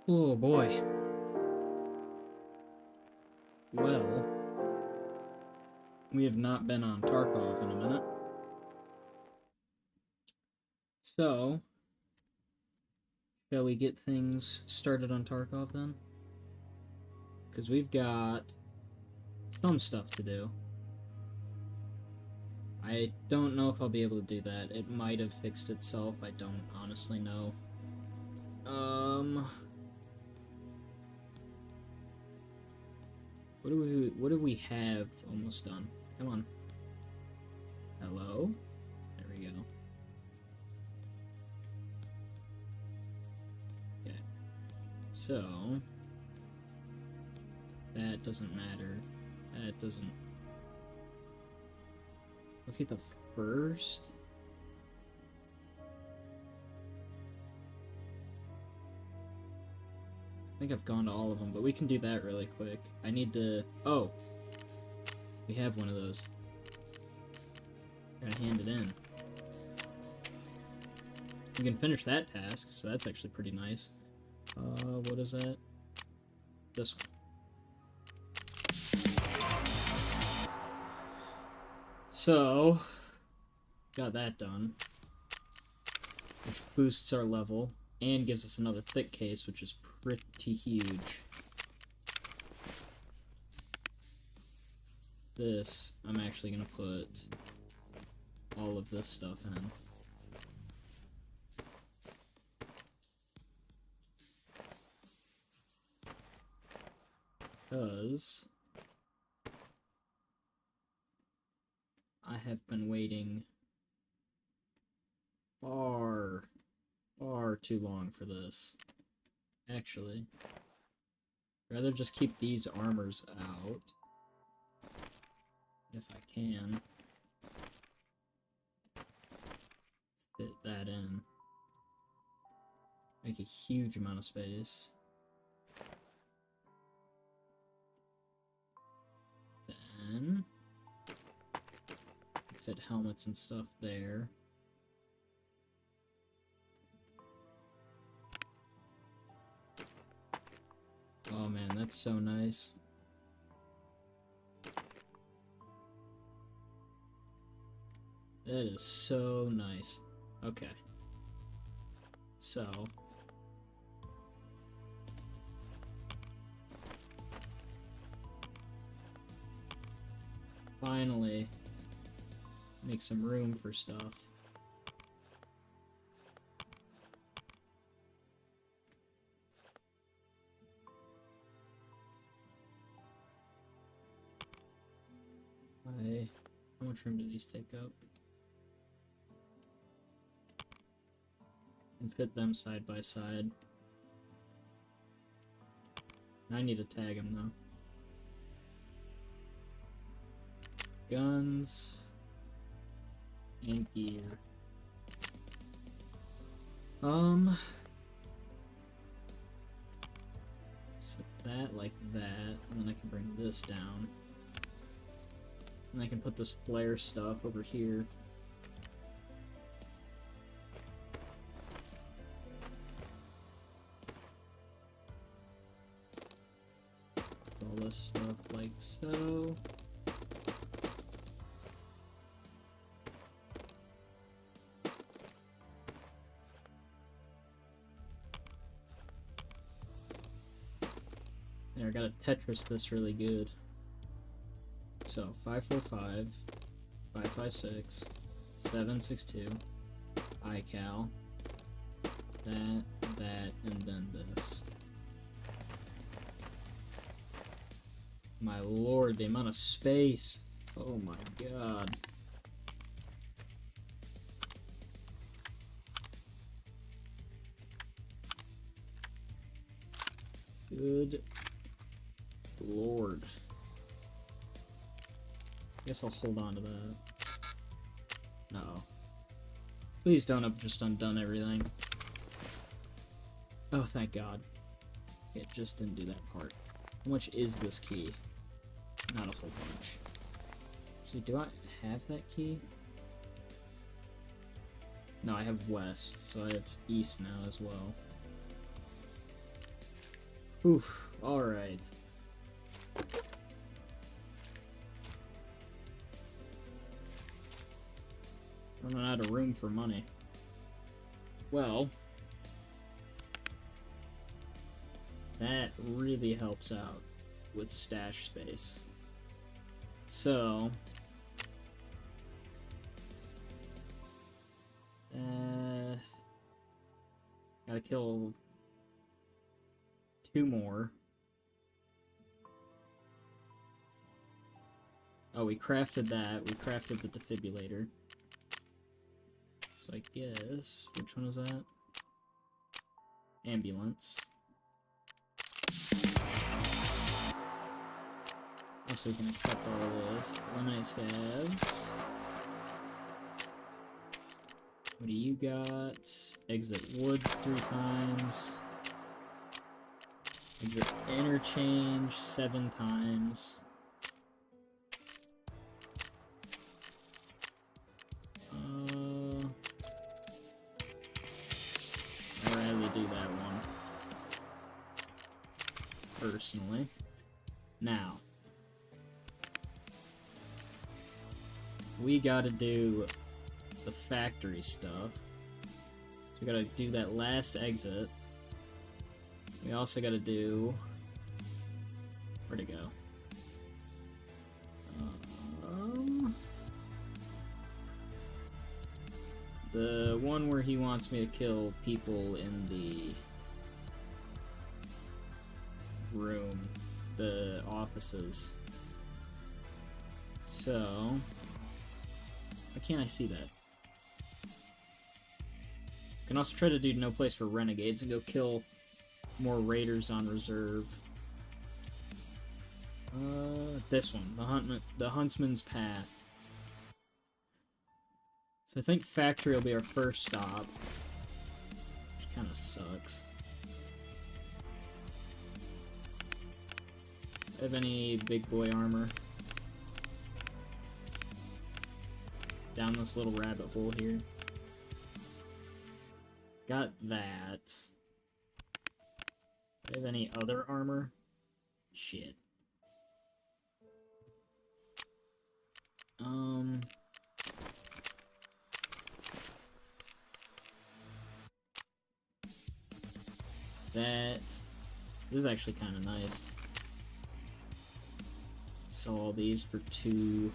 Oh boy. Well, we have not been on Tarkov in a minute. So, shall we get things started on Tarkov then? Because we've got some stuff to do. I don't know if I'll be able to do that. It might have fixed itself. I don't honestly know. What do we have almost done? Come on. Hello? There we go. Okay. So, that doesn't matter. That doesn't... Okay, the first... I think I've gone to all of them, but we can do that really quick. I need to... Oh! We have one of those. Gotta hand it in. We can finish that task, so that's actually pretty nice. What is that? This one. So, got that done. Which boosts our level, and gives us another thick case, which is pretty huge. This, I'm actually gonna put all of this stuff in. Because I have been waiting far too long for this. Actually, rather just keep these armors out, if I can. Fit that in. Make a huge amount of space. Then fit helmets and stuff there. Oh man, that's so nice. That is so nice. Okay. So. Finally, make some room for stuff. How much room do these take up? And fit them side by side. I need to tag them though. Guns and gear. Set that like that, and then I can bring this down. And I can put this flare stuff over here. All this stuff like so. There, I gotta Tetris this really good. So, 545, 556, 762, iCal, that, and then this. My lord, the amount of space! Oh my god. Good lord. Guess I'll hold on to that. Uh-oh. Please don't have just undone everything. Oh, thank god. It just didn't do that part. How much is this key? Not a whole bunch. Actually, do I have that key? No, I have west, so I have east now as well. Oof, alright. Running out of room for money. Well, that really helps out with stash space. So, gotta kill 2 more. Oh, we crafted that. We crafted the defibrillator. So I guess, which one is that? Ambulance. Also, we can accept all of this. Eliminate scabs. What do you got? Exit woods 3 times. Exit interchange 7 times. I'd rather do that one. Personally. Now. We gotta do the factory stuff. So we gotta do that last exit. We also gotta do... Where'd it go? The one where he wants me to kill people in the room, the offices. So, why can't I see that? I can also try to do no place for renegades and go kill more raiders on reserve. This one, the Huntsman's Path. So I think factory will be our first stop, which kind of sucks. Have any big boy armor? Down this little rabbit hole here. Got that. Do I have any other armor? Shit. This is actually kind of nice. Sell all these for $250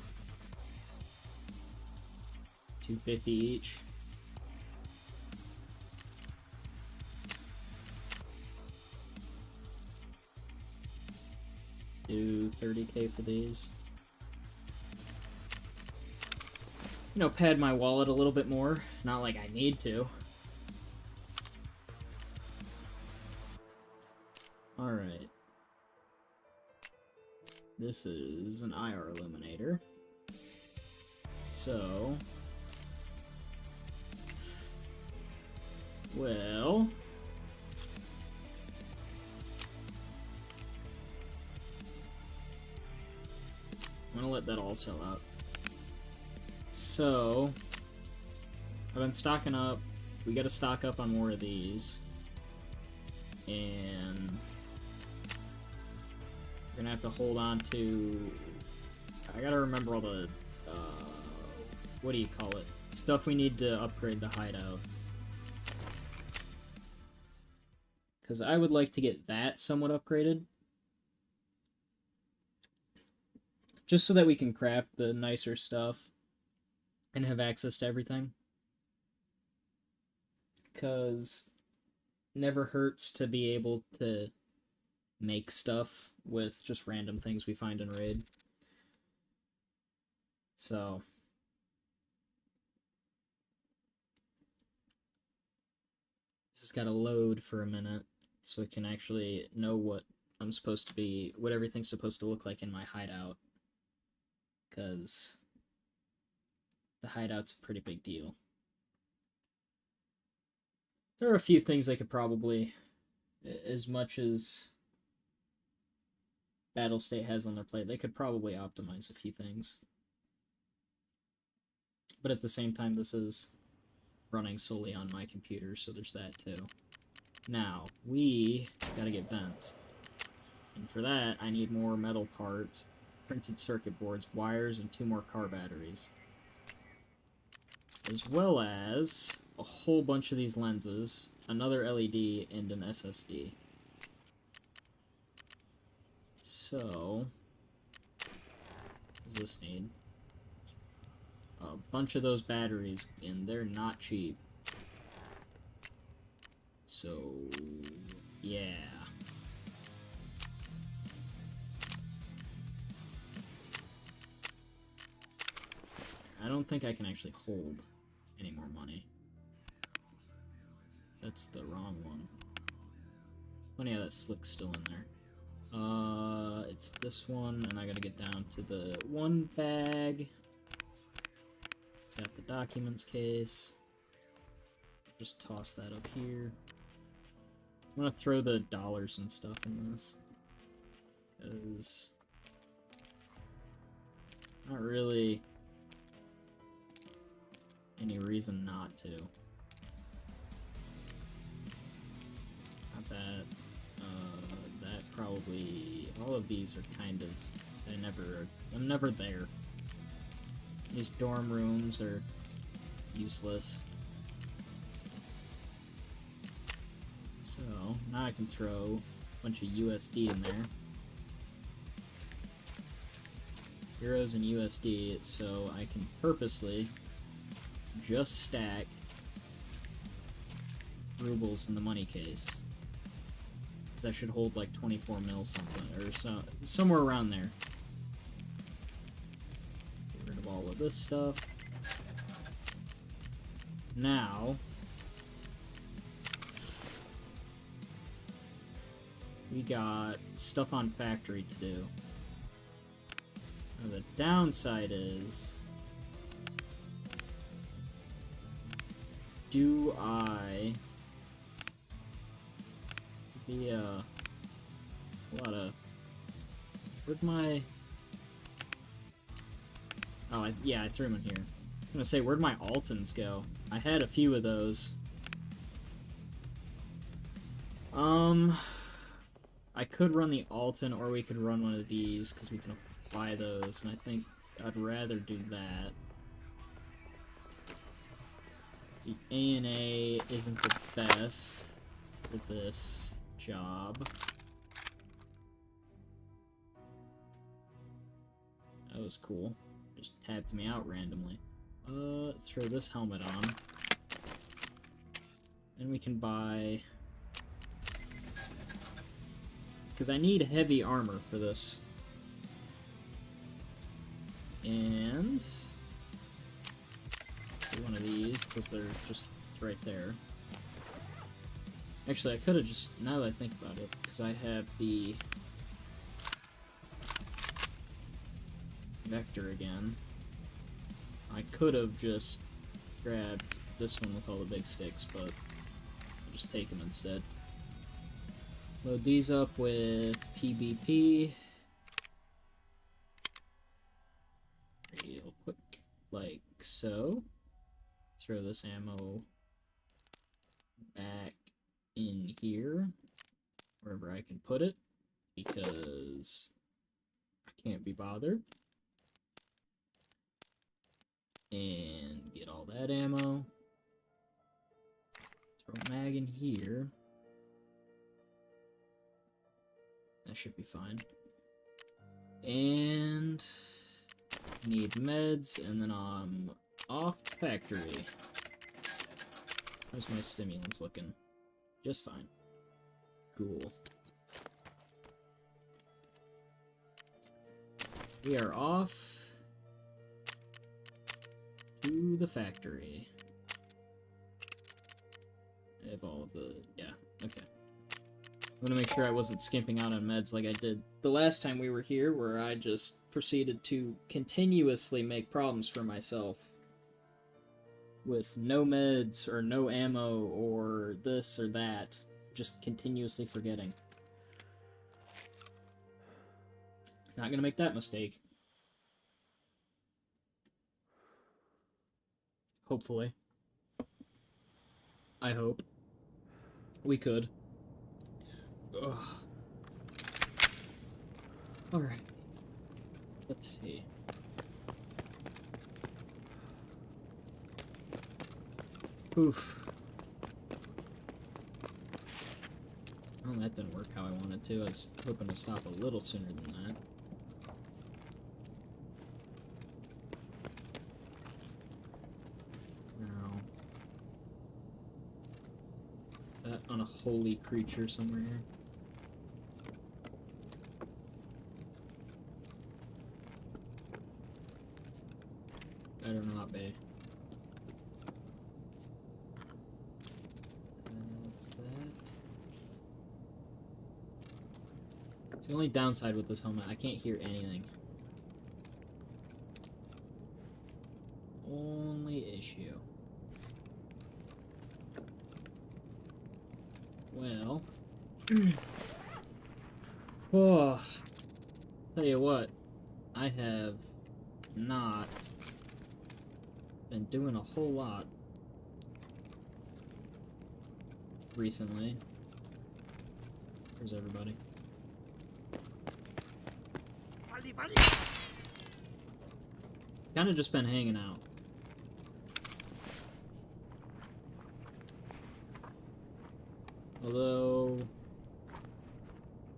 each. Do 30k for these. You know, pad my wallet a little bit more. Not like I need to. Alright. This is an IR illuminator. So... Well... I'm gonna let that all sell out. So... I've been stocking up. We gotta stock up on more of these. And... We're gonna have to hold on to... I gotta remember all the... what do you call it? Stuff we need to upgrade the hideout. Because I would like to get that somewhat upgraded. Just so that we can craft the nicer stuff. And have access to everything. Because... Never hurts to be able to make stuff with just random things we find in raid. So this has got to load for a minute so I can actually know what I'm supposed to be, what everything's supposed to look like in my hideout. Because the hideout's a pretty big deal. There are a few things they could probably, as much as Battlestate has on their plate, they could probably optimize a few things. But at the same time, this is running solely on my computer, so there's that too. Now, we gotta get vents. And for that, I need more metal parts, printed circuit boards, wires, and 2 more car batteries. As well as a whole bunch of these lenses, another LED, and an SSD. So, what does this need? A bunch of those batteries, and they're not cheap. So, yeah. I don't think I can actually hold any more money. That's the wrong one. Funny how that slick's still in there. It's this one, and I gotta get down to the one bag. It's got the documents case. Just toss that up here. I'm gonna throw the dollars and stuff in this. Because... not really any reason not to. Not that. That probably... all of these are kind of... I'm never there. These dorm rooms are useless. So, now I can throw a bunch of USD in there. Euros and USD, so I can purposely just stack rubles in the money case. Because that should hold like 24 mil something, or somewhere around there. Get rid of all of this stuff. Now, we got stuff on factory to do. Now the downside is, do I be a lot of, where'd my, oh yeah, I threw them in here. I'm gonna say, where'd my Altons go? I had a few of those. I could run the Alton, or we could run one of these, because we can apply those, and I think I'd rather do that. The ANA isn't the best for this job. That was cool. Just tapped me out randomly. Throw this helmet on. And we can buy... because I need heavy armor for this. And... one of these, because they're just right there. Actually, I could have just, now that I think about it, because I have the Vector again, I could have just grabbed this one with all the big sticks, but I'll just take them instead. Load these up with PvP. Real quick, like so. Throw this ammo back in here, wherever I can put it, because I can't be bothered. And get all that ammo. Throw a mag in here. That should be fine. And need meds, and then I'm off factory. How's my stimulants looking? Just fine. Cool. We are off to the factory. I have all of the... yeah, okay. I'm gonna make sure I wasn't skimping out on meds like I did the last time we were here, where I just proceeded to continuously make problems for myself with no meds or no ammo or this or that, just continuously forgetting. Not gonna make that mistake. Hopefully. I hope. We could. Ugh. Alright. Let's see. Oof. Well, that didn't work how I wanted to. I was hoping to stop a little sooner than that. Now... Is that on a holy creature somewhere here? Better not be. That's that. It's the only downside with this helmet. I can't hear anything. Only issue. Well. Oh. Tell you what. I have not been doing a whole lot recently. Where's everybody? Kinda just been hanging out. Although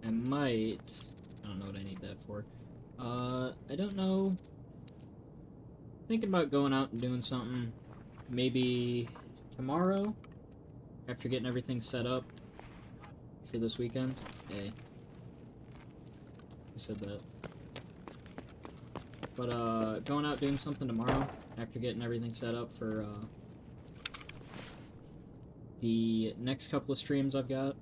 I might, I don't know what I need that for. I don't know. Thinking about going out and doing something. Maybe tomorrow, after getting everything set up for this weekend. Hey, who said that? But going out doing something tomorrow after getting everything set up for the next couple of streams I've got.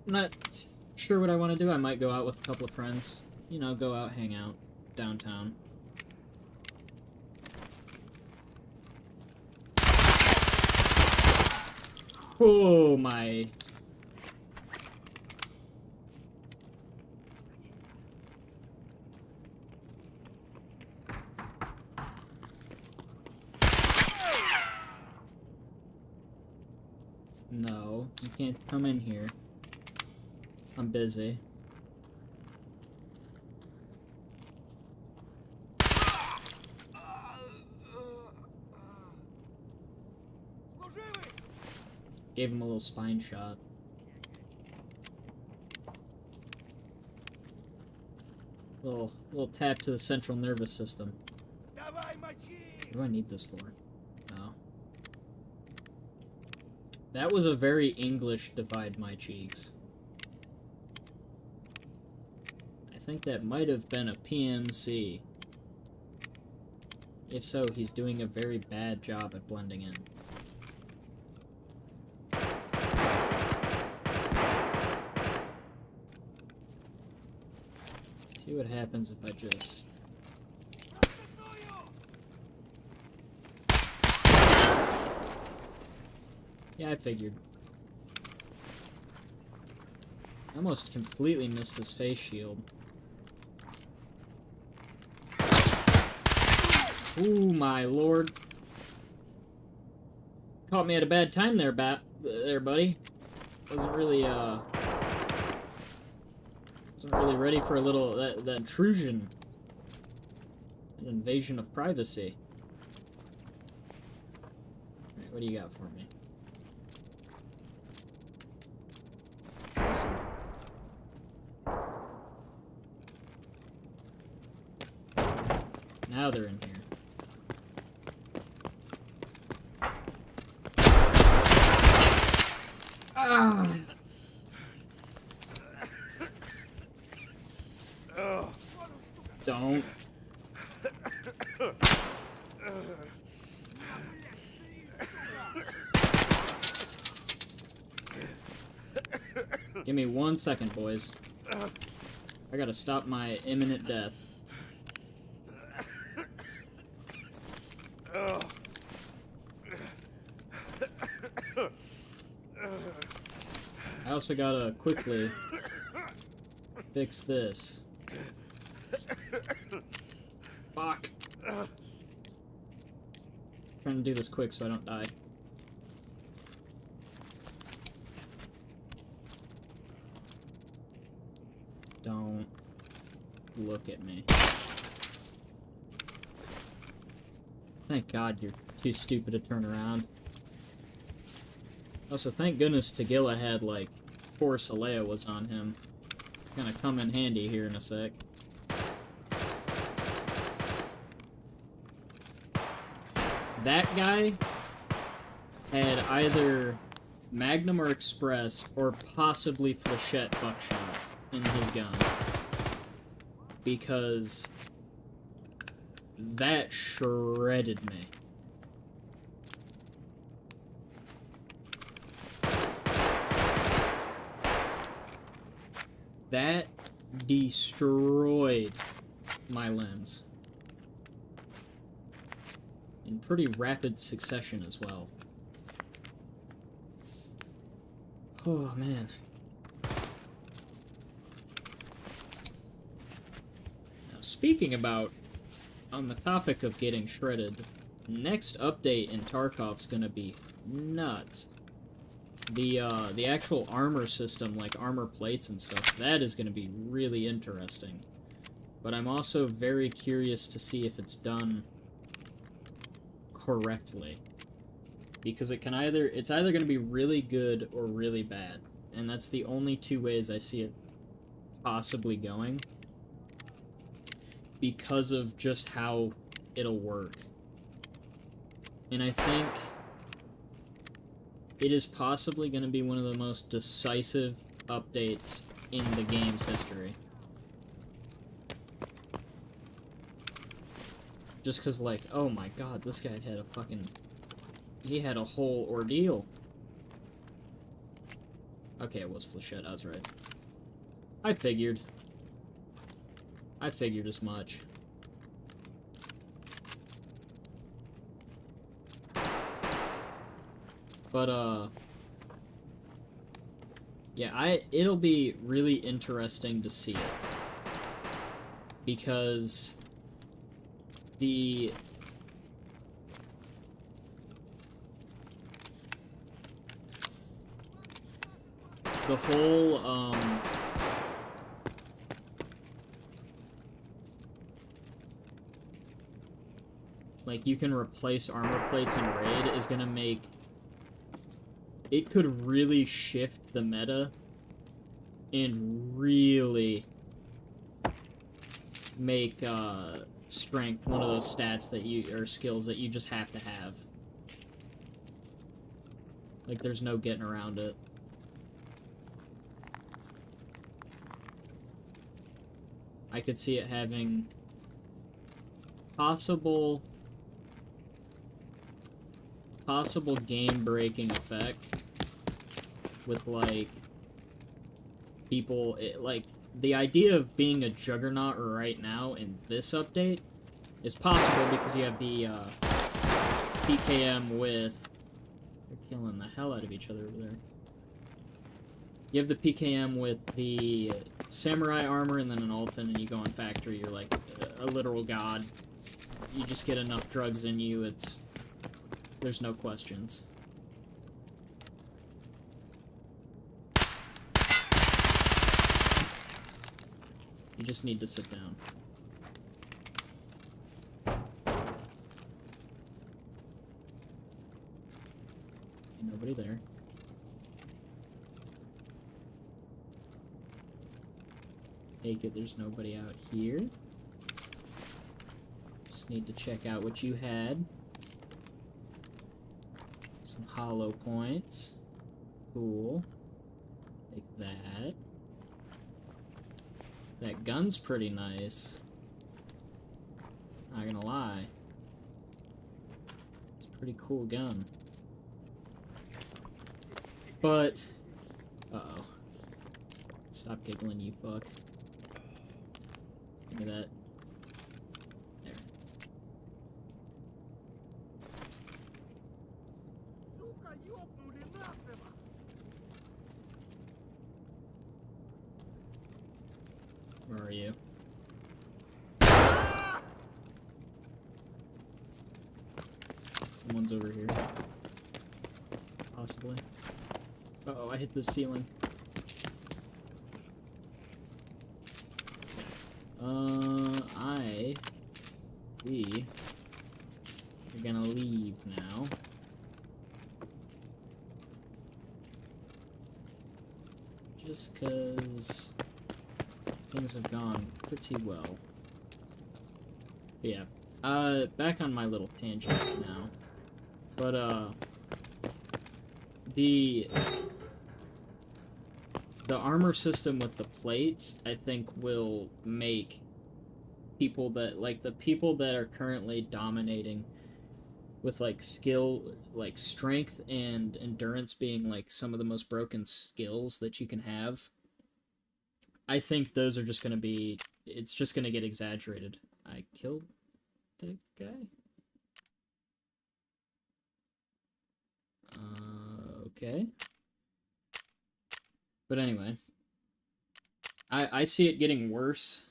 I'm not sure what I want to do. I might go out with a couple of friends. You know, go out, hang out downtown. Oh my. No, you can't come in here. I'm busy. Gave him a little spine shot. Little tap to the central nervous system. What do I need this for? No. That was a very English divide my cheeks. I think that might have been a PMC. If so, he's doing a very bad job at blending in. See what happens if I just... Yeah, I figured. I almost completely missed his face shield. Ooh, my lord. Caught me at a bad time there, buddy. Wasn't really ready for a little, that intrusion. An invasion of privacy. Alright, what do you got for me? Awesome. Now they're in here. Ah! Don't. Give me 1 second, boys. I gotta stop my imminent death. I also gotta quickly fix this. Fuck. Trying to do this quick so I don't die. look at me. Thank God you're too stupid to turn around. Also, thank goodness Tagilla had, like, Force Alea was on him. It's gonna come in handy here in a sec. That guy had either Magnum or Express, or possibly Flechette Buckshot in his gun. Because that shredded me. That destroyed my limbs. In pretty rapid succession as well. Oh, man. Now, speaking about, on the topic of getting shredded, next update in Tarkov's gonna be nuts. The actual armor system, like armor plates and stuff, that is gonna be really interesting. But I'm also very curious to see if it's done correctly. Because it's either going to be really good or really bad. And that's the only two ways I see it possibly going. Because of just how it'll work. And I think it is possibly going to be one of the most decisive updates in the game's history. Just because, like, oh my god, this guy had a fucking... He had a whole ordeal. Okay, it was Flechette, I was right. I figured as much. But, yeah, it'll be really interesting to see it. Because the whole, like, you can replace armor plates in Raid is gonna make... It could really shift the meta and really make, strength one of those stats that or skills that you just have to have. Like, there's no getting around it. I could see it having possible game-breaking effect with, like, people, like, the idea of being a juggernaut right now in this update is possible because you have the, PKM with... They're killing the hell out of each other over there. You have the PKM with the samurai armor and then an Alton, and you go on factory, you're like a literal god. You just get enough drugs in you, there's no questions. You just need to sit down. Ain't nobody there. Take it, there's nobody out here. Just need to check out what you had. Some hollow points. Cool. Take that. That gun's pretty nice. Not gonna lie. It's a pretty cool gun. But... Uh-oh. Stop giggling, you fuck. Look at that. There. Where are you? Someone's over here. Possibly. Uh-oh, I hit the ceiling. We are gonna leave now. Just because things have gone pretty well. But yeah. Back on my little tangent now. But, the armor system with the plates, I think, will make people that, like, the people that are currently dominating with, like, skill, like, strength and endurance being, like, some of the most broken skills that you can have, I think those are just gonna be, it's just gonna get exaggerated. I killed the guy? Okay. But anyway. I see it getting worse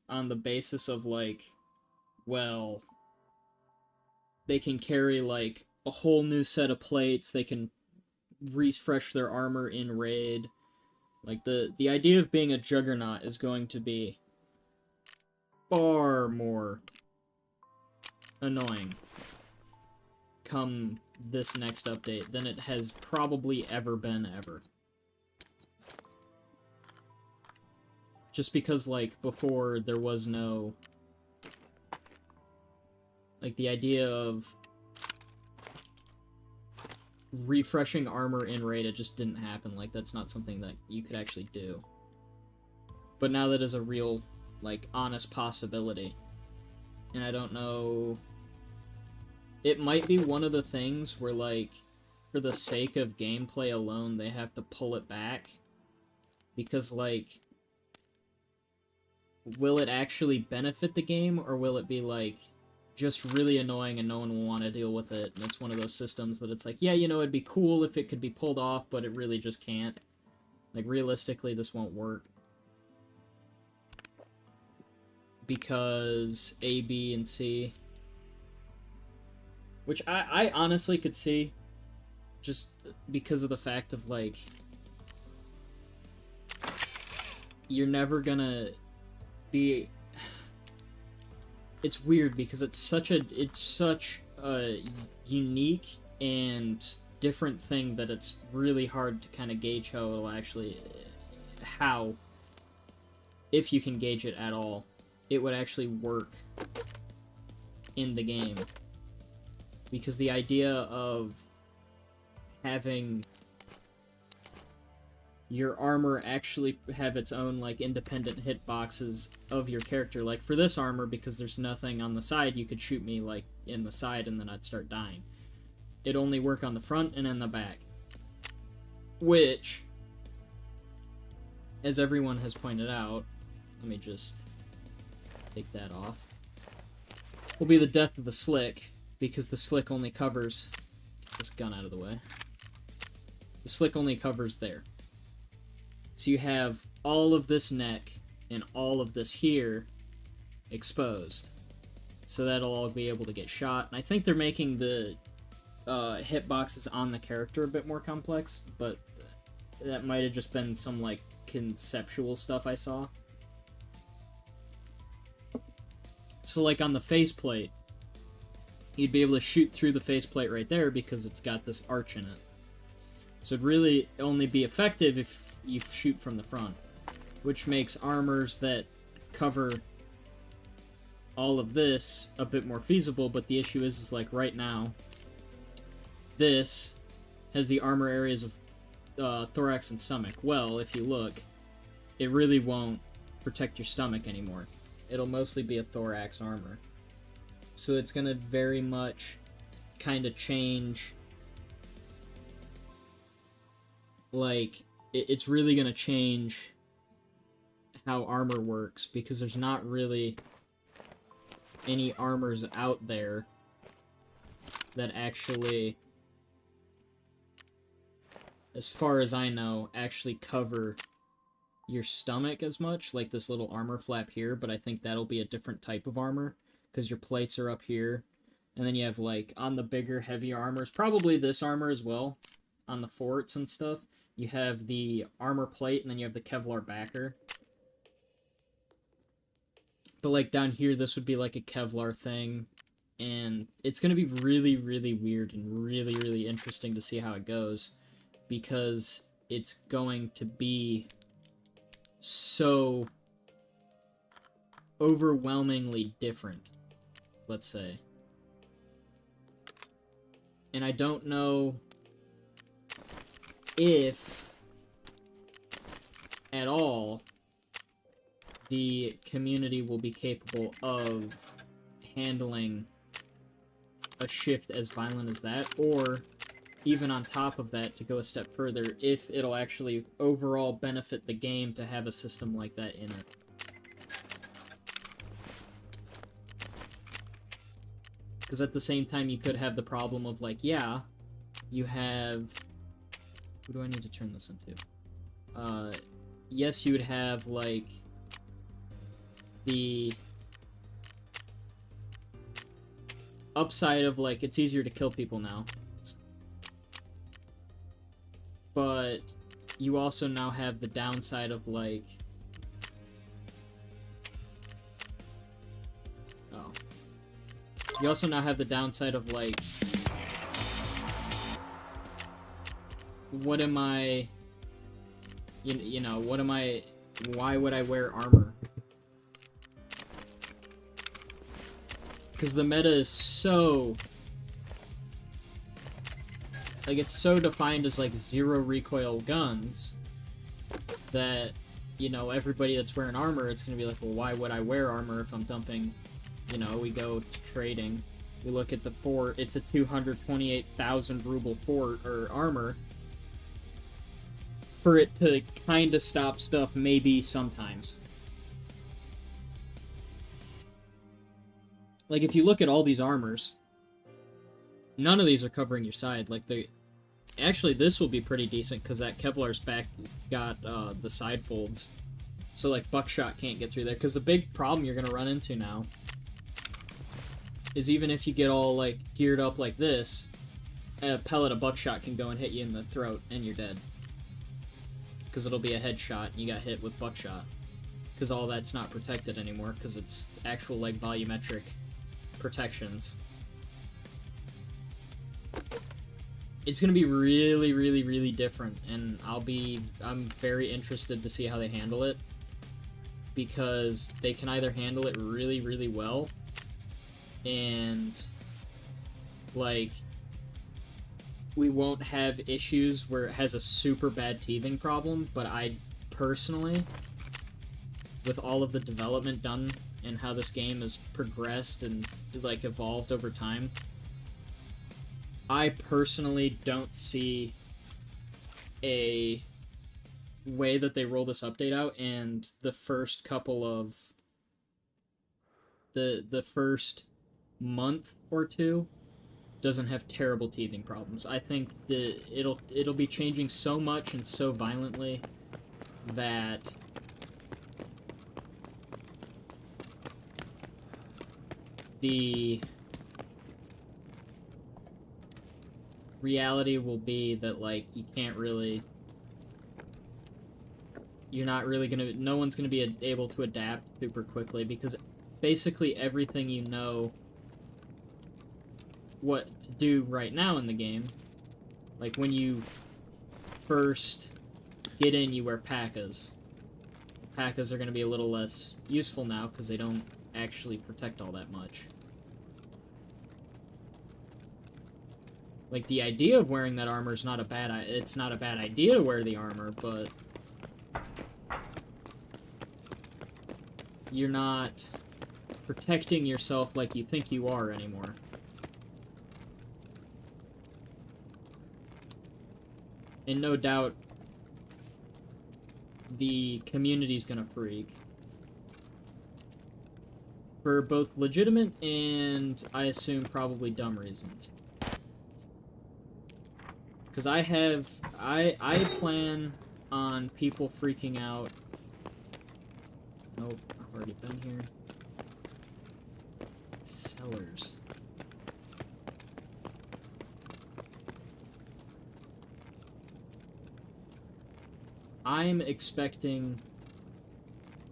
on the basis of, like, well, they can carry, like, a whole new set of plates, they can refresh their armor in raid. Like, the idea of being a juggernaut is going to be far more annoying come this next update than it has probably ever been ever. Just because, like, before there was no... Like, the idea of refreshing armor in raid, it just didn't happen. Like, that's not something that you could actually do. But now that is a real, like, honest possibility. And I don't know... It might be one of the things where, like, for the sake of gameplay alone, they have to pull it back. Because, like... Will it actually benefit the game, or will it be, like, just really annoying and no one will want to deal with it, and it's one of those systems that it's like, yeah, you know, it'd be cool if it could be pulled off, but it really just can't. Like, realistically, this won't work. Because A, B, and C. Which I honestly could see, just because of the fact of, like, you're never gonna be... It's weird because it's such a unique and different thing that it's really hard to kind of gauge how it'll actually... if you can gauge it at all, it would actually work in the game. Because the idea of having your armor actually have its own, like, independent hitboxes of your character. Like, for this armor, because there's nothing on the side, you could shoot me, like, in the side and then I'd start dying. It'd only work on the front and in the back. Which, as everyone has pointed out, let me just take that off, will be the death of the slick, because the slick only covers... Get this gun out of the way. The slick only covers there. So you have all of this neck and all of this here exposed. So that'll all be able to get shot. And I think they're making the hitboxes on the character a bit more complex, but that might have just been some, like, conceptual stuff I saw. So, like, on the faceplate, you'd be able to shoot through the faceplate right there because it's got this arch in it. So it'd really only be effective if you shoot from the front, which makes armors that cover all of this a bit more feasible, but the issue is like, right now, this has the armor areas of thorax and stomach. Well, if you look, it really won't protect your stomach anymore. It'll mostly be a thorax armor. So it's gonna very much kind of change... Like, it's really gonna change how armor works, because there's not really any armors out there that actually, as far as I know, actually cover your stomach as much, like this little armor flap here, but I think that'll be a different type of armor, because your plates are up here, and then you have, like, on the bigger, heavier armors, probably this armor as well, on the forts and stuff, you have the armor plate, and then you have the Kevlar backer. But like down here, this would be like a Kevlar thing, and it's gonna be really, really weird and really, really interesting to see how it goes, because it's going to be so overwhelmingly different, let's say. And I don't know if, at all, the community will be capable of handling a shift as violent as that, or even on top of that, to go a step further, if it'll actually overall benefit the game to have a system like that in it. Because at the same time, you could have the problem of, like, yeah, you have... Who do I need to turn this into? Yes, you would have, like, the upside of, like, it's easier to kill people now. But you also now have the downside of, like... Oh. You also now have the downside of, like... What am I... You know, what am I... Why would I wear armor? Because the meta is so... Like, it's so defined as, like, zero recoil guns that, you know, everybody that's wearing armor, it's gonna be like, well, why would I wear armor if I'm dumping? You know, we go to trading. We look at the fort, it's a 228,000 ruble fort, or armor. For it to kind of stop stuff, maybe sometimes. Like, if you look at all these armors, none of these are covering your side. Like, actually, this will be pretty decent, because that Kevlar's back got the side folds. So, like, buckshot can't get through there. Because the big problem you're going to run into now is even if you get all, like, geared up like this, a pellet of buckshot can go and hit you in the throat, and you're dead. Because it'll be a headshot, and you got hit with buckshot. Because all that's not protected anymore, because it's actual, like, volumetric protections. It's gonna be really, really, really different, and I'm very interested to see how they handle it, because they can either handle it really, really well, and, like, we won't have issues where it has a super bad teething problem, but I personally, with all of the development done and how this game has progressed and, like, evolved over time, I personally don't see a way that they roll this update out and the first couple of the first month or two doesn't have terrible teething problems. I think that it'll be changing so much and so violently that the reality will be that, like, you can't really... You're not really gonna... No one's gonna be able to adapt super quickly, because basically everything you know what to do right now in the game, like, when you first get in, you wear P.A.K.As. P.A.K.as are gonna be a little less useful now, because they don't actually protect all that much. Like, the idea of wearing that armor is not a bad... It's not a bad idea to wear the armor, but... You're not protecting yourself like you think you are anymore. And no doubt, the community's gonna freak. For both legitimate and, I assume, probably dumb reasons. Because I plan on people freaking out. Nope, I've already been here. Sellers. I'm expecting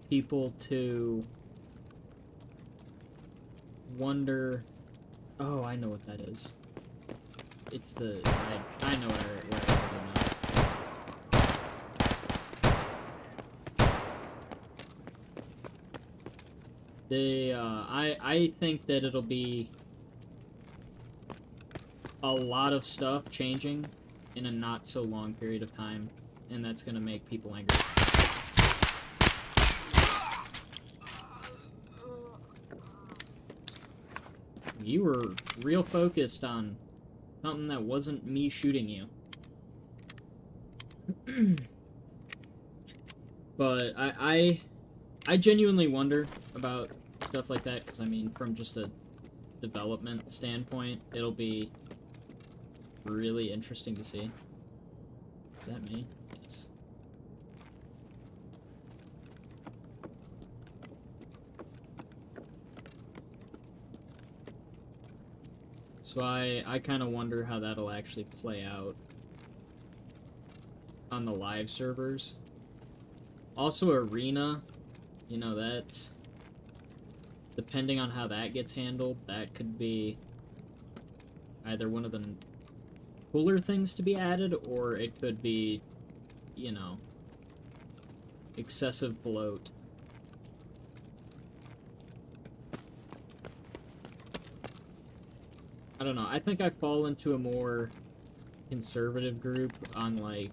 people to wonder... Oh, I know what that is. It's the... I know where I go now. I think that it'll be a lot of stuff changing in a not so long period of time, and that's gonna make people angry. You were real focused on something that wasn't me shooting you. But I genuinely wonder about stuff like that, because I mean, from just a development standpoint, it'll be really interesting to see. Is that me? Yes. So I kind of wonder how that'll actually play out on the live servers. Also, Arena, you know, that's... Depending on how that gets handled, that could be either one of the cooler things to be added, or it could be, you know, excessive bloat. I don't know, I think I fall into a more conservative group on, like,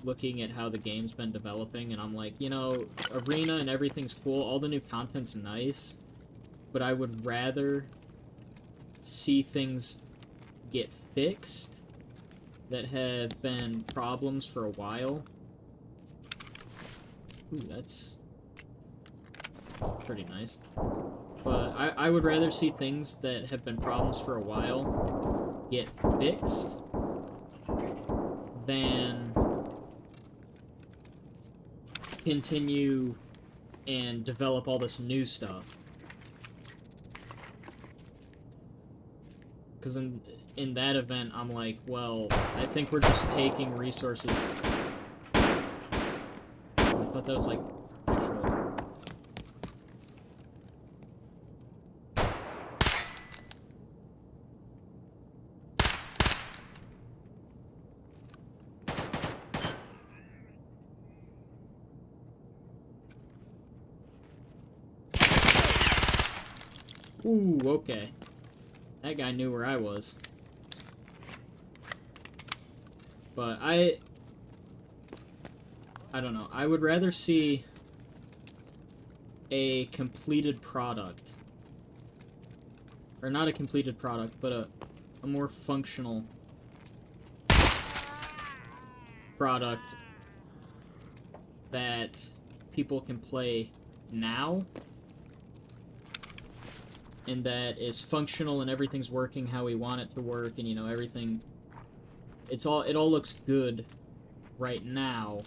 looking at how the game's been developing, and I'm like, you know, Arena and everything's cool, all the new content's nice, but I would rather see things get fixed that have been problems for a while. Ooh, that's pretty nice. But I would rather see things that have been problems for a while get fixed than continue and develop all this new stuff. Because in that event, I'm like, well, I think we're just taking resources. I thought that was like actual. Ooh, okay. That guy knew where I was. But I don't know. I would rather see a completed product. Or not a completed product, but a more functional product that people can play now, and that is functional and everything's working how we want it to work, and you know, everything, it all looks good right now,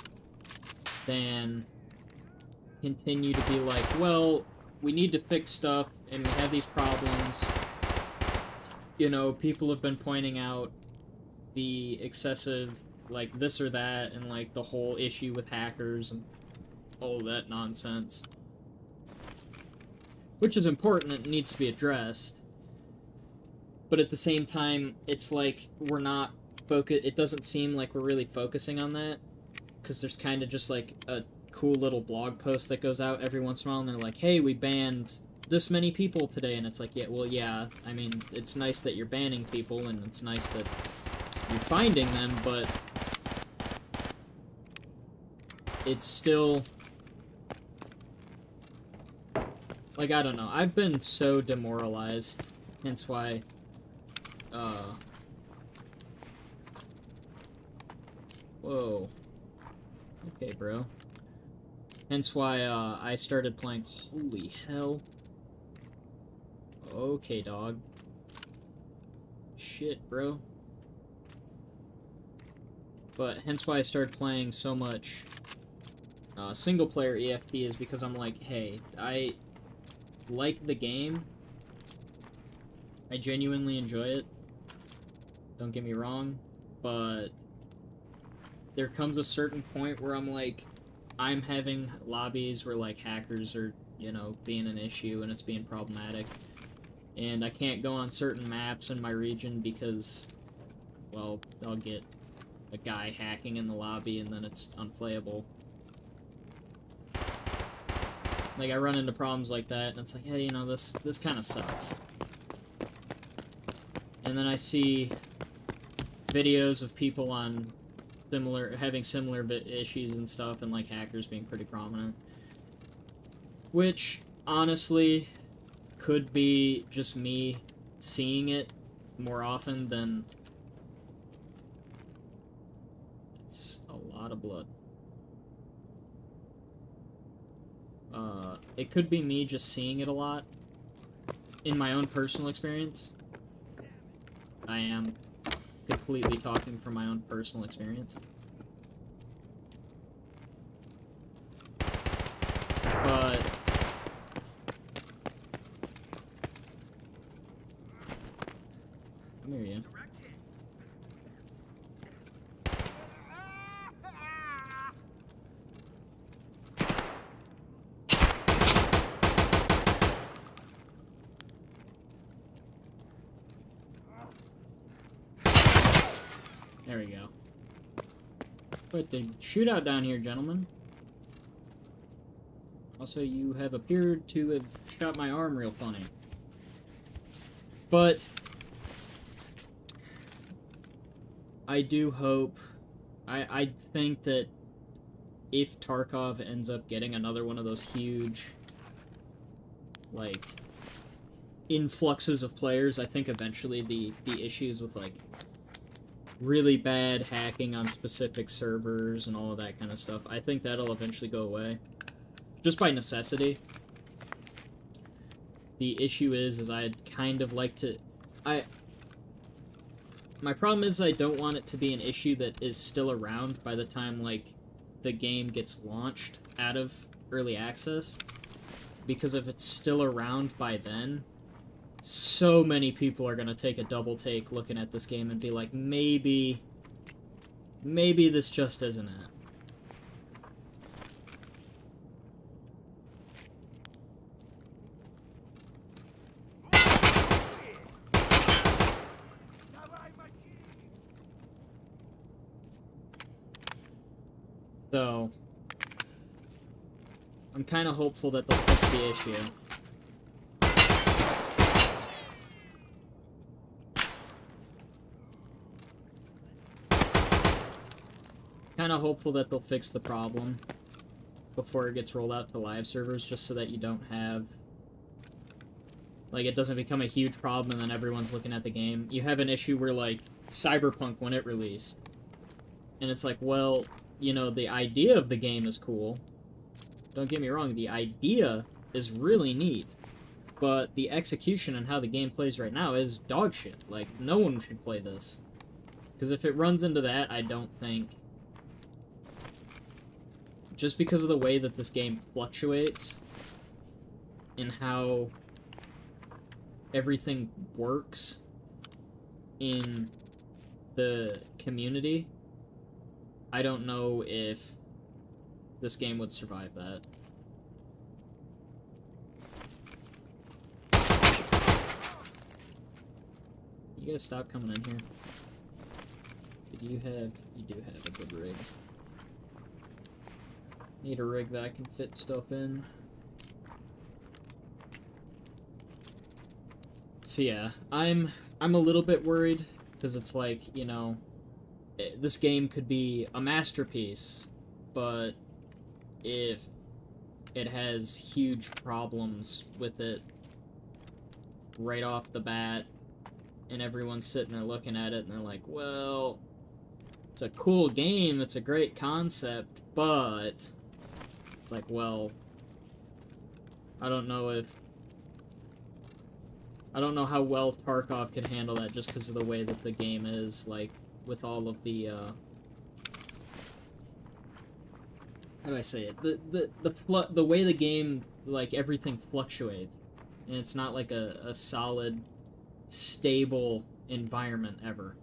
than continue to be like, well, we need to fix stuff and we have these problems. You know, people have been pointing out the excessive, like, this or that, and like the whole issue with hackers and all that nonsense. Which is important and needs to be addressed. But at the same time, it's like we're not it doesn't seem like we're really focusing on that, because there's kind of just like a cool little blog post that goes out every once in a while, and they're like, hey, we banned this many people today, and it's like, yeah, well, yeah, I mean, it's nice that you're banning people, and it's nice that you're finding them, but it's still... Like, I don't know. I've been so demoralized, hence why, whoa. Okay, bro. Hence why, I started playing... Holy hell. Okay, dog. Shit, bro. But hence why I started playing so much, single-player EFT, is because I'm like, hey, I like the game. I genuinely enjoy it. Don't get me wrong. But there comes a certain point where I'm like, I'm having lobbies where, like, hackers are you know, being an issue and it's being problematic. And I can't go on certain maps in my region because, well, I'll get a guy hacking in the lobby and then it's unplayable. Like, I run into problems like that, and it's like, hey, you know, this kind of sucks. And then I see videos of people on having similar issues and stuff, and, like, hackers being pretty prominent. Which, honestly, could be just me seeing it more often than... It's a lot of blood. It could be me just seeing it a lot. In my own personal experience. I am completely talking from my own personal experience. But... Come here, you. There we go. But the shootout down here, gentlemen. Also, you have appeared to have shot my arm real funny. But I do hope... I think that if Tarkov ends up getting another one of those huge, like, influxes of players, I think eventually the issues with, like, really bad hacking on specific servers and all of that kind of stuff, I think that'll eventually go away. Just by necessity. The issue is I'd kind of like to... My problem is I don't want it to be an issue that is still around by the time, like, the game gets launched out of early access. Because if it's still around by then, so many people are going to take a double take looking at this game and be like, maybe this just isn't it. So, I'm kind of hopeful that they'll fix the issue. Kind of hopeful that they'll fix the problem before it gets rolled out to live servers, just so that you don't have... Like, it doesn't become a huge problem and then everyone's looking at the game. You have an issue where, like, Cyberpunk, when it released, and it's like, well, you know, the idea of the game is cool. Don't get me wrong, the idea is really neat. But the execution and how the game plays right now is dog shit. Like, no one should play this. Because if it runs into that, I don't think... Just because of the way that this game fluctuates and how everything works in the community, I don't know if this game would survive that. You guys stop coming in here. You do have a good rig. Need a rig that I can fit stuff in. So yeah, I'm a little bit worried, because it's like, you know, this game could be a masterpiece, but if it has huge problems with it right off the bat, and everyone's sitting there looking at it, and they're like, well, it's a cool game, it's a great concept, but... It's like, well, I don't know how well Tarkov can handle that just because of the way that the game is, like, with all of the, how do I say it? The way the game, like, everything fluctuates. And it's not like a solid, stable environment ever.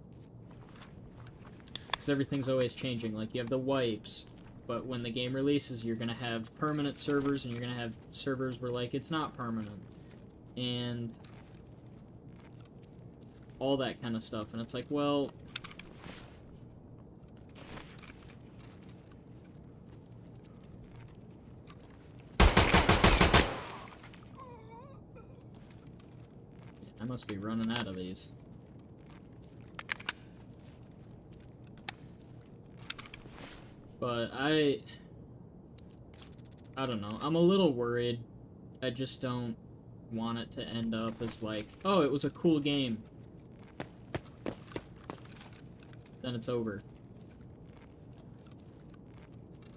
Because everything's always changing. Like, you have the wipes, But when the game releases, you're gonna have permanent servers, and you're gonna have servers where, like, it's not permanent. And all that kind of stuff. And it's like, well... I must be running out of these. But I don't know. I'm a little worried. I just don't want it to end up as like, oh, it was a cool game. Then it's over.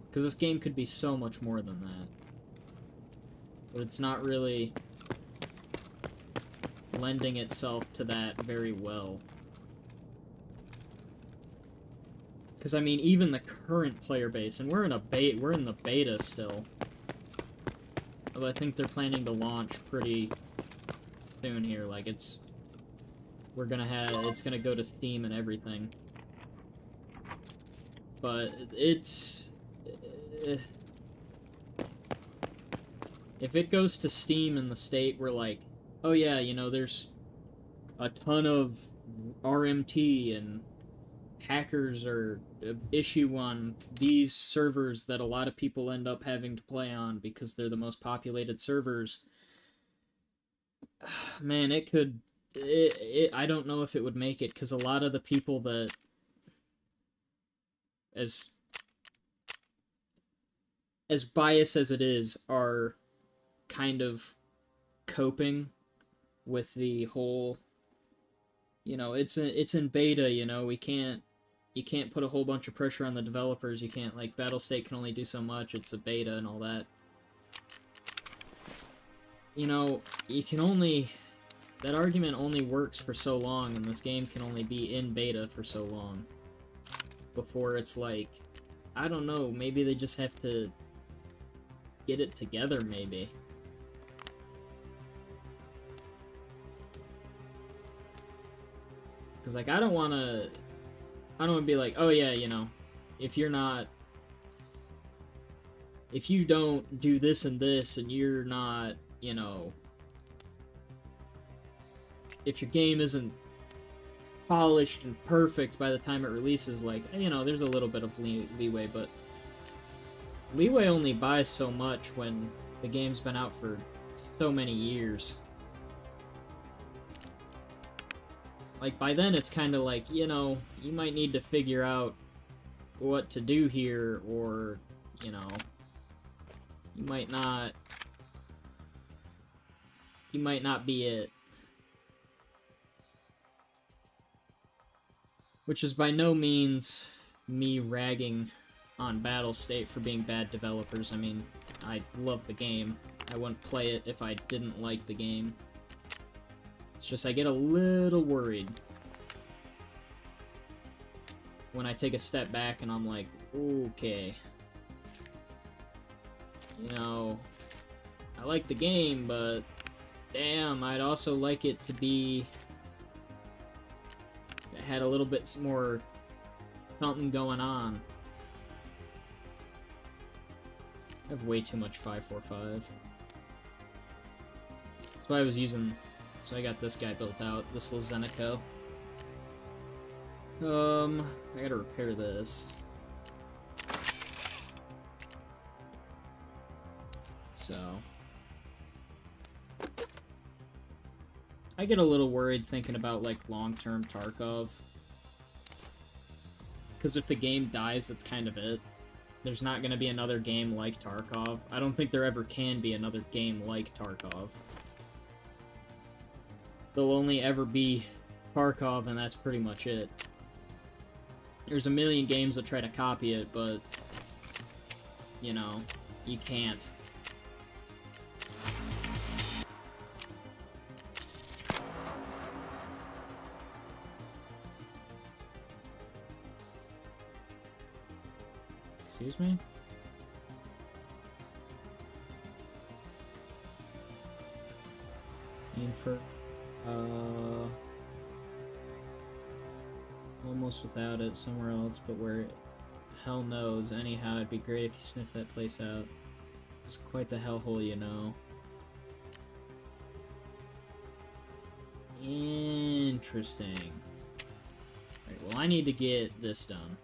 Because this game could be so much more than that. But it's not really lending itself to that very well. Because, I mean, even the current player base, and we're in the beta still. Although I think they're planning to launch pretty soon here. Like, it's gonna go to Steam and everything. But it's... if it goes to Steam in the state where, like, oh yeah, you know, there's a ton of RMT and hackers are issue on these servers that a lot of people end up having to play on because they're the most populated servers. Man, it could... I don't know if it would make it, because a lot of the people that... As biased as it is, are kind of coping with the whole... You know, it's in beta, you know, you can't put a whole bunch of pressure on the developers, you can't, like, Battlestate can only do so much, it's a beta and all that. You know, you can only... That argument only works for so long, and this game can only be in beta for so long. Before it's like, I don't know, maybe they just have to get it together, maybe. Because, like, I don't want to be like, oh yeah, you know, if you don't do this and this, and you're not, you know, if your game isn't polished and perfect by the time it releases, like, you know, there's a little bit of leeway, but leeway only buys so much when the game's been out for so many years. Like, by then it's kind of like, you know, you might need to figure out what to do here, or, you know, you might not be it. Which is by no means me ragging on Battlestate for being bad developers. I mean, I love the game. I wouldn't play it if I didn't like the game. It's just I get a little worried when I take a step back and I'm like, okay, you know, I like the game, but damn, I'd also like it to be... It had a little bit more something going on. I have way too much 545. That's why I was using... So I got this guy built out, this little Zenico. I gotta repair this. So... I get a little worried thinking about, like, long-term Tarkov. Because if the game dies, that's kind of it. There's not gonna be another game like Tarkov. I don't think there ever can be another game like Tarkov. There'll only ever be Tarkov, and that's pretty much it. There's a million games that try to copy it, but... You know, you can't. Excuse me? For almost without it somewhere else, but where hell knows. Anyhow, it'd be great if you sniffed that place out. It's quite the hellhole, you know. Interesting. Alright, well, I need to get this done.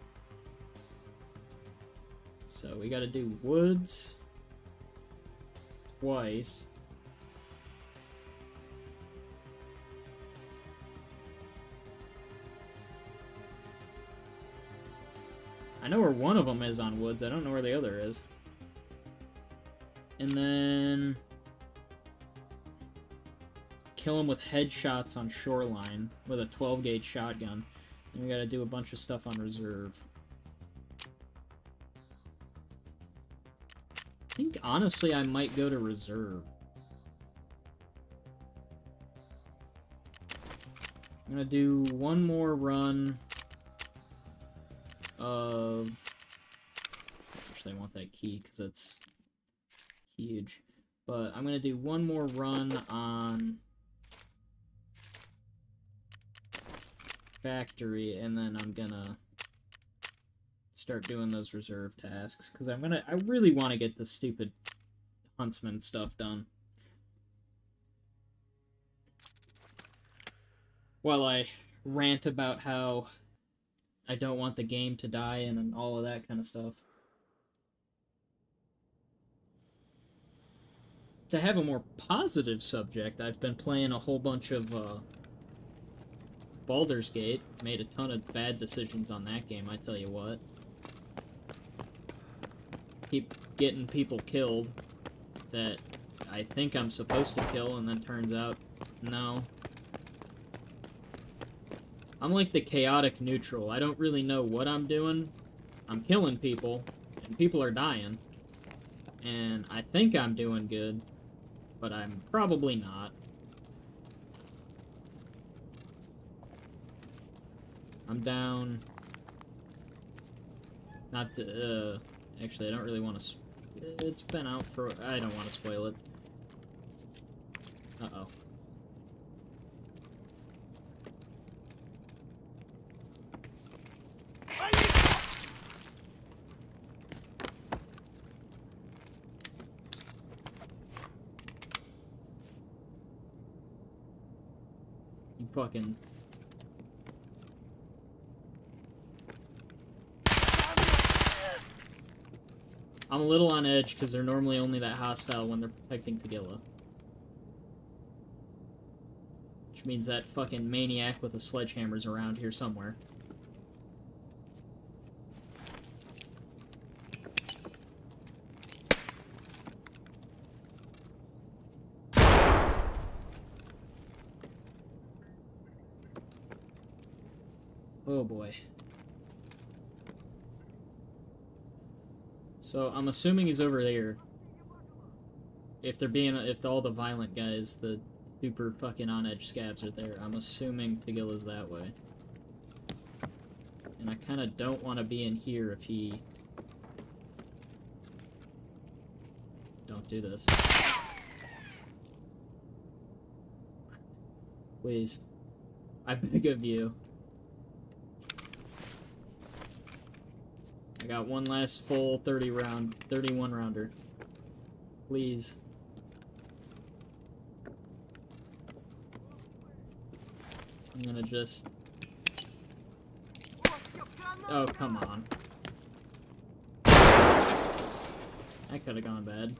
So, we gotta do woods twice. I know where one of them is on woods, I don't know where the other is. And then kill him with headshots on shoreline with a 12-gauge shotgun. And we gotta do a bunch of stuff on reserve. I think, honestly, I might go to reserve. I'm gonna do one more run of... Actually, I want that key, because it's huge. But I'm gonna do one more run on factory, and then I'm gonna start doing those reserve tasks, because I really want to get the stupid huntsman stuff done. While I rant about how I don't want the game to die and all of that kind of stuff. To have a more positive subject, I've been playing a whole bunch of Baldur's Gate. Made a ton of bad decisions on that game, I tell you what. Keep getting people killed that I think I'm supposed to kill, and then turns out, no. I'm like the chaotic neutral. I don't really know what I'm doing. I'm killing people, and people are dying. And I think I'm doing good, but I'm probably not. I'm down. Not to, actually, I don't really want to... It's been out for... I don't want to spoil it. Uh-oh. You fucking... I'm a little on edge, because they're normally only that hostile when they're protecting Tagilla. Which means that fucking maniac with a sledgehammer's around here somewhere. Oh boy. So, I'm assuming he's over there. If all the violent guys, the super fucking on-edge scavs are there, I'm assuming Tagilla's that way. And I kinda don't want to be in here if he... Don't do this. Please. I beg of you. I got one last full 31 rounder. Please. I'm gonna just... Oh, come on. That could've gone bad.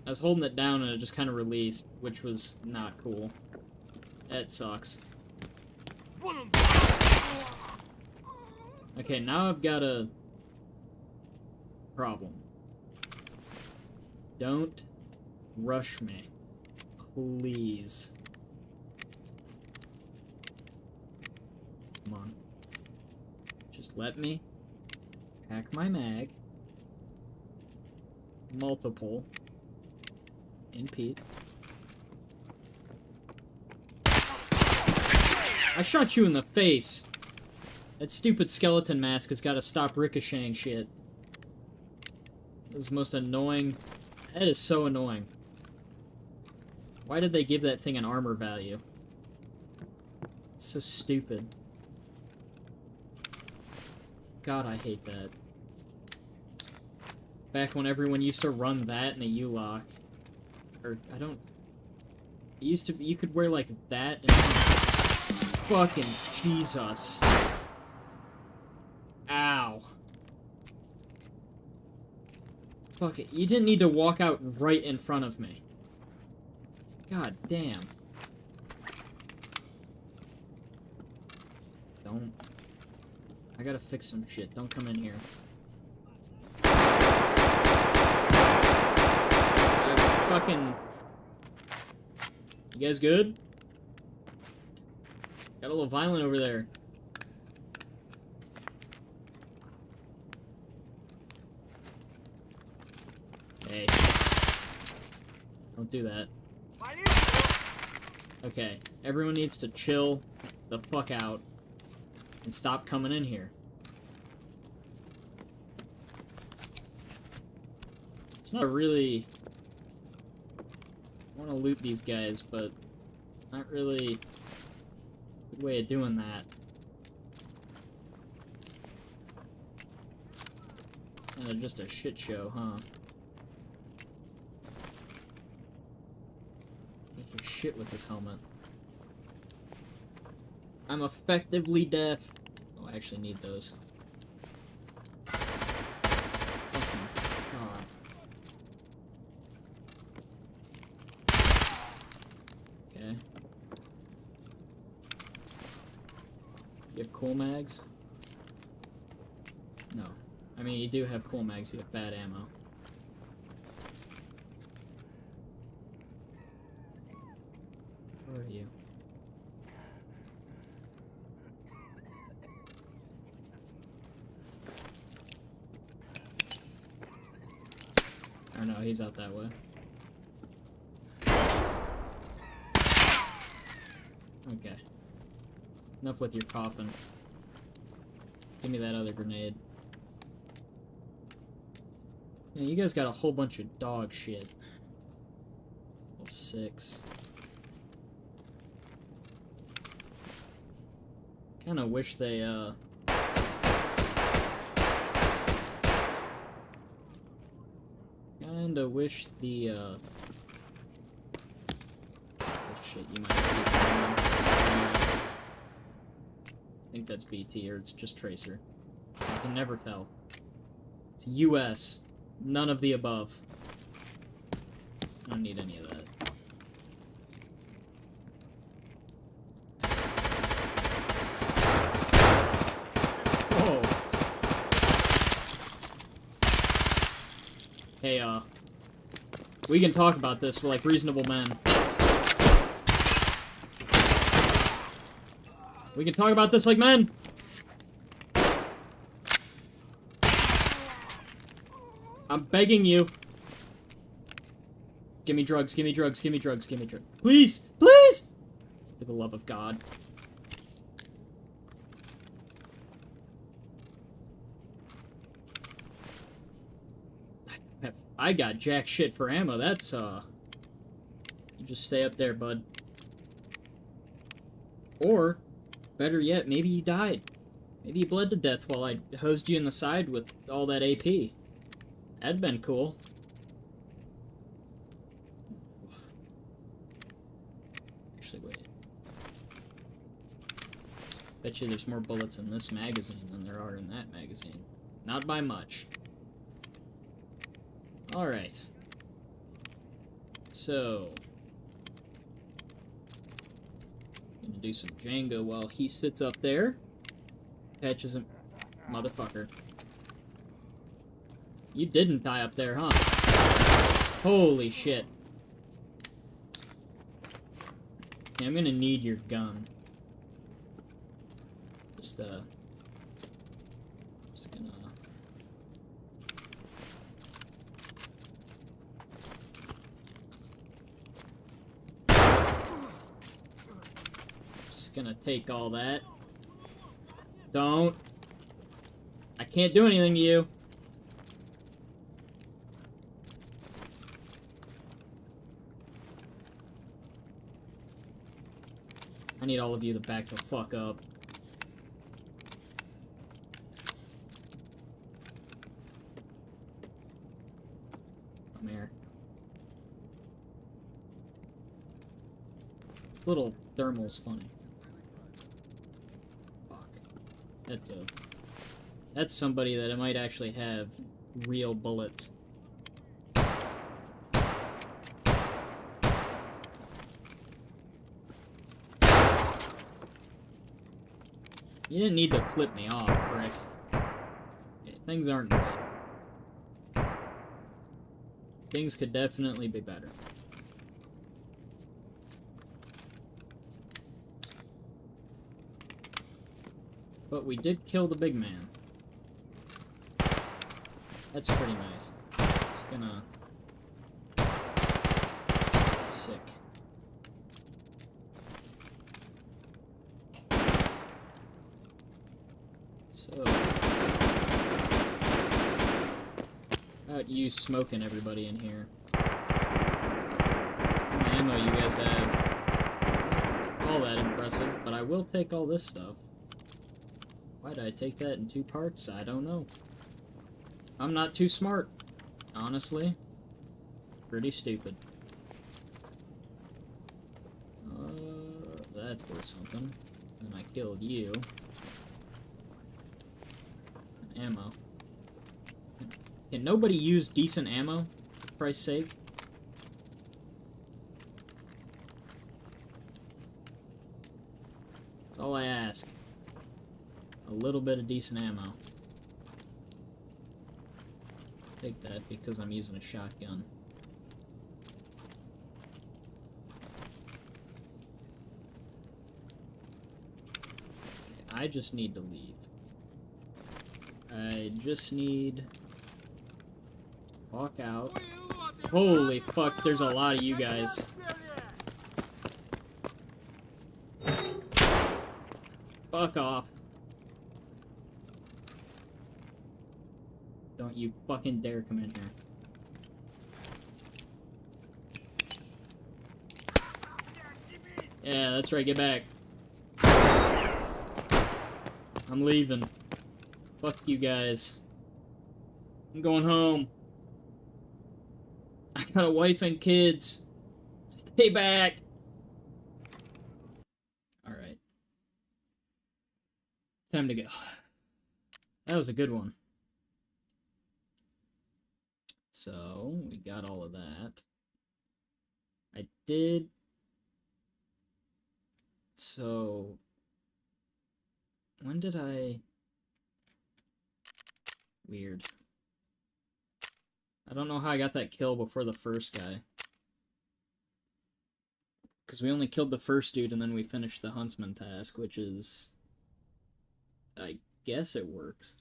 I was holding it down and it just kinda released, which was not cool. That sucks. Okay, now I've got a problem. Don't rush me. Please. Come on. Just let me pack my mag. Multiple. In Pete. I shot you in the face! That stupid skeleton mask has got to stop ricocheting shit. This is the most annoying... That is so annoying. Why did they give that thing an armor value? It's so stupid. God, I hate that. Back when everyone used to run that in a U-lock. Or, I don't... It used to be, you could wear, like, that and... Fucking Jesus. Ow. Fuck it, you didn't need to walk out right in front of me. God damn. Don't... I gotta fix some shit. Don't come in here. Fucking... You guys good? Got a little violent over there. Hey. Don't do that. Okay, everyone needs to chill the fuck out and stop coming in here. It's not really... I want to loot these guys, but not really a good way of doing that. Kind of just a shit show, huh? Make your shit with this helmet. I'm effectively deaf. Oh, I actually need those. Fucking God. Okay. You have cool mags? No. I mean, you do have cool mags, you have bad ammo. Where are you? Or no, he's out that way. Okay. Enough with your coughing. Give me that other grenade. Yeah, you guys got a whole bunch of dog shit. Level 6. Kinda wish they, Kinda wish the, oh, shit, you might be saying. I think that's BT, or it's just Tracer. I can never tell. It's US. None of the above. I don't need any of that. Whoa. Hey, we can talk about this. We're like reasonable men. We can talk about this like men! I'm begging you. Give me drugs, give me drugs, give me drugs, give me drugs. Please! Please! For the love of God. I got jack shit for ammo, that's, You just stay up there, bud. Or, better yet, maybe you died. Maybe you bled to death while I hosed you in the side with all that AP. That'd been cool. Actually, wait. Bet you there's more bullets in this magazine than there are in that magazine. Not by much. Alright. So... gonna do some Django while he sits up there. Catches him. Motherfucker. You didn't die up there, huh? Holy shit. Yeah, I'm gonna need your gun. Just gonna... Just gonna take all that. Don't. I can't do anything to you. I need all of you to back the fuck up. little thermal's funny. Fuck. That's somebody that might actually have real bullets. You didn't need to flip me off, prick. Okay, things aren't great. Things could definitely be better. But we did kill the big man. That's pretty nice. Just gonna... Sick. So... about you smoking everybody in here. How much ammo you guys have? All that impressive, but I will take all this stuff. Why did I take that in 2 parts? I don't know. I'm not too smart, honestly. Pretty stupid. That's worth something. And I killed you. Ammo. Can nobody use decent ammo, for Christ's sake? That's all I ask. A little bit of decent ammo. Take that because I'm using a shotgun. I just need to leave. I just need to walk out. Holy fuck, there's a lot of you guys. Fuck off. Don't you fucking dare come in here. Yeah, that's right, get back. I'm leaving. Fuck you guys. I'm going home. I got a wife and kids. Stay back. Alright. Time to go. That was a good one. So, we got all of that. I did... So... When did I... Weird. I don't know how I got that kill before the first guy. Because we only killed the first dude and then we finished the huntsman task, which is... I guess it works.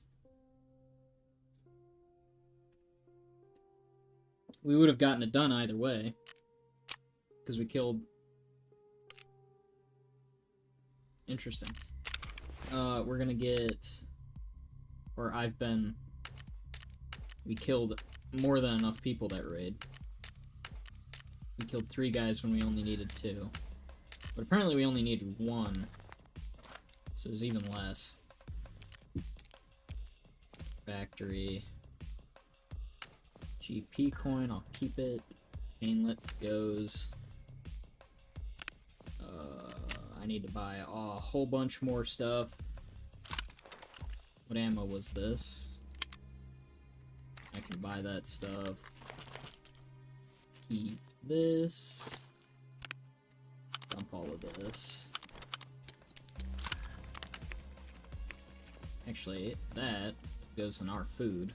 We would have gotten it done either way. Because we killed... Interesting. We're gonna get... Or I've been... We killed more than enough people that raid. We killed 3 guys when we only needed 2. But apparently we only needed 1. So it was even less. Factory. GP coin, I'll keep it. Chainlet goes. I need to buy a whole bunch more stuff. What ammo was this? I can buy that stuff. Keep this. Dump all of this. Actually, that goes in our food.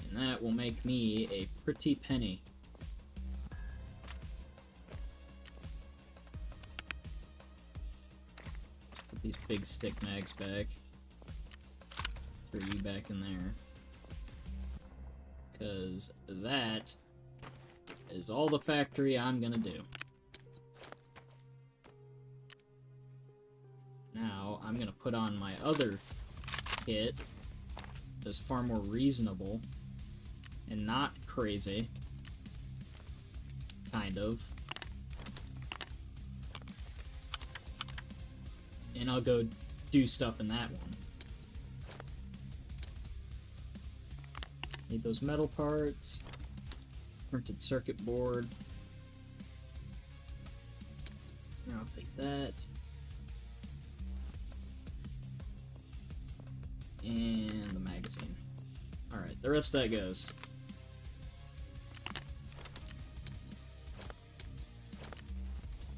And that will make me a pretty penny. Put these big stick mags back. Throw you back in there. Because that is all the factory I'm gonna do. Now, I'm gonna put on my other kit that's far more reasonable and not crazy. Kind of. And I'll go do stuff in that one. Need those metal parts. Printed circuit board. I'll take that. And the magazine. Alright, the rest of that goes.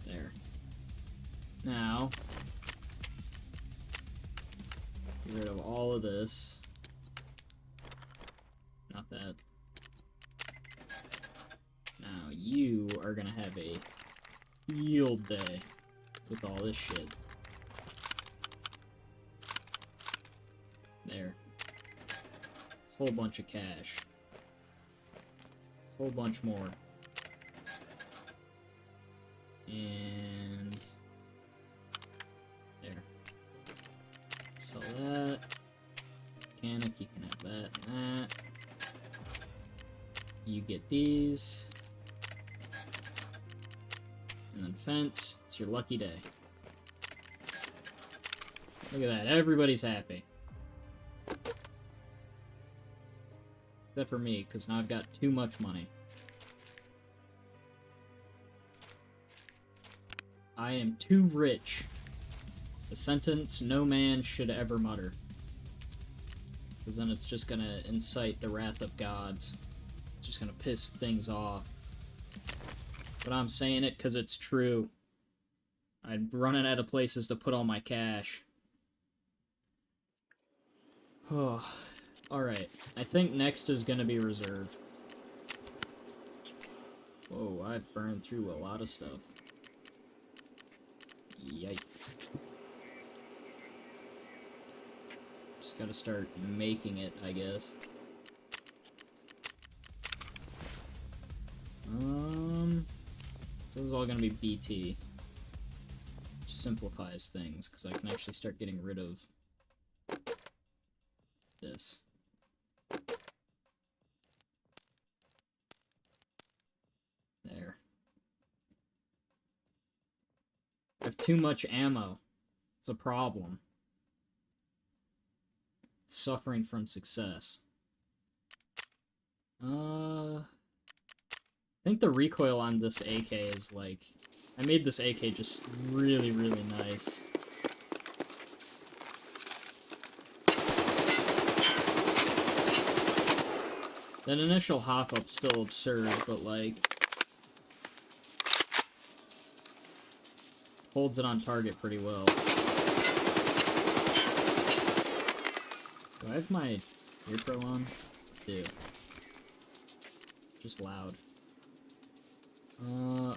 There. Now, get rid of all of this. Not that. Now, you are gonna have a field day with all this shit. There. Whole bunch of cash. Whole bunch more. And there. Sell that. Mechanic, you can have that and that. You get these. And then fence. It's your lucky day. Look at that. Everybody's happy. Except for me, because now I've got too much money. I am too rich. A sentence no man should ever mutter. Because then it's just gonna incite the wrath of gods. It's just gonna piss things off. But I'm saying it because it's true. I'm running out of places to put all my cash. Oh. Alright, I think next is gonna be reserve. Whoa, I've burned through a lot of stuff. Yikes. Just gotta start making it, I guess. So this is all gonna be BT. Which simplifies things, because I can actually start getting rid of this. There. I have too much ammo. It's a problem. Suffering from success. I think the recoil on this AK is like... I made this AK just really, really nice. That initial hop-up's still absurd, but like... holds it on target pretty well. Do I have my ear pro on? I do. Just loud.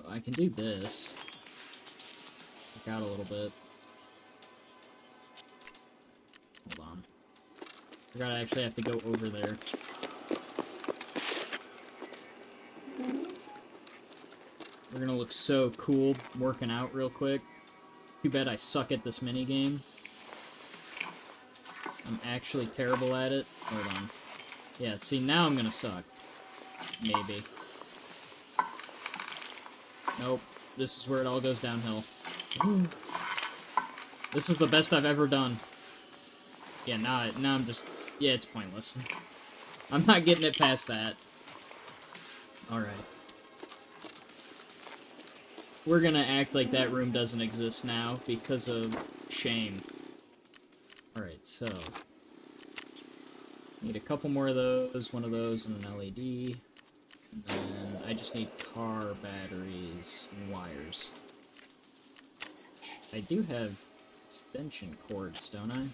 I can do this. Back out a little bit. Hold on. Forgot I actually have to go over there. We're gonna look so cool working out real quick. Too bad I suck at this minigame. I'm actually terrible at it. Hold on. Yeah, see, now I'm gonna suck. Maybe. Nope. This is where it all goes downhill. Ooh. This is the best I've ever done. Yeah, now I'm just... Yeah, it's pointless. I'm not getting it past that. Alright. We're gonna act like that room doesn't exist now because of shame. Alright, so... need a couple more of those, one of those, and an LED. And then I just need car batteries and wires. I do have extension cords, don't I?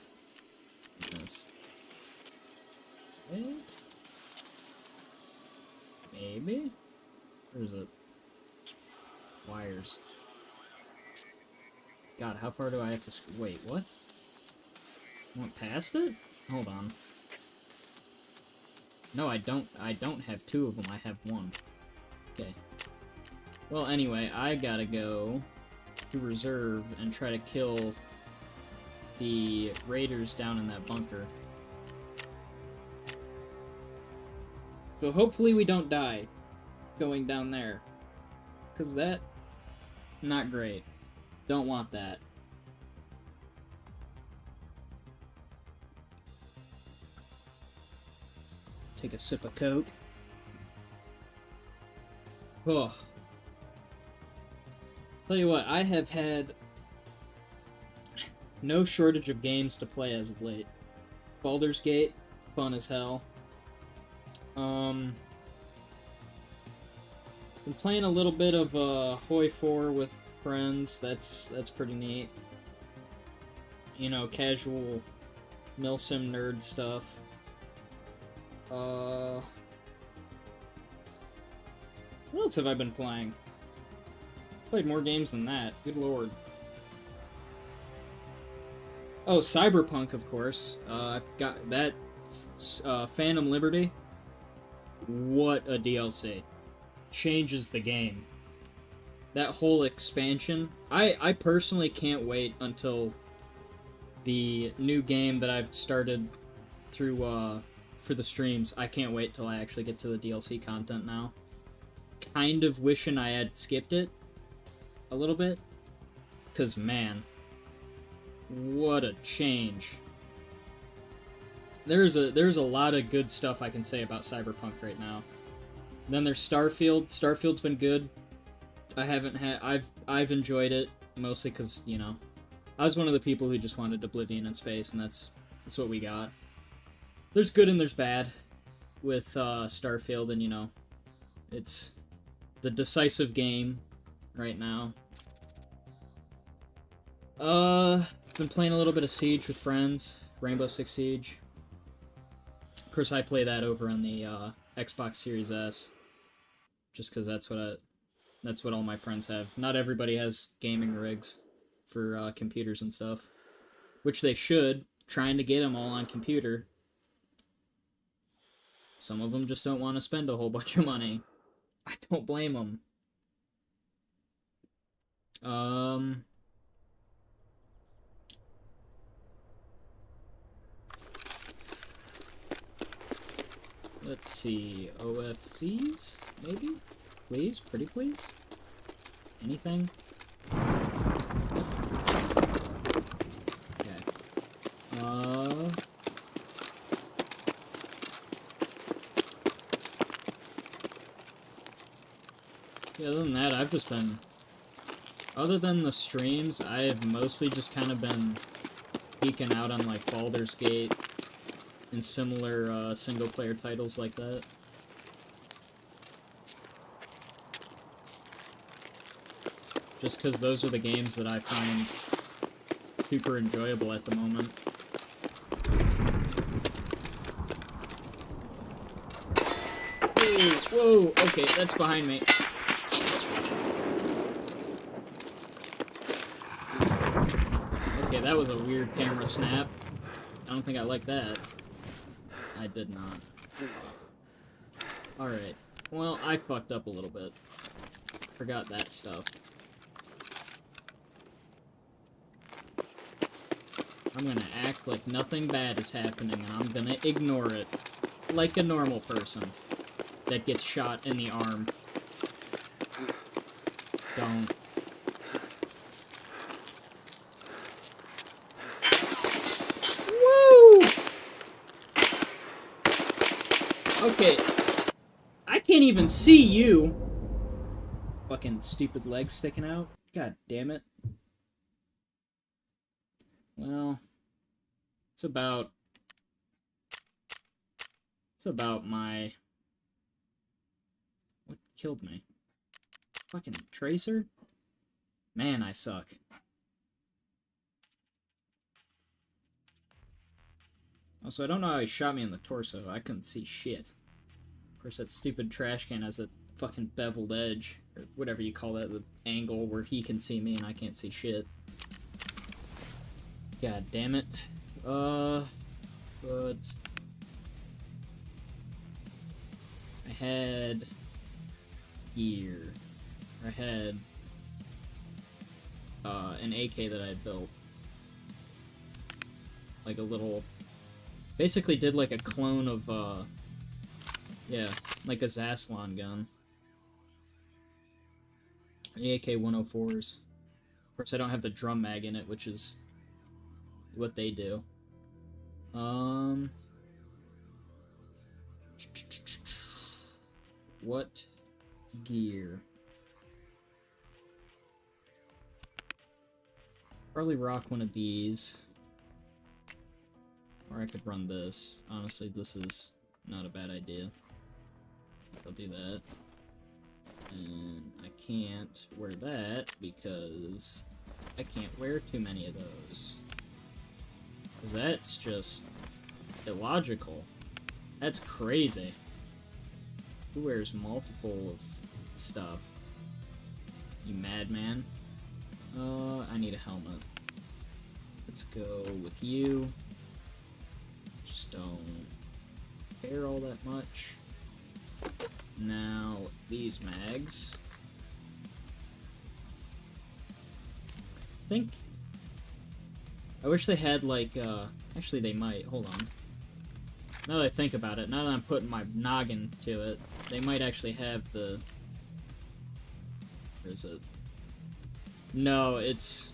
What's this? Wait? Maybe? Or is it? Wires. God, how far do I have to... Wait, what? Went past it? Hold on. No, I don't have two of them, I have one. Okay. Well, anyway, I gotta go to reserve and try to kill the raiders down in that bunker. So hopefully we don't die going down there. Because that... not great. Don't want that. Take a sip of Coke. Ugh. Tell you what, I have had no shortage of games to play as of late. Baldur's Gate, fun as hell. Been playing a little bit of Hoi 4 with friends. That's pretty neat. You know, casual milsim nerd stuff. What else have I been playing? Played more games than that. Good lord. Oh, Cyberpunk, of course. I've got that. Phantom Liberty. What a DLC. Changes the game. That whole expansion. I personally can't wait until the new game that I've started through, for the streams. I can't wait till I actually get to the DLC content now. Kind of wishing I had skipped it a little bit. Because, man, what a change. There's a lot of good stuff I can say about Cyberpunk right now. Then there's Starfield. Starfield's been good. I've enjoyed it mostly because, you know, I was one of the people who just wanted Oblivion in space, and that's what we got. There's good and there's bad with Starfield, and you know, it's the decisive game right now. Been playing a little bit of Siege with friends, Rainbow Six Siege. Of course, I play that over on the Xbox Series S, just because that's what all my friends have. Not everybody has gaming rigs for computers and stuff, which they should. Trying to get them all on computer. Some of them just don't want to spend a whole bunch of money. I don't blame them. Let's see. OFCs, maybe? Please? Pretty please? Anything? Okay. Yeah, other than that, I've just been... Other than the streams, I have mostly just kind of been geeking out on, like, Baldur's Gate and similar single-player titles like that. Just because those are the games that I find super enjoyable at the moment. Whoa, okay, that's behind me. Okay, that was a weird camera snap. I don't think I like that. I did not. Alright. Well, I fucked up a little bit. Forgot that stuff. I'm gonna act like nothing bad is happening, and I'm gonna ignore it. Like a normal person that gets shot in the arm. Don't. Woo! Okay. I can't even see you! Fucking stupid legs sticking out. God damn it. Well, it's about my... What killed me? Fucking Tracer? Man, I suck. Also, I don't know how he shot me in the torso. I couldn't see shit. Of course, that stupid trash can has a fucking beveled edge, or whatever you call that, the angle where he can see me and I can't see shit. God damn it. But... I had... gear. I had... an AK that I had built. Like a little... Basically did like a clone of, yeah, like a Zaslan gun. The AK-104s. Of course, I don't have the drum mag in it, which is what they do. What gear? Probably rock one of these. Or I could run this. Honestly, this is not a bad idea. I'll do that. And I can't wear that because I can't wear too many of those. Because that's just illogical. That's crazy. Who wears multiple of stuff? You madman. I need a helmet. Let's go with you. Just don't care all that much. Now, these mags. I wish they had, like, actually they might. Hold on. Now that I think about it, now that I'm putting my noggin to it, they might actually have the... Where is it? No, it's...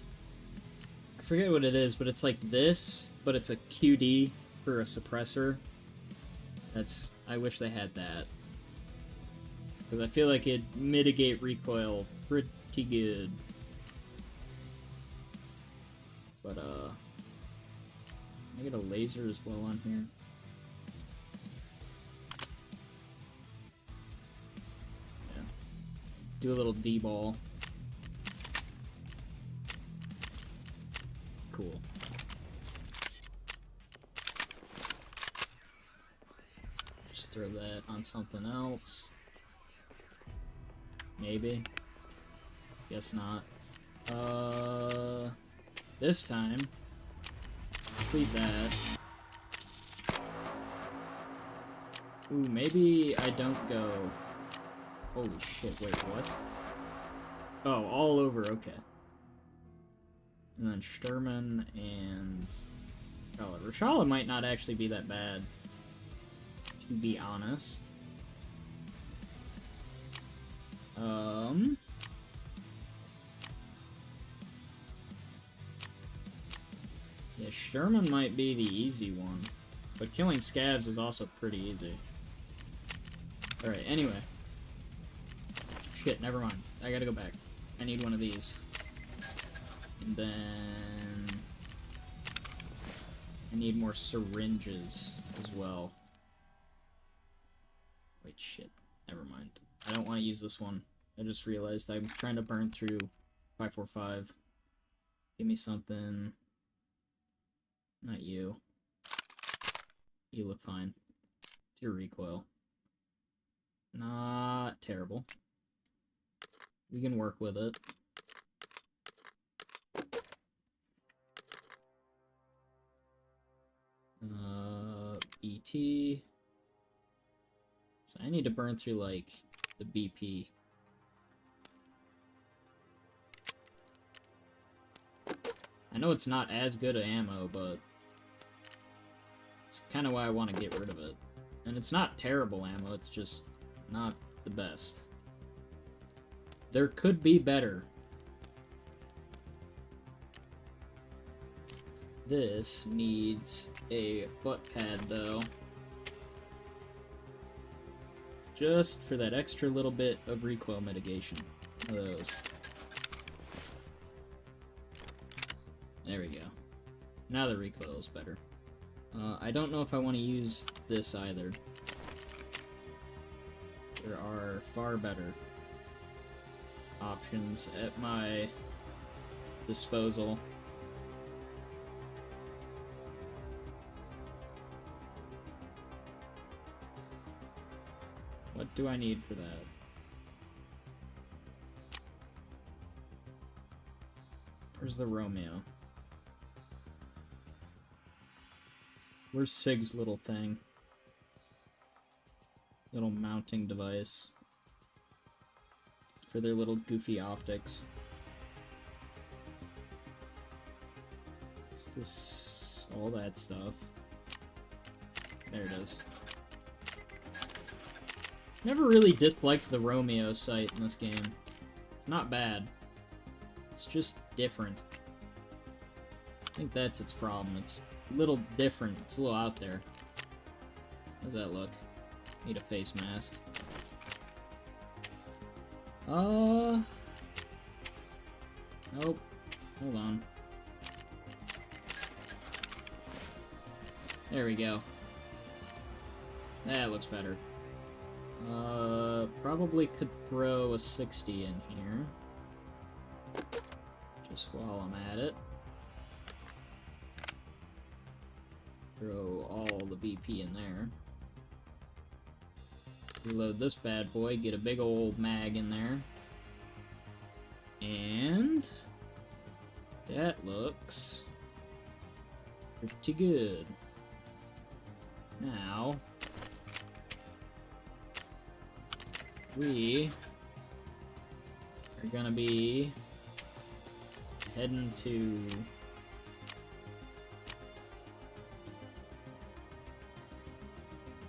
I forget what it is, but it's like this, but it's a QD for a suppressor. That's... I wish they had that. Because I feel like it'd mitigate recoil pretty good. But, I get a laser as well on here. Yeah. Do a little D-ball. Cool. Just throw that on something else. Maybe. Guess not. This time, complete that. Ooh, maybe I don't go... Holy shit, wait, what? Oh, all over, okay. And then Sturman and... Rashala. Rashala might not actually be that bad, to be honest. Yeah, Sherman might be the easy one, but killing scavs is also pretty easy. Alright, anyway. Shit, never mind. I gotta go back. I need one of these. And then... I need more syringes as well. Wait, shit. Never mind. I don't want to use this one. I just realized I'm trying to burn through 545. Give me something... Not you. You look fine. It's your recoil. Not terrible. We can work with it. BT. So I need to burn through, like, the BP. I know it's not as good of ammo, but it's kind of why I want to get rid of it. And it's not terrible ammo, it's just not the best. There could be better. This needs a butt pad, though. Just for that extra little bit of recoil mitigation. One of those. There we go. Now the recoil is better. I don't know if I want to use this either. There are far better options at my disposal. What do I need for that? Where's the Romeo? Where's Sig's little thing? Little mounting device. For their little goofy optics. What's this? All that stuff. There it is. Never really disliked the Romeo sight in this game. It's not bad. It's just different. I think that's its problem. It's a little different. It's a little out there. How does that look? Need a face mask. Nope. Hold on. There we go. That looks better. Probably could throw a 60 in here. Just while I'm at it. Throw all the BP in there. Reload this bad boy, get a big old mag in there. And that looks pretty good. Now we are gonna be heading to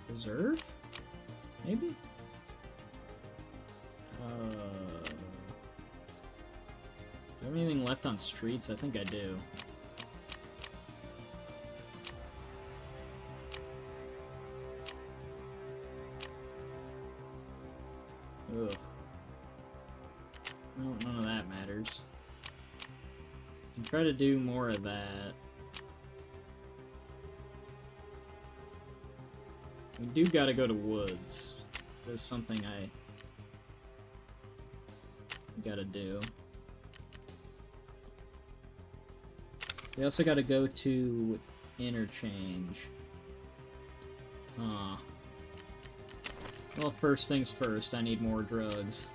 reserve, maybe? Do I have anything left on streets? I think I do. Ugh. Well, none of that matters. Can try to do more of that. We do gotta go to woods. There's something I gotta do. We also gotta go to interchange. Well, first things first, I need more drugs.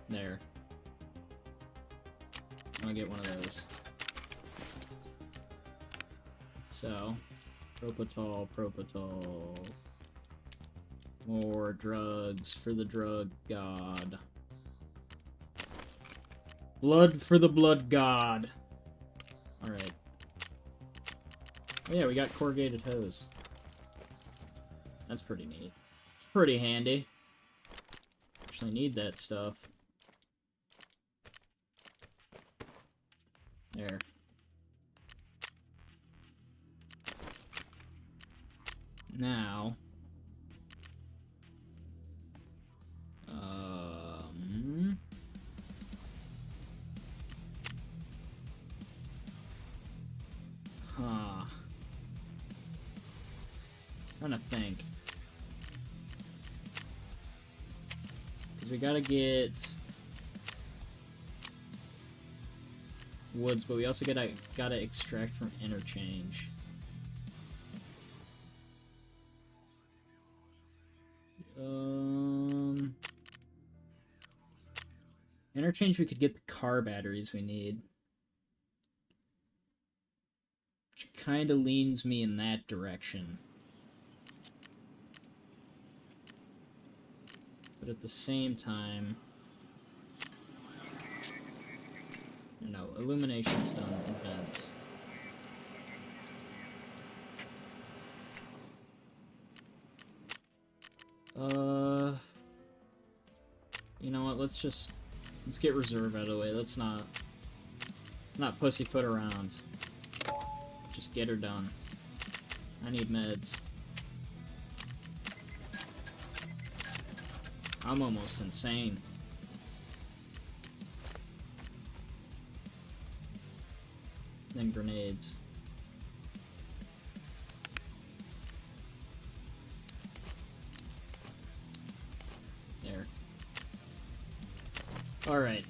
There. I'm gonna get one of those. So, propofol. More drugs for the drug god. Blood for the blood god. Alright. Oh yeah, we got corrugated hose. That's pretty neat. It's pretty handy. Actually need that stuff. There. Now... trying to think. Because we gotta get woods, but we also gotta extract from interchange. Interchange, we could get the car batteries we need. Which kind of leans me in that direction. But at the same time... No, illumination's done in vents. You know what, let's get reserve out of the way. Let's not pussyfoot around. Just get her done. I need meds. I'm almost insane. Then grenades. There. Alright.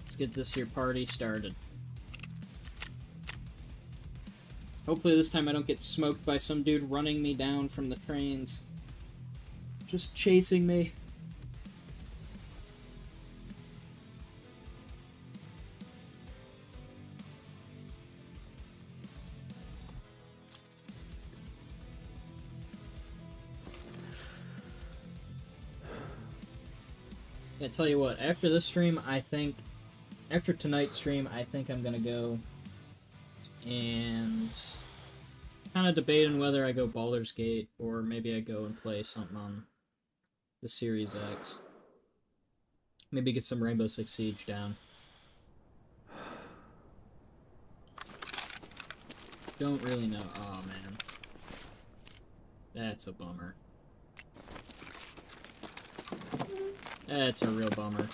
Let's get this here party started. Hopefully this time I don't get smoked by some dude running me down from the trains. Just chasing me. I tell you what, after this stream, after tonight's stream, I think I'm gonna go and kind of debating whether I go Baldur's Gate or maybe I go and play something on the Series X. Maybe get some Rainbow Six Siege down. Don't really know. Oh man. That's a bummer. That's a real bummer.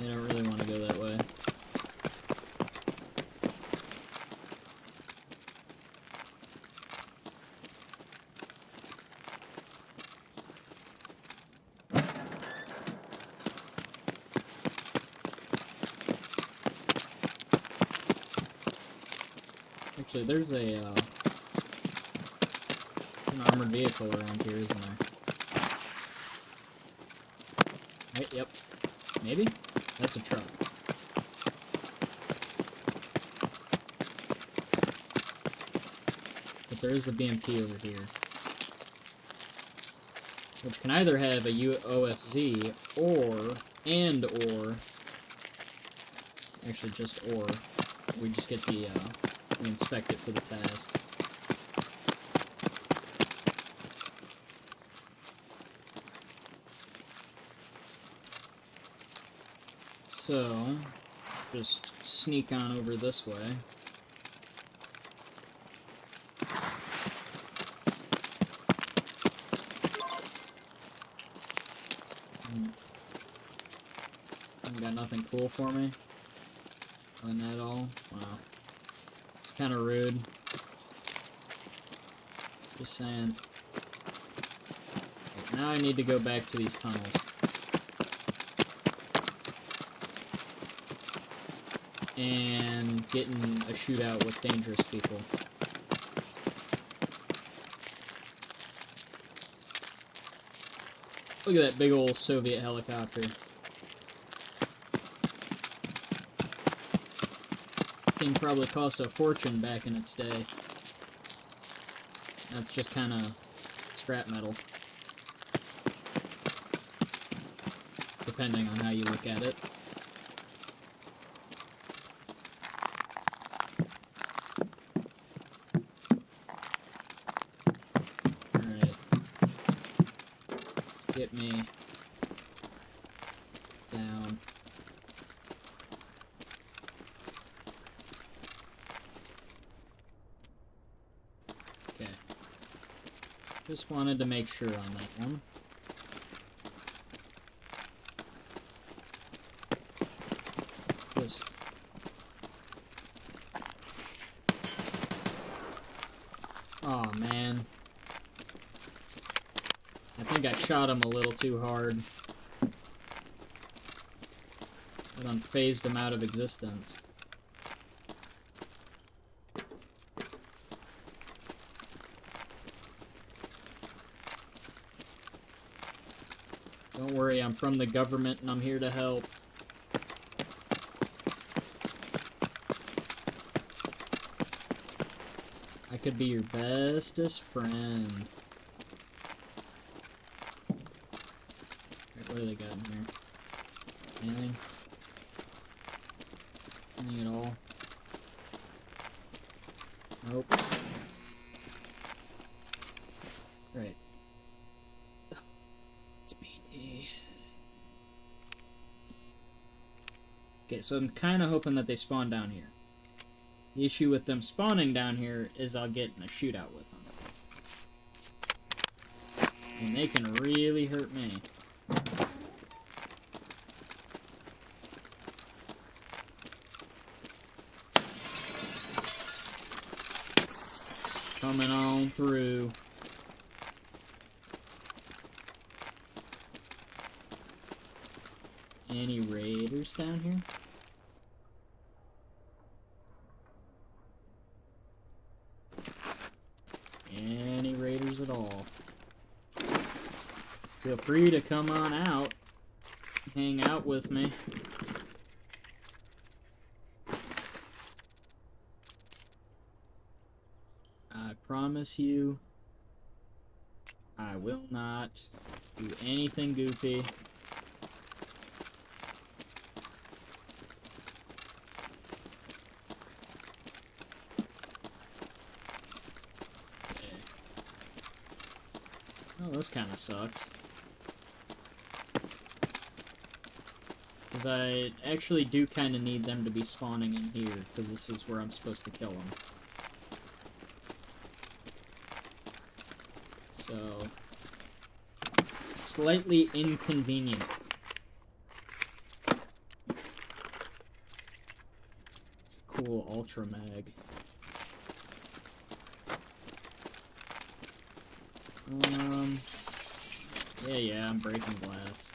I don't really want to go that way. Actually, there's an armored vehicle around here, isn't there? Right, yep. Maybe? That's a truck. But there is a BMP over here. Which can either have a OFZ, or... Actually, just or. We just get the, we inspect it for the task. So, just sneak on over this way. Got nothing cool for me. On that all? Wow. It's kind of rude. Just saying. Okay, now I need to go back to these tunnels. And get in a shootout with dangerous people. Look at that big old Soviet helicopter. Thing probably cost a fortune back in its day. That's just kind of scrap metal. Depending on how you look at it. Alright. Let's get me down. Okay. Just wanted to make sure on that one. Just... Aw, man. I think I shot him a little too hard. It unfazed him out of existence. Don't worry, I'm from the government and I'm here to help. I could be your bestest friend. Right, what do they got in here? Anything? Anything at all? Nope. Right. It's BT. Okay, so I'm kind of hoping that they spawn down here. The issue with them spawning down here is I'll get in a shootout with them. And they can really hurt me. Coming on through. Any raiders down here? Any raiders at all? Feel free to come on out. Hang out with me. I promise you, I will not do anything goofy. Okay. Oh, this kind of sucks. Because I actually do kind of need them to be spawning in here, because this is where I'm supposed to kill them. So, slightly inconvenient. cool ultra mag. Yeah, I'm breaking glass.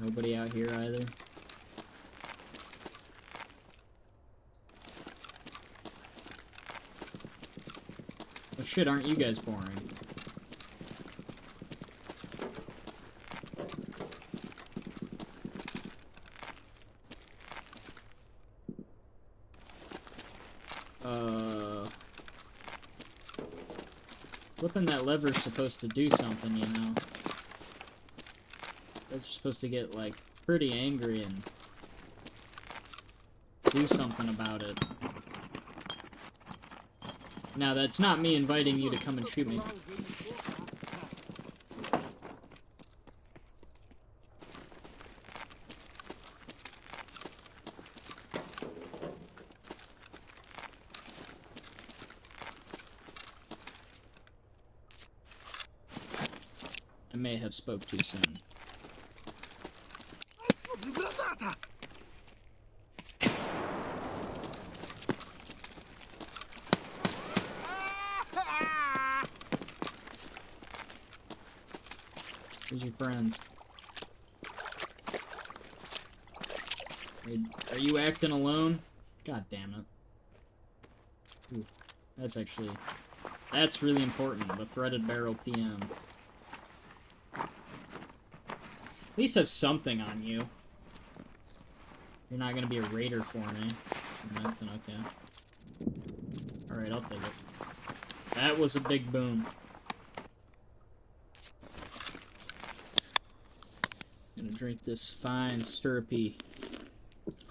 Nobody out here either. Oh shit, aren't you guys boring? Flipping that lever's supposed to do something, you know? You guys are supposed to get, like, pretty angry and do something about it. Now, that's not me inviting you to come and shoot me. I may have spoke too soon. Where's your friends? Are you acting alone? God damn it. Ooh, that's really important, the threaded barrel PM. At least have something on you. You're not gonna be a raider for me. Nothing, okay. Alright, I'll take it. That was a big boom. Gonna drink this fine, syrupy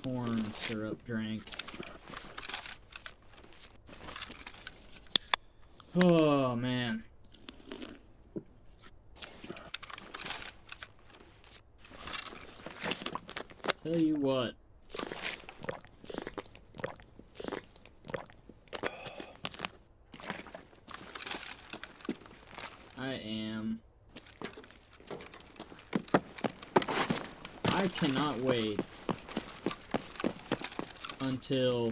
corn syrup drink. Oh, man. Tell you what. I cannot wait until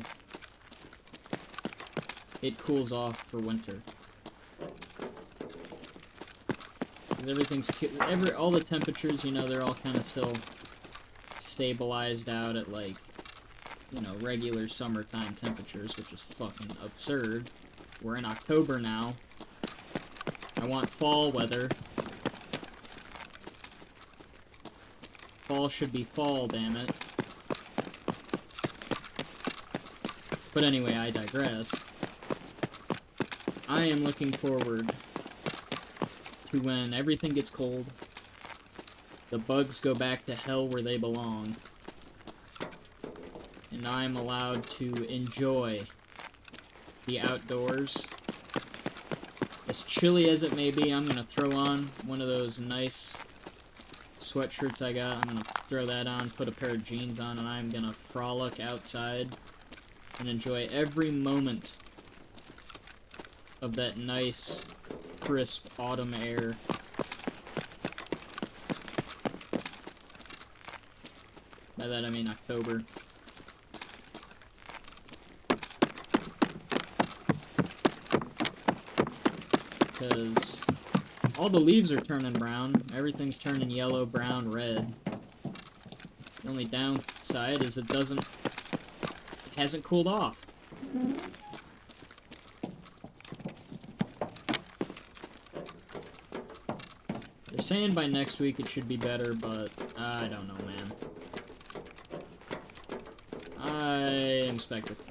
it cools off for winter. Because all the temperatures, you know, they're all kind of still stabilized out at, like, you know, regular summertime temperatures, which is fucking absurd. We're in October now. I want fall weather. Fall should be fall, damn it. But anyway, I digress. I am looking forward to when everything gets cold, the bugs go back to hell where they belong, and I'm allowed to enjoy the outdoors. As chilly as it may be, I'm gonna throw on one of those nice sweatshirts I got. I'm gonna throw that on, put a pair of jeans on, and I'm gonna frolic outside and enjoy every moment of that nice, crisp autumn air. By that I mean October. Because all the leaves are turning brown. Everything's turning yellow, brown, red. The only downside is it hasn't cooled off. They're saying by next week it should be better, but I don't know, man. I am skeptical.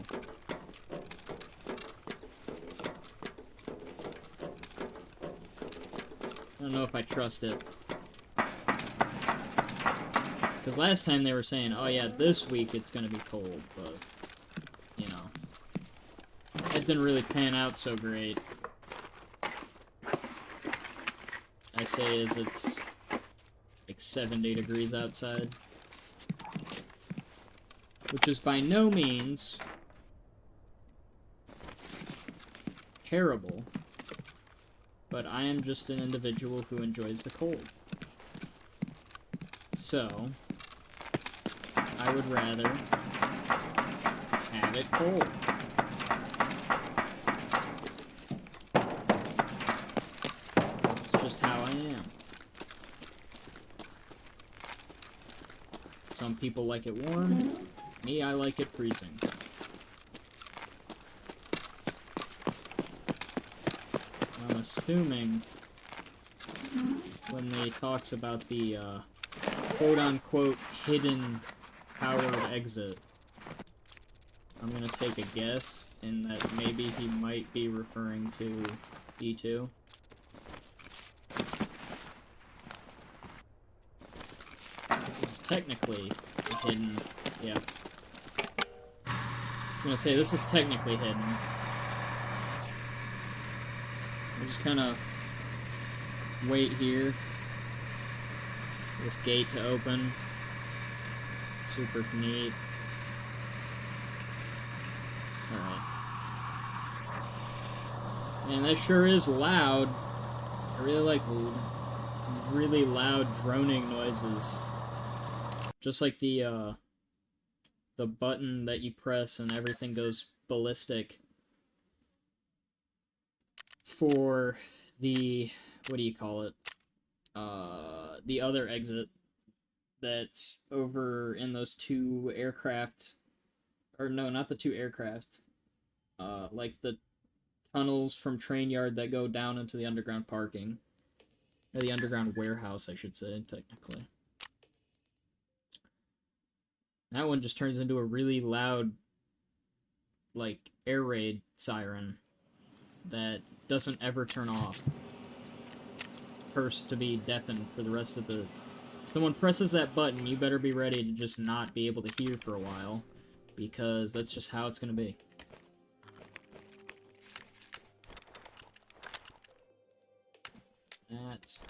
I don't know if I trust it. Because last time they were saying, oh yeah, this week it's gonna be cold, but, you know, it didn't really pan out so great. I say as it's like 70 degrees outside. Which is by no means terrible. but I am just an individual who enjoys the cold. So, I would rather have it cold. It's just how I am. Some people like it warm. Me, I like it freezing. I'm assuming when they talks about the quote-unquote hidden powered exit, I'm gonna take a guess in that maybe he might be referring to E2. This is technically hidden. Yeah. I'm gonna say this is technically hidden. We'll just kind of wait here for this gate to open. Super neat. Alright. Man, that sure is loud. I really like really loud droning noises. Just like the button that you press and everything goes ballistic for the, what do you call it? The other exit that's over in those two aircraft, or no, not the two aircraft, like the tunnels from train yard that go down into the underground parking, or the underground warehouse, I should say, technically. That one just turns into a really loud, like, air raid siren that doesn't ever turn off. Cursed to be deafened for the rest of the... Someone presses that button, you better be ready to just not be able to hear for a while, because that's just how it's gonna be. That's...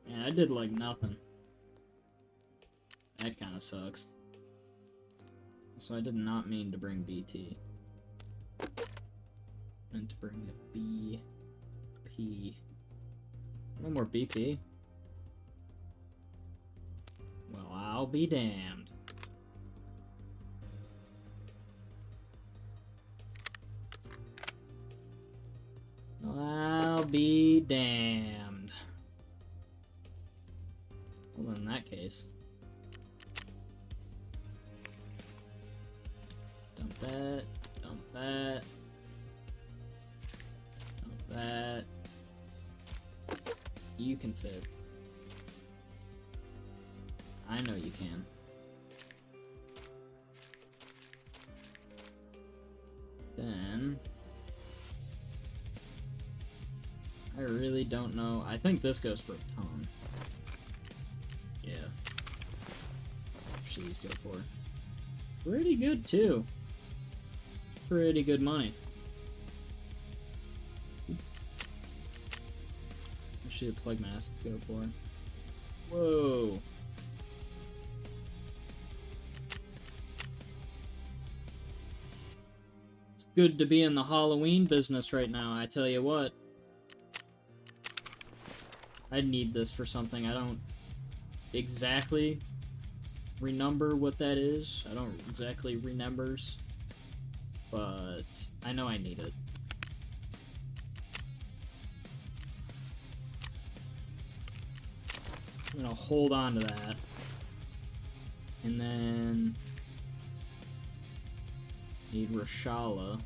Man, I did like nothing. That kind of sucks. So I did not mean to bring BT. I meant to bring a BP. No more BP. Well, I'll be damned. I'll be damned. Well, in that case. Dump that. Dump that. Dump that. You can fit. I know you can. Then... I really don't know. I think this goes for a ton. Yeah. Actually, these go for pretty good, too. Pretty good money. Actually, the plug mask go for. Whoa. It's good to be in the Halloween business right now, I tell you what. I need this for something. I don't exactly renumber what that is. I don't exactly remembers. But I know I need it. I'm gonna hold on to that. And then need Rashala.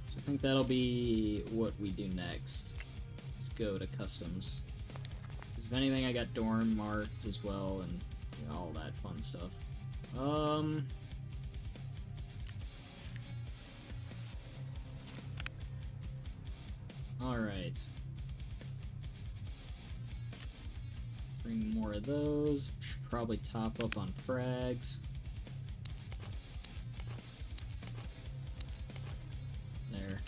So I think that'll be what we do next. Let's go to customs. Because if anything, I got Dorn marked as well, and you know, all that fun stuff. Alright. Bring more of those. Should probably top up on frags. There.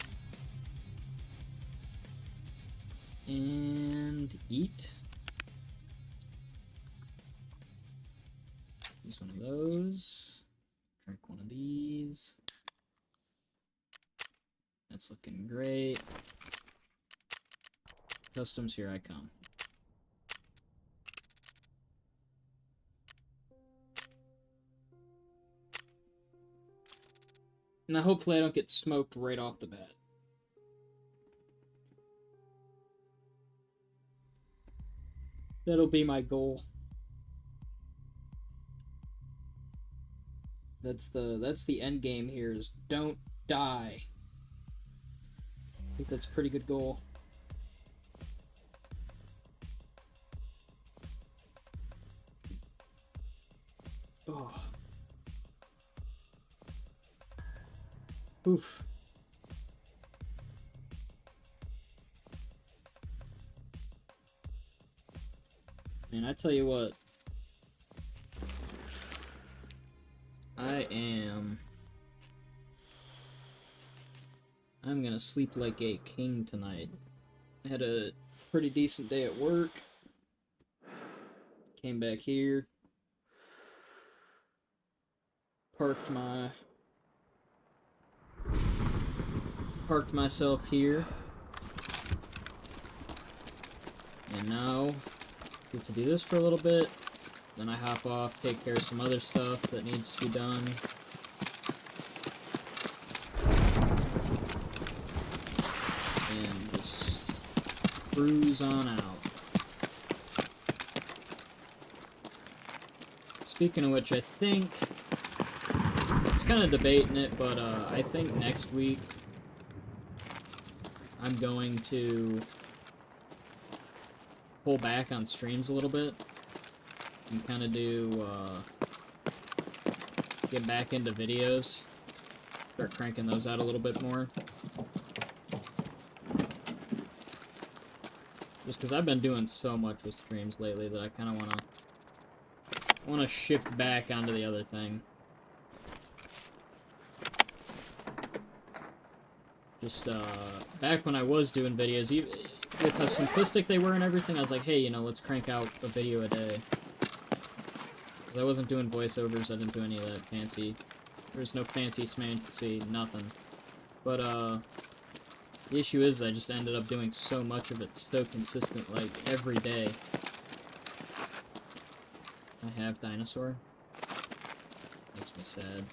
And eat. those. Drink one of these. That's looking great. Customs, here I come. Now, hopefully I don't get smoked right off the bat. That'll be my goal. That's the end game here, is don't die. I think that's a pretty good goal. Oh. Oof. Man, I tell you what. I'm gonna sleep like a king tonight. I had a pretty decent day at work. Came back here. Parked myself here. And now, get to do this for a little bit. Then I hop off, take care of some other stuff that needs to be done. And just cruise on out. Speaking of which, I think, it's kind of debating it, but I think next week I'm going to pull back on streams a little bit and kind of get back into videos, start cranking those out a little bit more. Just because I've been doing so much with streams lately that I kind of want to shift back onto the other thing. Just back when I was doing videos, with how simplistic they were and everything, I was like, hey, you know, let's crank out a video a day. Because I wasn't doing voiceovers, I didn't do any of that fancy. There's no fancy schmancy, nothing. But the issue is I just ended up doing so much of it so consistent, like, every day. I have dinosaur. Makes me sad.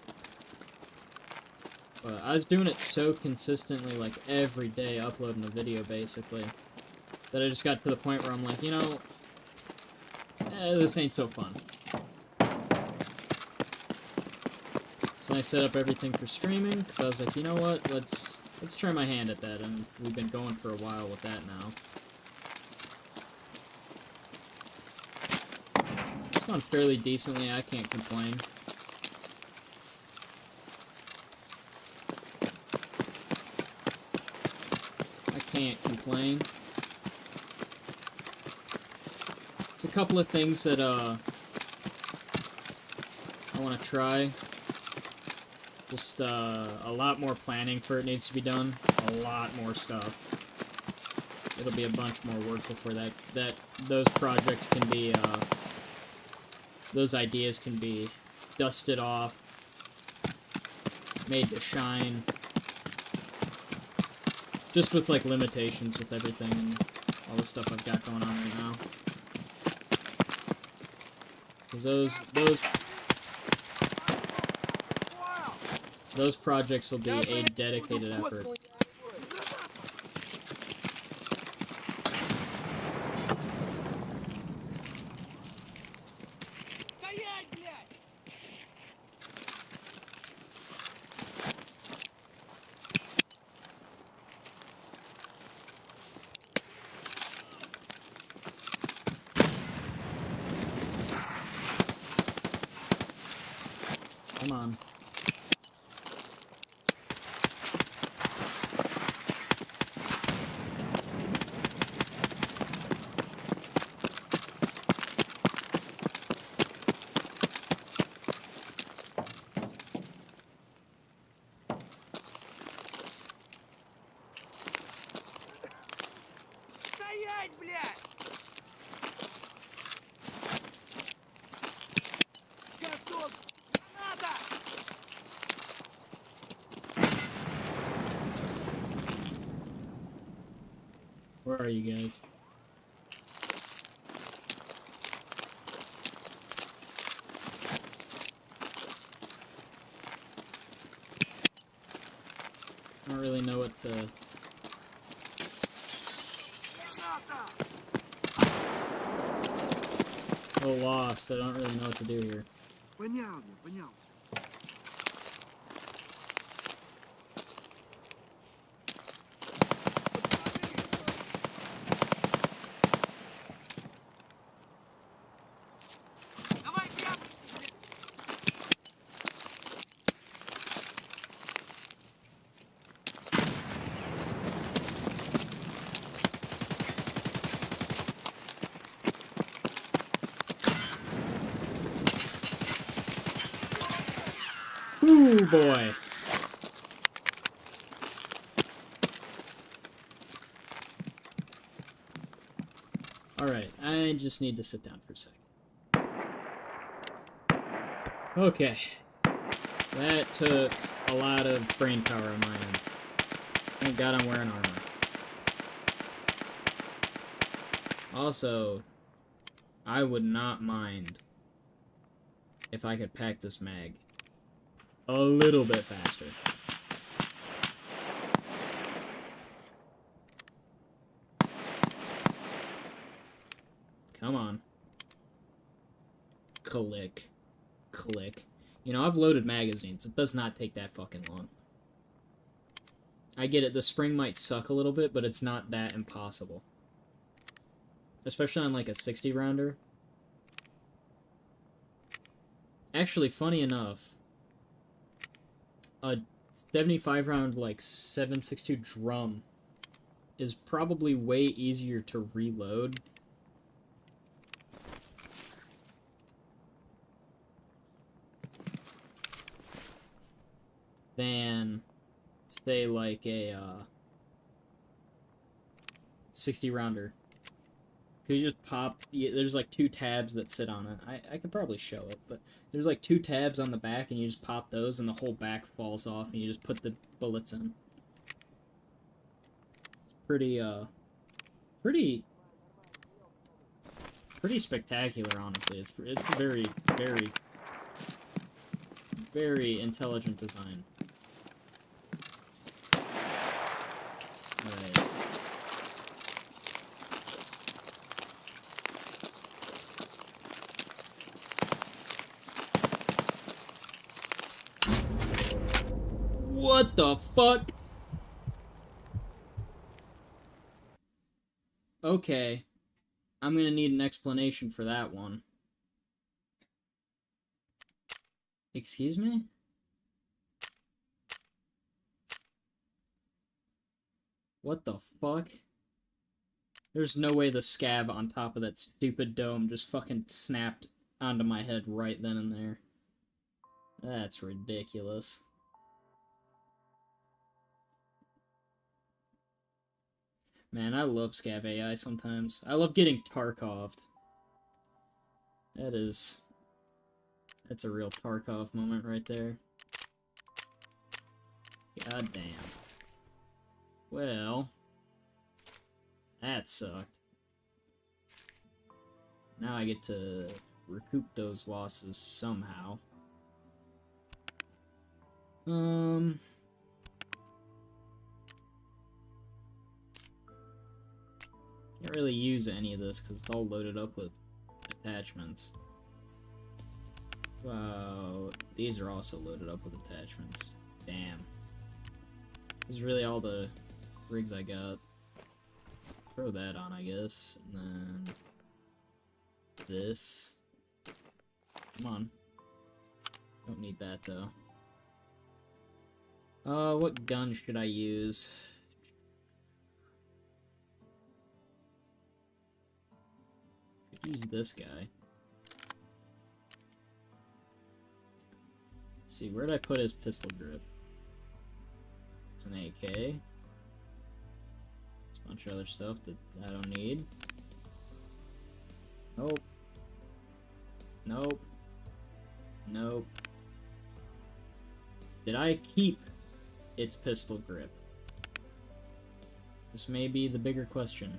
But I was doing it so consistently, like, every day, uploading a video, basically, that I just got to the point where I'm like, you know, this ain't so fun. So I set up everything for streaming, because I was like, you know what, let's try my hand at that, and we've been going for a while with that now. It's gone fairly decently, I can't complain. Can't complain. There's a couple of things that I want to try. Just a lot more planning for it needs to be done. A lot more stuff. It'll be a bunch more work before those projects can be those ideas can be dusted off, made to shine. Just with, like, limitations with everything and all the stuff I've got going on right now. Because those projects will be a dedicated effort. Come on. Стоять, блядь! Готов! Where are you guys? I don't really know what to... Oh, lost. I don't really know what to do here. Ooh, boy. Alright, I just need to sit down for a second. Okay. That took a lot of brain power on my end. Thank God I'm wearing armor. Also, I would not mind if I could pack this mag a little bit faster. Come on. Click. Click. You know, I've loaded magazines. It does not take that fucking long. I get it, the spring might suck a little bit, but it's not that impossible. Especially on, like, a 60-rounder. Actually, funny enough, a 75-round, like, 7.62 drum is probably way easier to reload than, say, like, a 60-rounder. Because you just pop... There's, like, 2 tabs that sit on it. I could probably show it, but there's, like, 2 tabs on the back, and you just pop those, and the whole back falls off, and you just put the bullets in. It's pretty spectacular, honestly. It's very, very, very intelligent design. Alright. What the fuck? Okay. I'm gonna need an explanation for that one. Excuse me? What the fuck? There's no way the scab on top of that stupid dome just fucking snapped onto my head right then and there. That's ridiculous. Man, I love scav AI sometimes. I love getting Tarkov'd. That's a real Tarkov moment right there. God damn. Well, that sucked. Now I get to recoup those losses somehow. Can't really use any of this because it's all loaded up with attachments. Wow, these are also loaded up with attachments. Damn. This is really all the rigs I got. Throw that on, I guess. And then this. Come on. Don't need that, though. What gun should I use? Could use this guy. Let's see, where'd I put his pistol grip? It's an AK. It's a bunch of other stuff that I don't need. Nope. Nope. Nope. Did I keep its pistol grip? This may be the bigger question.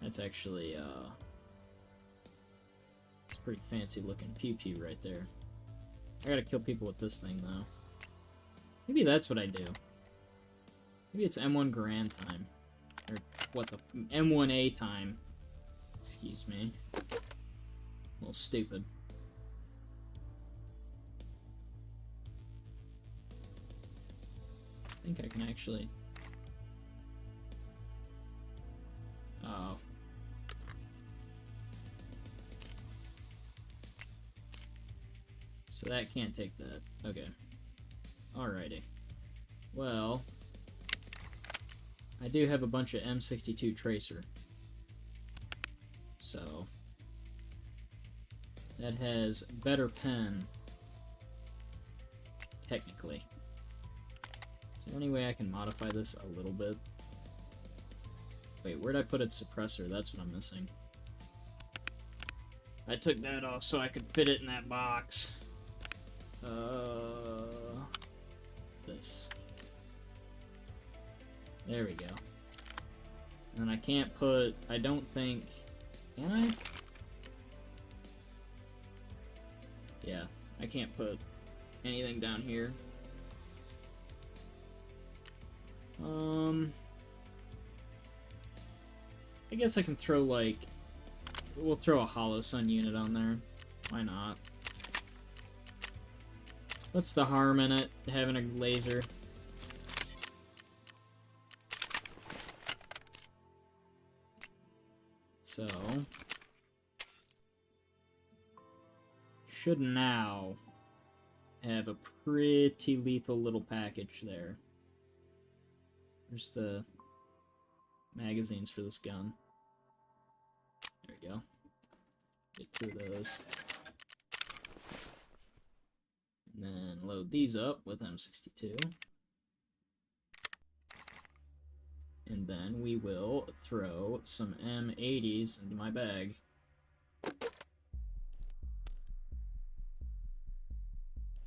That's actually, it's pretty fancy looking pew-pew right there. I gotta kill people with this thing, though. Maybe that's what I do. Maybe it's M1 Grand time. Or, what the... M1A time. Excuse me. A little stupid. I think I can actually... Oh. So that can't take that. Okay. Alrighty. Well... I do have a bunch of M62 Tracer. So... that has better pen. Technically. Is there any way I can modify this a little bit? Wait, where'd I put its suppressor? That's what I'm missing. I took that off so I could fit it in that box. This. There we go. And I can't put... I don't think... Can I? Yeah, I can't put anything down here. I guess I can throw, like... We'll throw a Hollow Sun unit on there. Why not? What's the harm in it, having a laser? So... should now have a pretty lethal little package there. There's the magazines for this gun. There we go. Get 2 of those. And then load these up with M62. And then we will throw some M80s into my bag.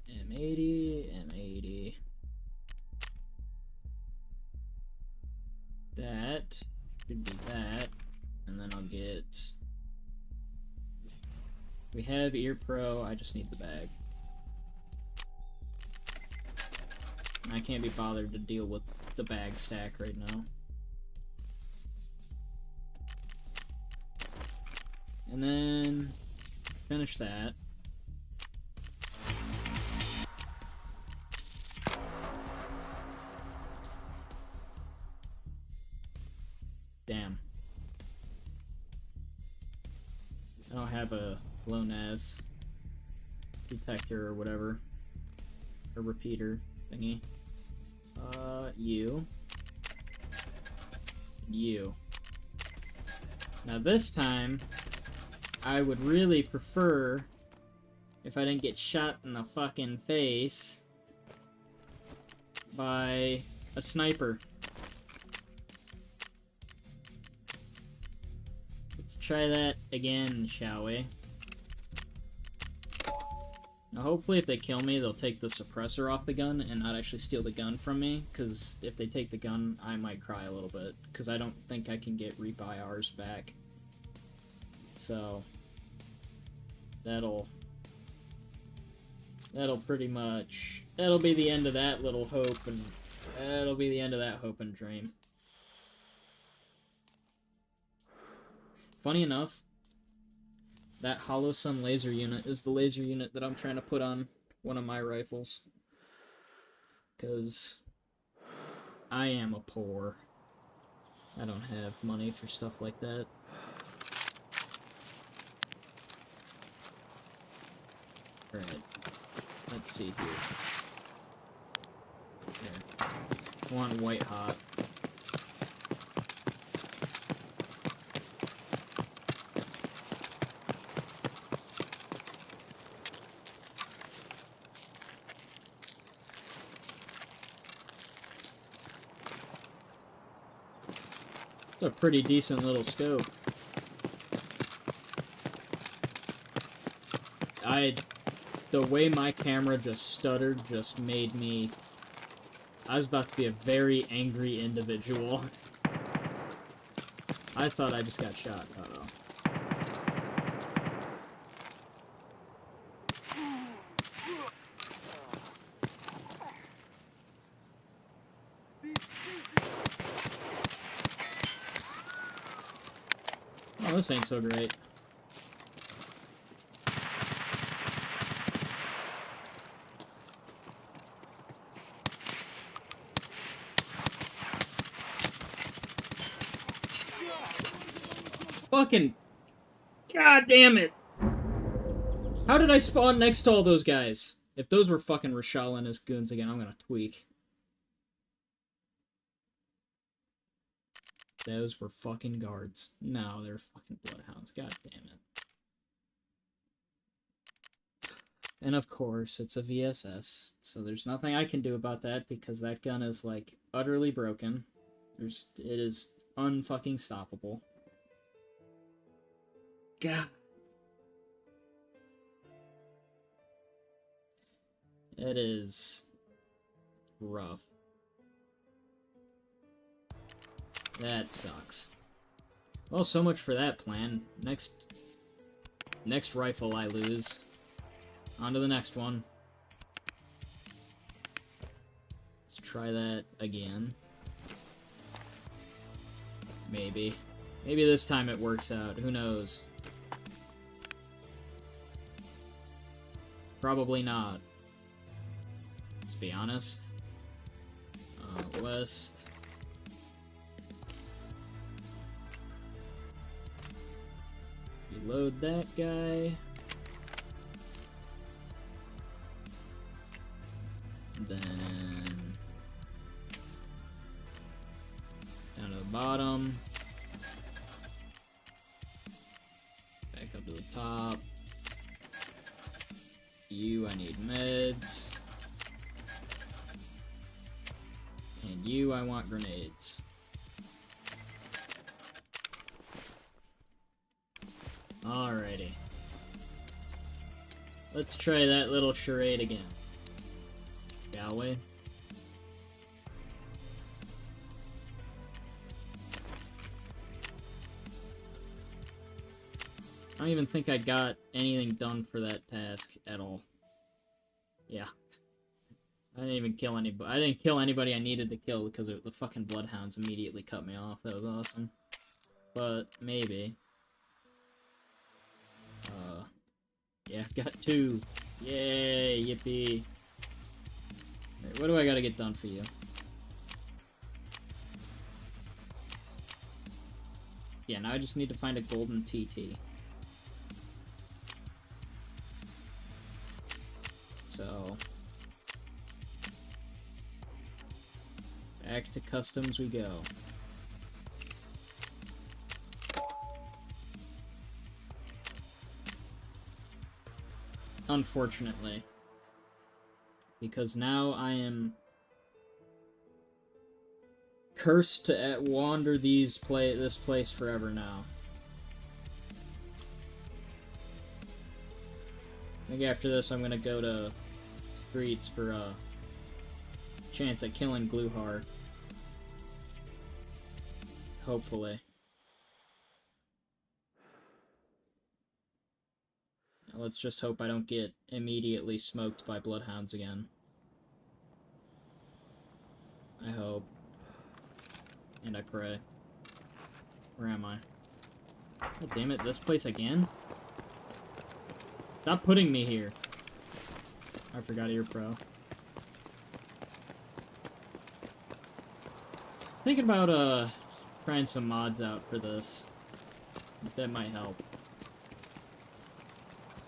M80. That should be that. And then I'll get... We have Ear Pro, I just need the bag. I can't be bothered to deal with the bag stack right now. And then finish that. Damn. I don't have a GLONASS detector or whatever. A repeater thingy. You. You. Now this time, I would really prefer if I didn't get shot in the fucking face by a sniper. Let's try that again, shall we? Now hopefully if they kill me, they'll take the suppressor off the gun and not actually steal the gun from me, because if they take the gun, I might cry a little bit, because I don't think I can get rebuy ours back. So, that'll pretty much, that'll be the end of that little hope, and that'll be the end of that hope and dream. Funny enough, that Hollow Sun laser unit is the laser unit that I'm trying to put on one of my rifles. Because I am a poor. I don't have money for stuff like that. Alright. Let's see here. Okay. I want white hot. It's a pretty decent little scope. The way my camera just stuttered just made me I was about to be a very angry individual. I thought I just got shot. Uh-oh. Oh, this ain't so great. Fucking... God damn it! How did I spawn next to all those guys? If those were fucking Rashal and his goons again, I'm gonna tweak. Those were fucking guards. No, they're fucking bloodhounds. God damn it. And of course, it's a VSS, so there's nothing I can do about that because that gun is, like, utterly broken. It is unfucking stoppable. God. It is rough. That sucks. Well, so much for that plan. Next rifle I lose. On to the next one. Let's try that again. Maybe. Maybe this time it works out. Who knows? Probably not. Let's be honest. West. Reload that guy. Then down to the bottom. Back up to the top. You, I need meds. And you, I want grenades. Alrighty. Let's try that little charade again. Shall we? I don't even think I got anything done for that task at all. Yeah. I didn't even kill anybody. I didn't kill anybody I needed to kill because the fucking bloodhounds immediately cut me off. That was awesome. But maybe. Yeah, got 2. Yay, yippee. Right, what do I gotta get done for you? Yeah, now I just need to find a golden TT. So... back to customs we go. Unfortunately. Because now I am cursed to wander this place forever now. I think after this I'm gonna go to streets for a chance at killing Gluhar. Hopefully. Now let's just hope I don't get immediately smoked by bloodhounds again. I hope. And I pray. Where am I? God damn it, this place again? Stop putting me here. I forgot you're pro. Thinking about, trying some mods out for this. That might help.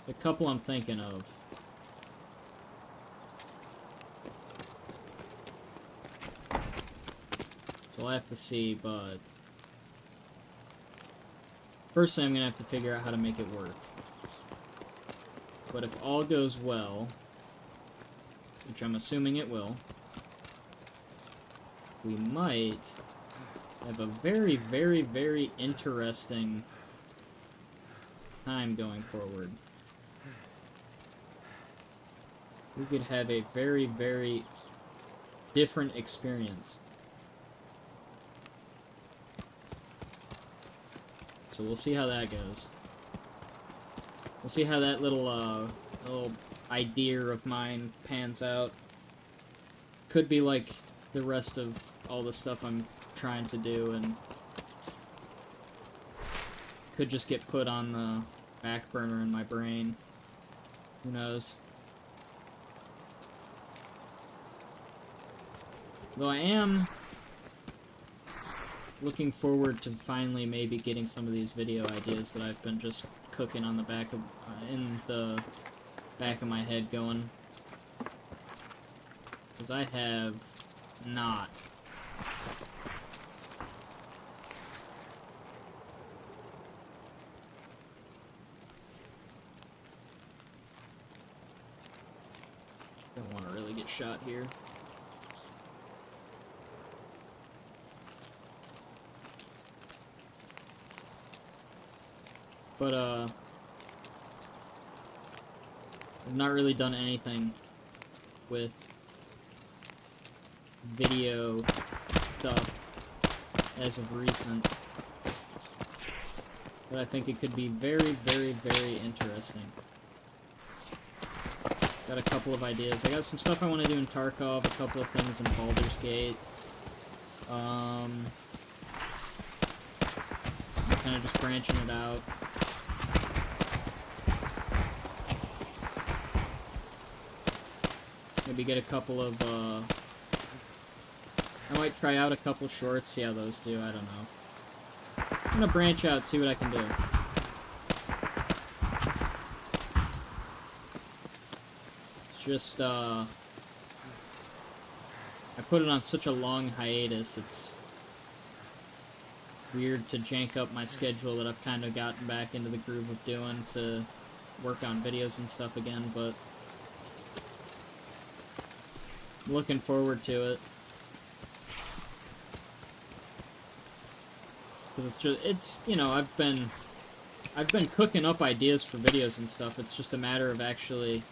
There's a couple I'm thinking of. So I'll have to see, but... firstly, I'm gonna have to figure out how to make it work. But if all goes well, which I'm assuming it will, we might have a very, very, very interesting time going forward. We could have a very, very different experience. So we'll see how that goes. We'll see how that little idea of mine pans out. Could be like the rest of all the stuff I'm trying to do, and could just get put on the back burner in my brain. Who knows? Though I am looking forward to finally maybe getting some of these video ideas that I've been just cooking on the back of in the back of my head going, because I have not. Don't want to really get shot here. But, I've not really done anything with video stuff as of recent. But I think it could be very, very, very interesting. Got a couple of ideas. I got some stuff I want to do in Tarkov, a couple of things in Baldur's Gate. Kind of just branching it out. Maybe get a couple of, I might try out a couple shorts, see how those do, I don't know. I'm gonna branch out, see what I can do. It's just, I put it on such a long hiatus, it's weird to jank up my schedule that I've kind of gotten back into the groove of doing to work on videos and stuff again, but I'm looking forward to it. Because it's just, it's, you know, I've been cooking up ideas for videos and stuff. It's just a matter of actually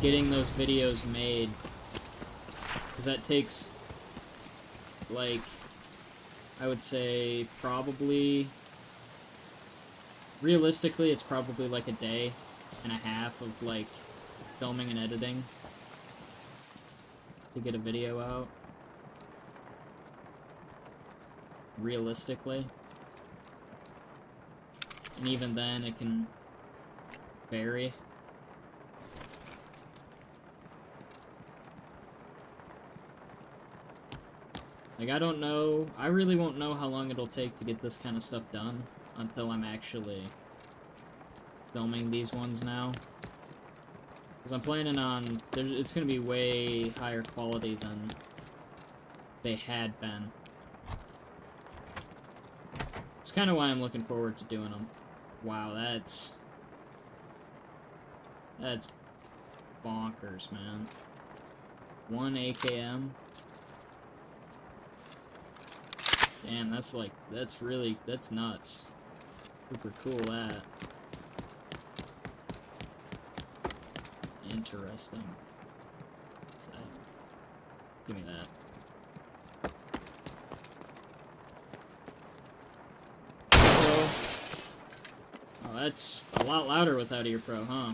getting those videos made. Because that takes, like, I would say probably, realistically, it's probably like a day and a half of, like, filming and editing to get a video out. Realistically. And even then, it can vary. Like, I don't know, I really won't know how long it'll take to get this kind of stuff done until I'm actually filming these ones now. Because I'm planning on, it's going to be way higher quality than they had been. It's kind of why I'm looking forward to doing them. Wow, that's bonkers, man. 1 AKM. Damn, that's like, that's nuts. Super cool, that. Interesting. What's that? Give me that. Oh, that's a lot louder without ear pro, huh?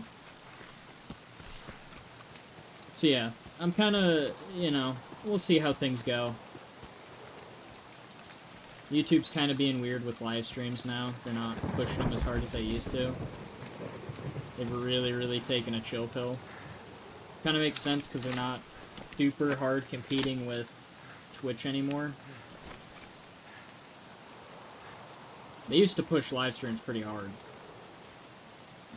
So yeah, I'm kinda, you know, we'll see how things go. YouTube's kind of being weird with live streams now. They're not pushing them as hard as they used to. They've really, really taken a chill pill. Kind of makes sense because they're not super hard competing with Twitch anymore. They used to push live streams pretty hard,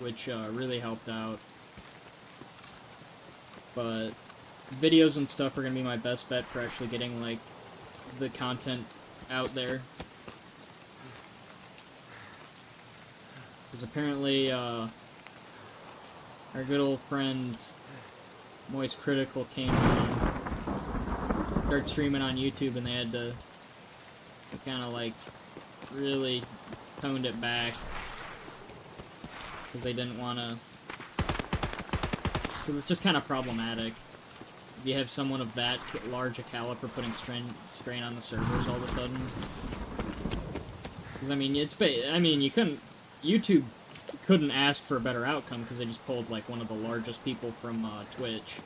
which really helped out. But videos and stuff are going to be my best bet for actually getting, like, the content out there. Because apparently, our good old friend Moist Critical came on, started streaming on YouTube, and they had to kind of, like, really toned it back. Because they didn't want to... Because it's just kind of problematic. you have someone of that large a caliber putting strain on the servers all of a sudden. Because, I mean, YouTube couldn't ask for a better outcome because they just pulled, like, one of the largest people from, Twitch.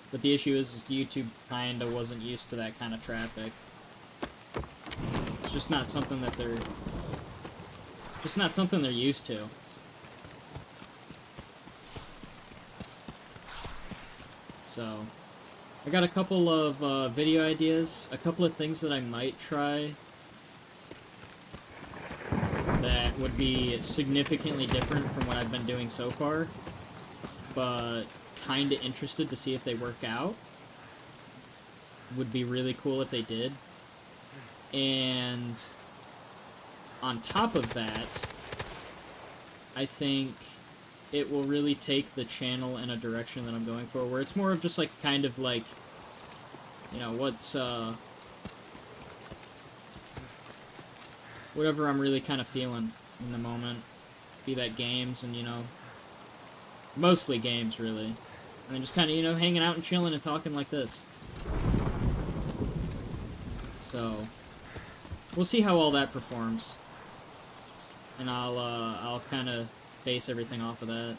But the issue is YouTube kinda wasn't used to that kind of traffic. It's just not something that they're... just not something they're used to. So, I got a couple of video ideas, a couple of things that I might try that would be significantly different from what I've been doing so far, but kinda interested to see if they work out. Would be really cool if they did. And on top of that, I think it will really take the channel in a direction that I'm going for, where it's more of just, like, kind of, like, you know, whatever I'm really kind of feeling in the moment. Be that games and, you know, mostly games, really. And then just kind of, you know, hanging out and chilling and talking like this. So, we'll see how all that performs. And I'll kind of base everything off of that.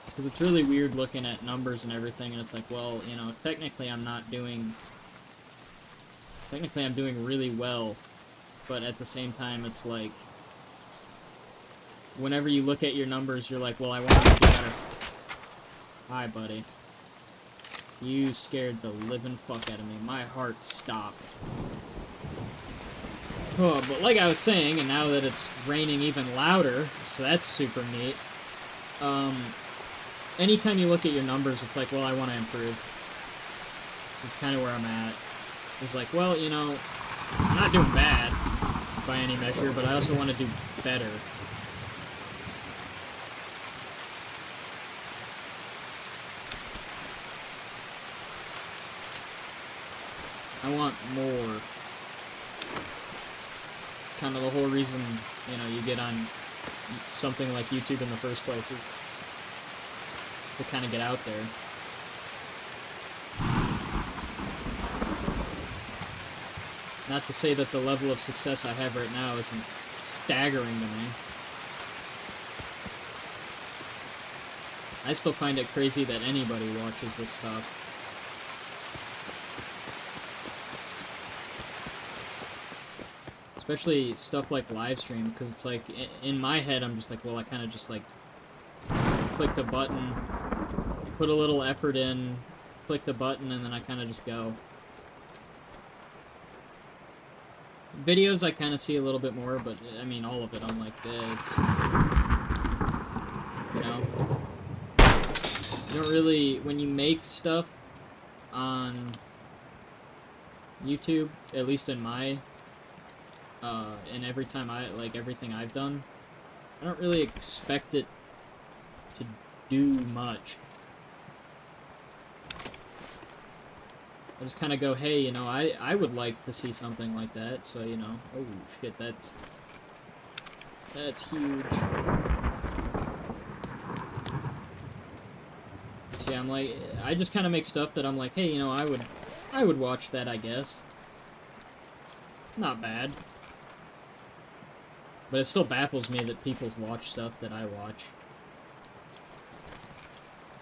Because it's really weird looking at numbers and everything, and it's like, well, you know, technically I'm doing really well, but at the same time, it's like, whenever you look at your numbers, you're like, well, I want to do better. Hi, buddy. You scared the living fuck out of me. My heart stopped. Oh, but like I was saying, and now that it's raining even louder, so that's super neat, anytime you look at your numbers, it's like, well, I want to improve. So it's kind of where I'm at. It's like, well, you know, I'm not doing bad by any measure, but I also want to do better. I want more. Kind of the whole reason, you know, you get on something like YouTube in the first place is to kind of get out there. Not to say that the level of success I have right now isn't staggering to me. I still find it crazy that anybody watches this stuff. Especially stuff like live stream, because it's like, in my head, I'm just like, well, I kind of just like click the button, put a little effort in, click the button, and then I kind of just go. Videos I kind of see a little bit more, but I mean, all of it, I'm like, it's, you know, you don't really, when you make stuff on YouTube, at least in my, and every time everything I've done, I don't really expect it to do much. I just kind of go, hey, you know, I would like to see something like that, so, you know, oh shit, that's huge. See, I'm like, I just kind of make stuff that I'm like, hey, you know, I would watch that, I guess. Not bad. But it still baffles me that people watch stuff that I watch.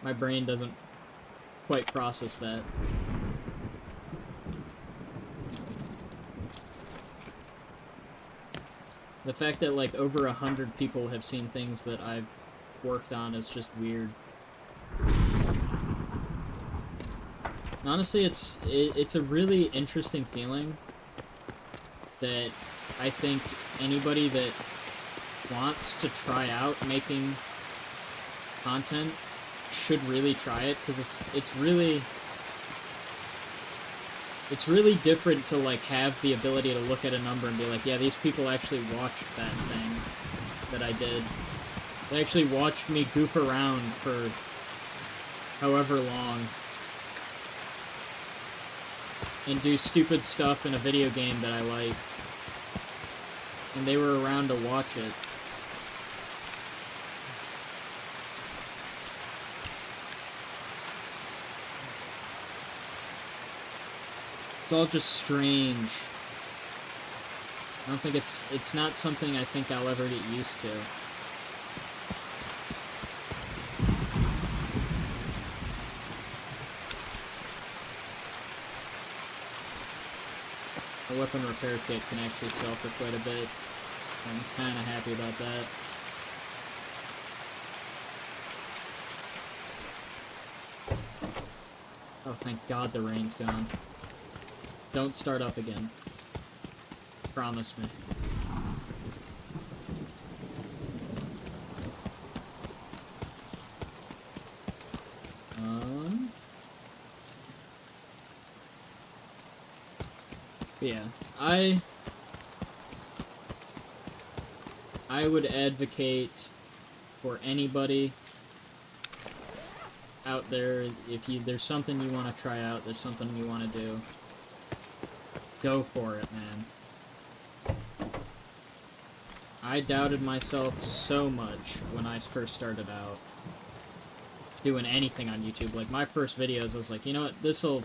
My brain doesn't quite process that. The fact that, like, over 100 people have seen things that I've worked on is just weird. Honestly, it's a really interesting feeling that I think anybody that wants to try out making content should really try it, because it's really different to, like, have the ability to look at a number and be like, yeah, these people actually watched that thing that I did. They actually watched me goof around for however long and do stupid stuff in a video game that I like. And they were around to watch it. It's all just strange. I don't think it's not something I think I'll ever get used to. A weapon repair kit can actually sell for quite a bit. I'm kind of happy about that. Oh, thank God the rain's gone. Don't start up again. Promise me. Yeah, I would advocate for anybody out there, if there's something you want to try out, there's something you want to do, go for it, man. I doubted myself so much when I first started out doing anything on YouTube. Like, my first videos, I was like, you know what,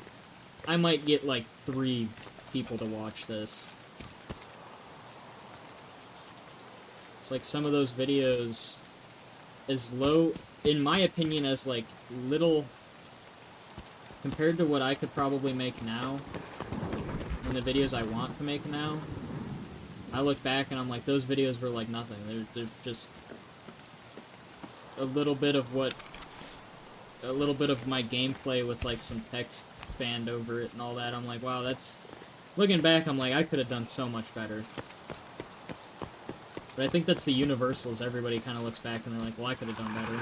I might get like 3 people to watch this. It's like some of those videos, as low, in my opinion, as like little, compared to what I could probably make now, and the videos I want to make now, I look back and I'm like, those videos were like nothing. They're just a little bit of my gameplay with like some text band over it and all that. I'm like, wow, that's, looking back, I'm like, I could have done so much better. But I think that's the universals. Everybody kind of looks back and they're like, well, I could have done better.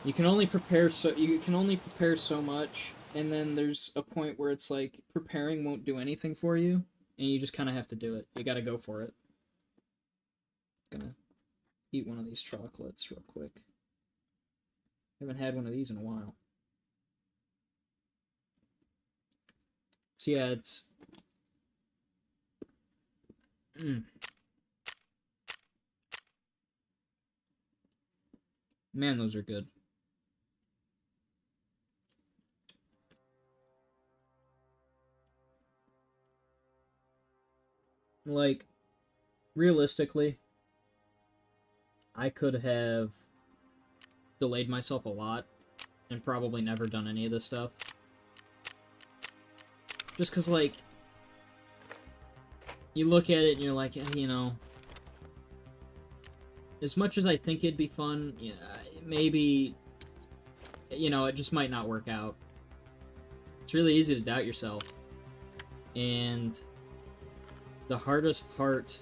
You can only prepare so much, and then there's a point where it's like preparing won't do anything for you, and you just kind of have to do it. You got to go for it. Gonna eat one of these chocolates real quick. Haven't had one of these in a while. So yeah, it's... Man, those are good. Like, realistically, I could have delayed myself a lot and probably never done any of this stuff. Just because, like, you look at it and you're like, you know, as much as I think it'd be fun, yeah, maybe, you know, it just might not work out. It's really easy to doubt yourself. And the hardest part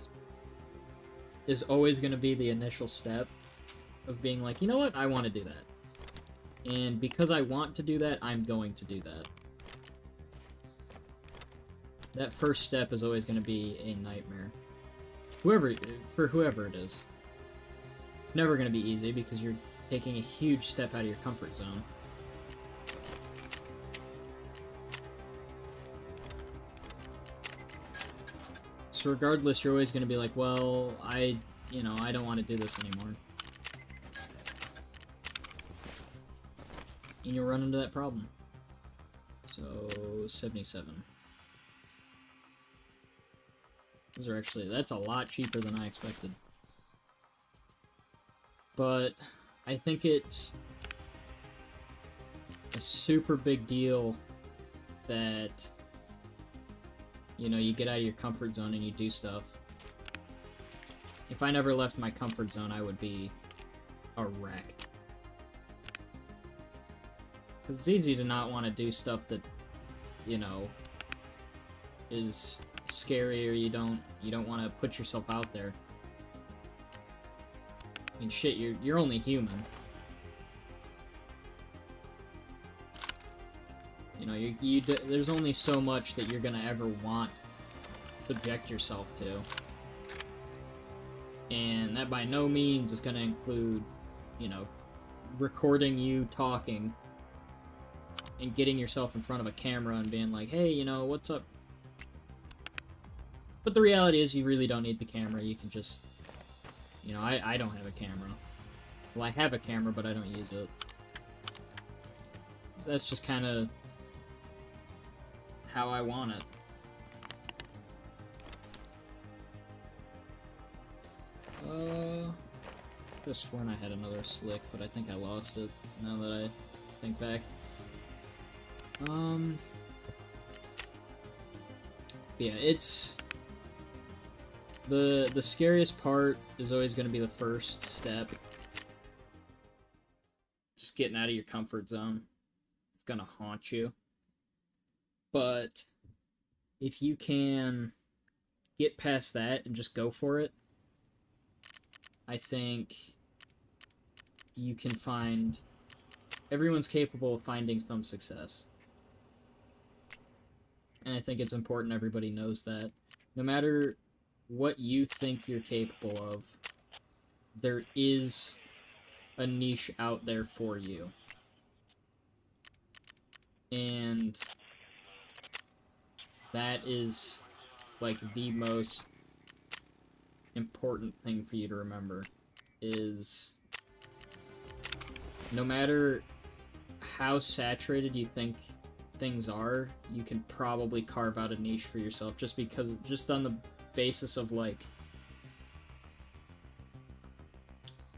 is always going to be the initial step of being like, you know what, I want to do that. And because I want to do that, I'm going to do that. That first step is always going to be a nightmare. For whoever it is. It's never going to be easy because you're taking a huge step out of your comfort zone. So regardless, you're always going to be like, well, I don't want to do this anymore. And you'll run into that problem. So, 77. Those are actually, that's a lot cheaper than I expected. But I think it's a super big deal that, you know, you get out of your comfort zone and you do stuff. If I never left my comfort zone, I would be a wreck. Because it's easy to not want to do stuff that, you know, is scary, or you don't want to put yourself out there. I mean, shit, you're only human. You know, there's only so much that you're gonna ever want to subject yourself to. And that by no means is gonna include, you know, recording you talking and getting yourself in front of a camera and being like, hey, you know, what's up? But the reality is you really don't need the camera. You can just, you know, I don't have a camera. Well, I have a camera, but I don't use it. that's just kind of how I want it. Could have sworn I had another slick, but I think I lost it now that I think back. Yeah, it's... The scariest part is always going to be the first step. Just getting out of your comfort zone. It's going to haunt you. But if you can get past that and just go for it, I think you can find... Everyone's capable of finding some success. And I think it's important everybody knows that. No matter what you think you're capable of, there is a niche out there for you. And that is, like, the most important thing for you to remember, is no matter how saturated you think things are, you can probably carve out a niche for yourself just on the basis of, like,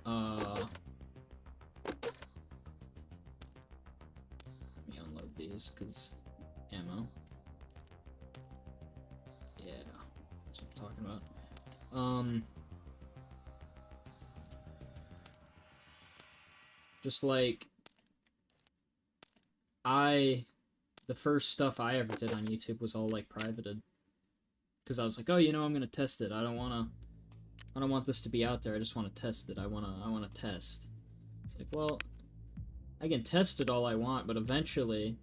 let me unload these, because ammo. Yeah, that's what I'm talking about. Just like, the first stuff I ever did on YouTube was all, like, privated. Because I was like, oh, you know, I'm gonna test it. I don't want this to be out there. I just want to test it. I wanna test. It's like, well, I can test it all I want, but eventually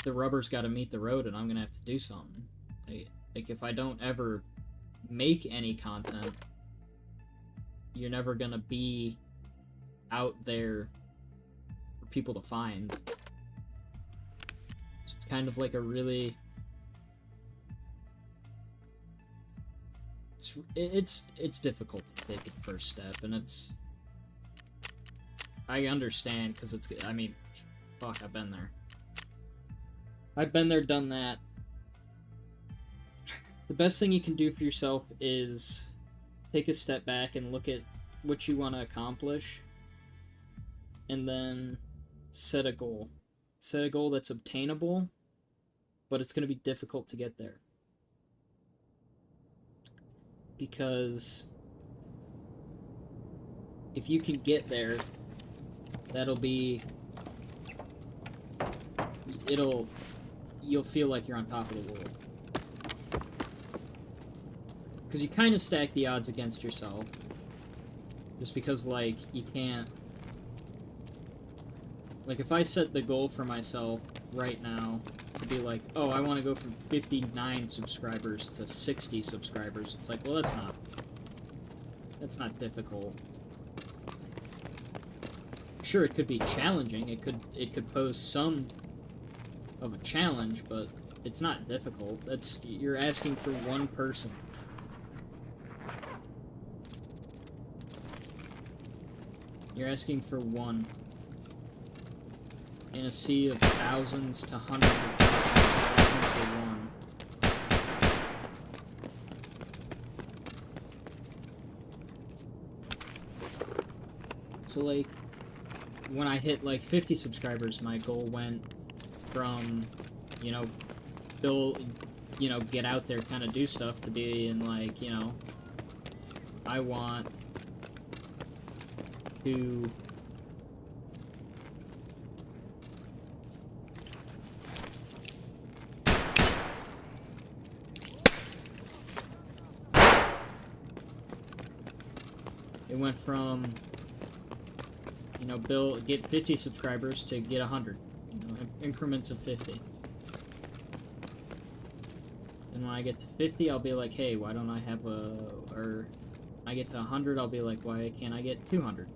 the rubber's gotta meet the road and I'm gonna have to do something. Like, if I don't ever make any content, you're never gonna be out there for people to find. So it's kind of like a really... It's difficult to take the first step, and it's... I understand, because it's... I mean, fuck, I've been there. I've been there, done that. The best thing you can do for yourself is take a step back and look at what you want to accomplish, and then set a goal. Set a goal that's obtainable, but it's going to be difficult to get there. Because if you can get there, that'll be... You'll feel like you're on top of the world. Because you kind of stack the odds against yourself. Just because, like, you can't... Like, if I set the goal for myself right now to be like, oh, I want to go from 59 subscribers to 60 subscribers, it's like, well, that's not difficult. Sure, it could be challenging. It could pose some of a challenge, but it's not difficult. You're asking for one person. You're asking for one. In a sea of thousands to hundreds of thousands, you're asking for one. So, like, when I hit, like, 50 subscribers, my goal went from, you know, get out there, kind of do stuff, to being, like, you know, I want to... It went from, you know, get 50 subscribers to get 100. You know, increments of 50. And when I get to 50, I'll be like, hey, why don't I have or when I get to 100, I'll be like, why can't I get 200?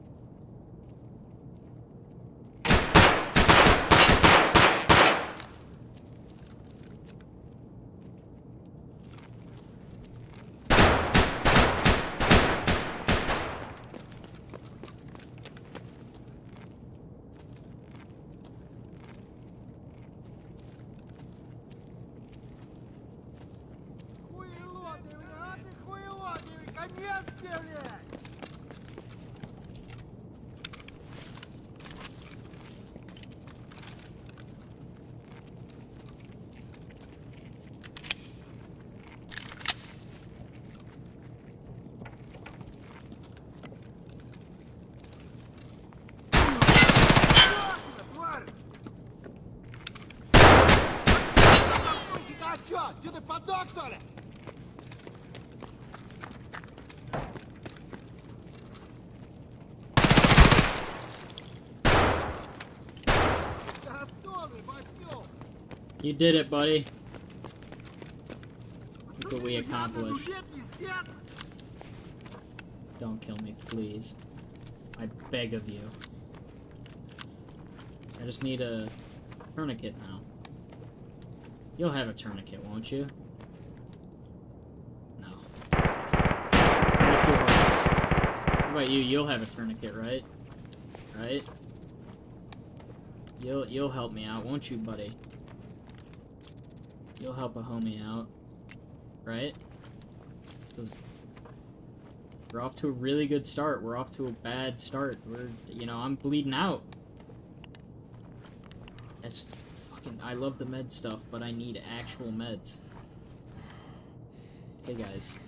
Я чё? Чё ты подох, что ли? Готовы, возьмём! You did it, buddy. Look what we accomplished. Don't kill me, please. I beg of you. I just need a tourniquet now. You'll have a tourniquet, won't you? No. Not too hard. What about you? You'll have a tourniquet, right? Right? You'll help me out, won't you, buddy? You'll help a homie out. Right? We're off to a really good start. We're off to a bad start. I'm bleeding out. That's fucking... I love the med stuff, but I need actual meds. Hey, guys.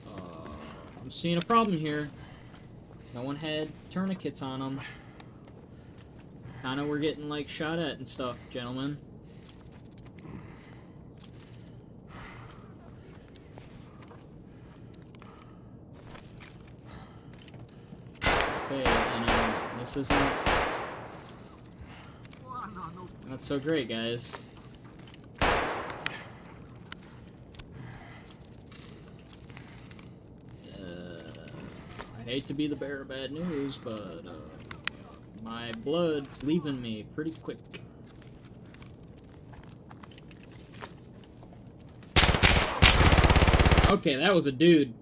I'm seeing a problem here. No one had tourniquets on them. Kinda we're getting, like, shot at and stuff, gentlemen. Okay, this isn't... not so great, guys. I hate to be the bearer of bad news, but, my blood's leaving me pretty quick. Okay, that was a dude.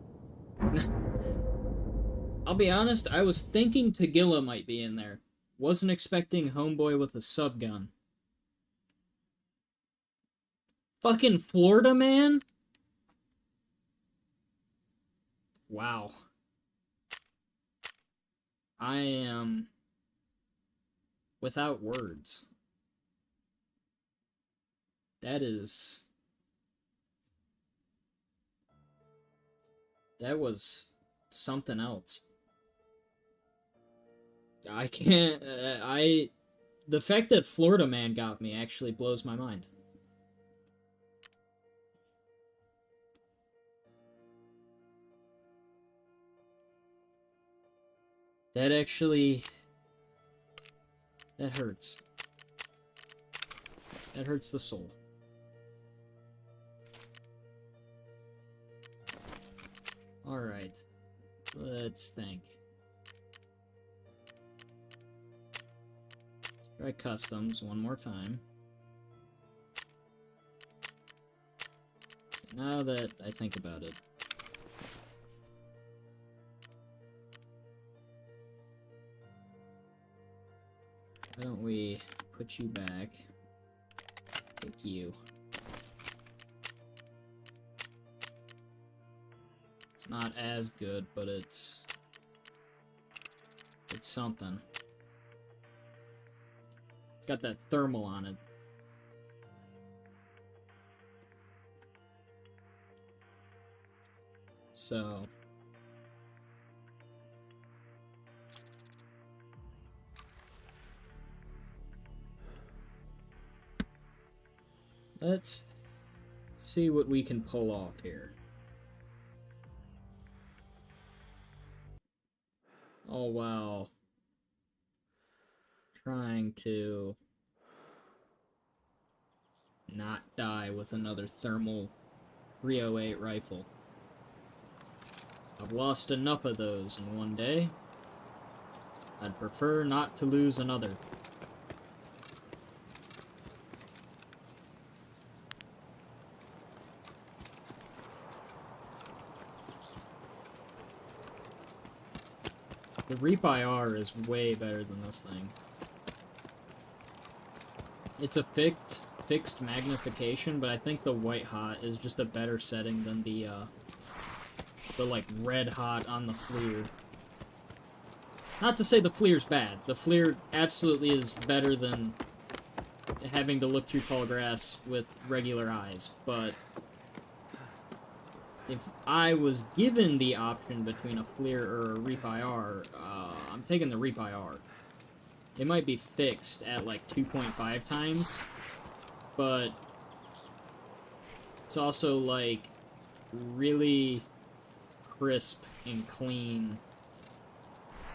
I'll be honest, I was thinking Tagilla might be in there. Wasn't expecting homeboy with a subgun. Fucking Florida man? Wow. I am without words. That was something else. I can't, the fact that Florida man got me actually blows my mind. That actually, that hurts. That hurts the soul. Alright, let's think. Try customs one more time. Now that I think about it. Why don't we put you back? Take you. It's not as good, but it's something. It's got that thermal on it. So let's see what we can pull off here. Oh wow. Trying to not die with another thermal 308 rifle. I've lost enough of those in one day. I'd prefer not to lose another. The Reap IR is way better than this thing. It's a fixed magnification, but I think the white hot is just a better setting than the like red hot on the FLIR. Not to say the FLIR's bad. The FLIR absolutely is better than having to look through tall grass with regular eyes, but if I was given the option between a FLIR or a Reap IR, I'm taking the Reap IR. It might be fixed at like 2.5 times, but It's also, like, really crisp and clean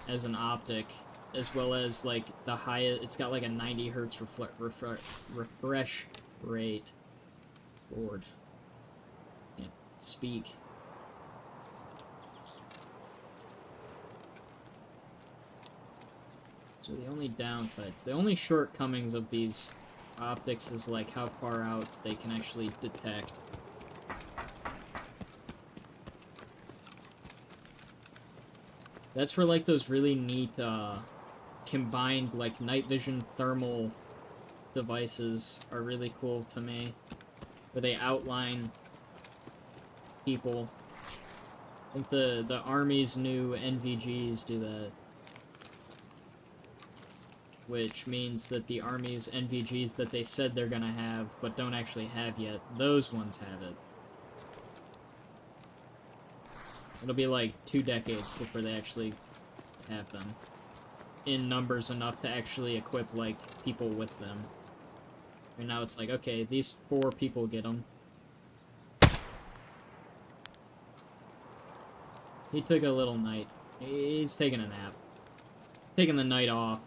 as an optic, as well as, like, the highest... It's got, like, a 90 hertz refresh rate. Lord. Can't speak. So the only downsides, the only shortcomings of these optics is like how far out they can actually detect. That's for like those really neat combined like night vision thermal devices are really cool to me, where they outline people. I think the Army's new NVGs do that. Which means that the Army's NVGs that they said they're gonna have, but don't actually have yet, those ones have it. It'll be like 2 decades before they actually have them. In numbers enough to actually equip, like, people with them. And now it's like, okay, these 4 people get them. He took a little night. He's taking a nap. Taking the night off.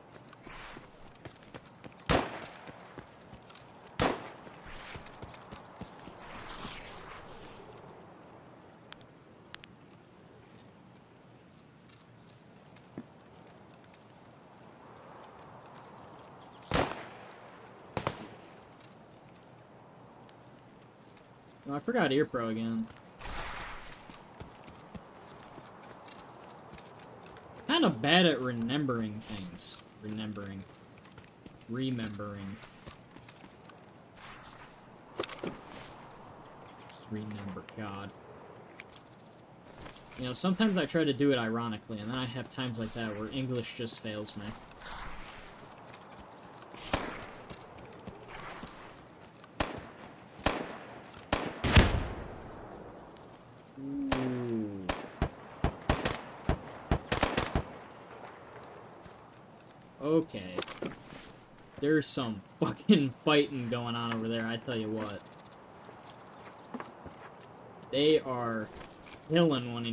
Oh, I forgot Ear Pro again. Kind of bad at remembering things. Remembering. Remember, God. You know, sometimes I try to do it ironically, and then I have times like that where English just fails me. Ooh. Okay. There's some fucking fighting going on over there, I tell you what. They are killing one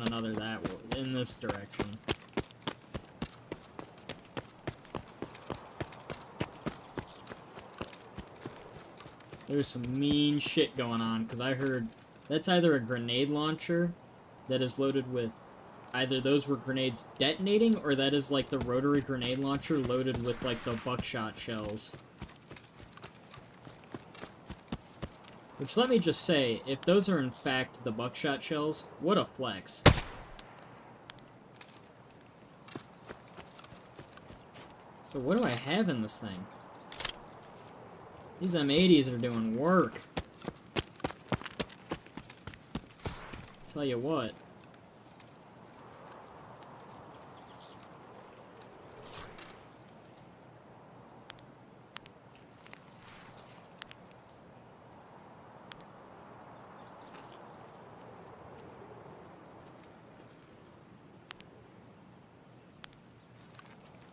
another in this direction. There's some mean shit going on, because I heard that's either a grenade launcher that is loaded with... Either those were grenades detonating, or that is, like, the rotary grenade launcher loaded with, like, the buckshot shells. Which, let me just say, if those are in fact the buckshot shells, what a flex. So what do I have in this thing? These M80s are doing work. Tell you what.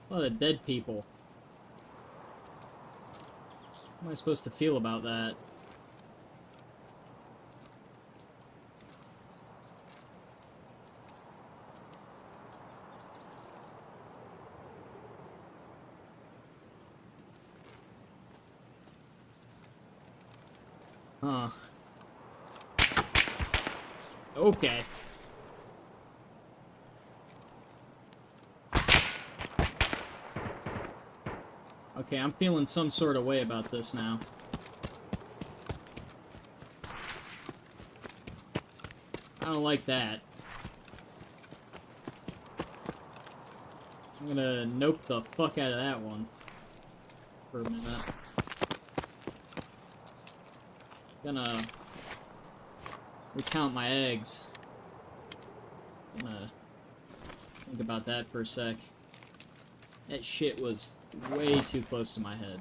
A lot of dead people. How am I supposed to feel about that? Huh. Okay. Okay, I'm feeling some sort of way about this now. I don't like that. I'm gonna nope the fuck out of that one for a minute. Gonna recount my eggs. Gonna think about that for a sec. That shit was way too close to my head.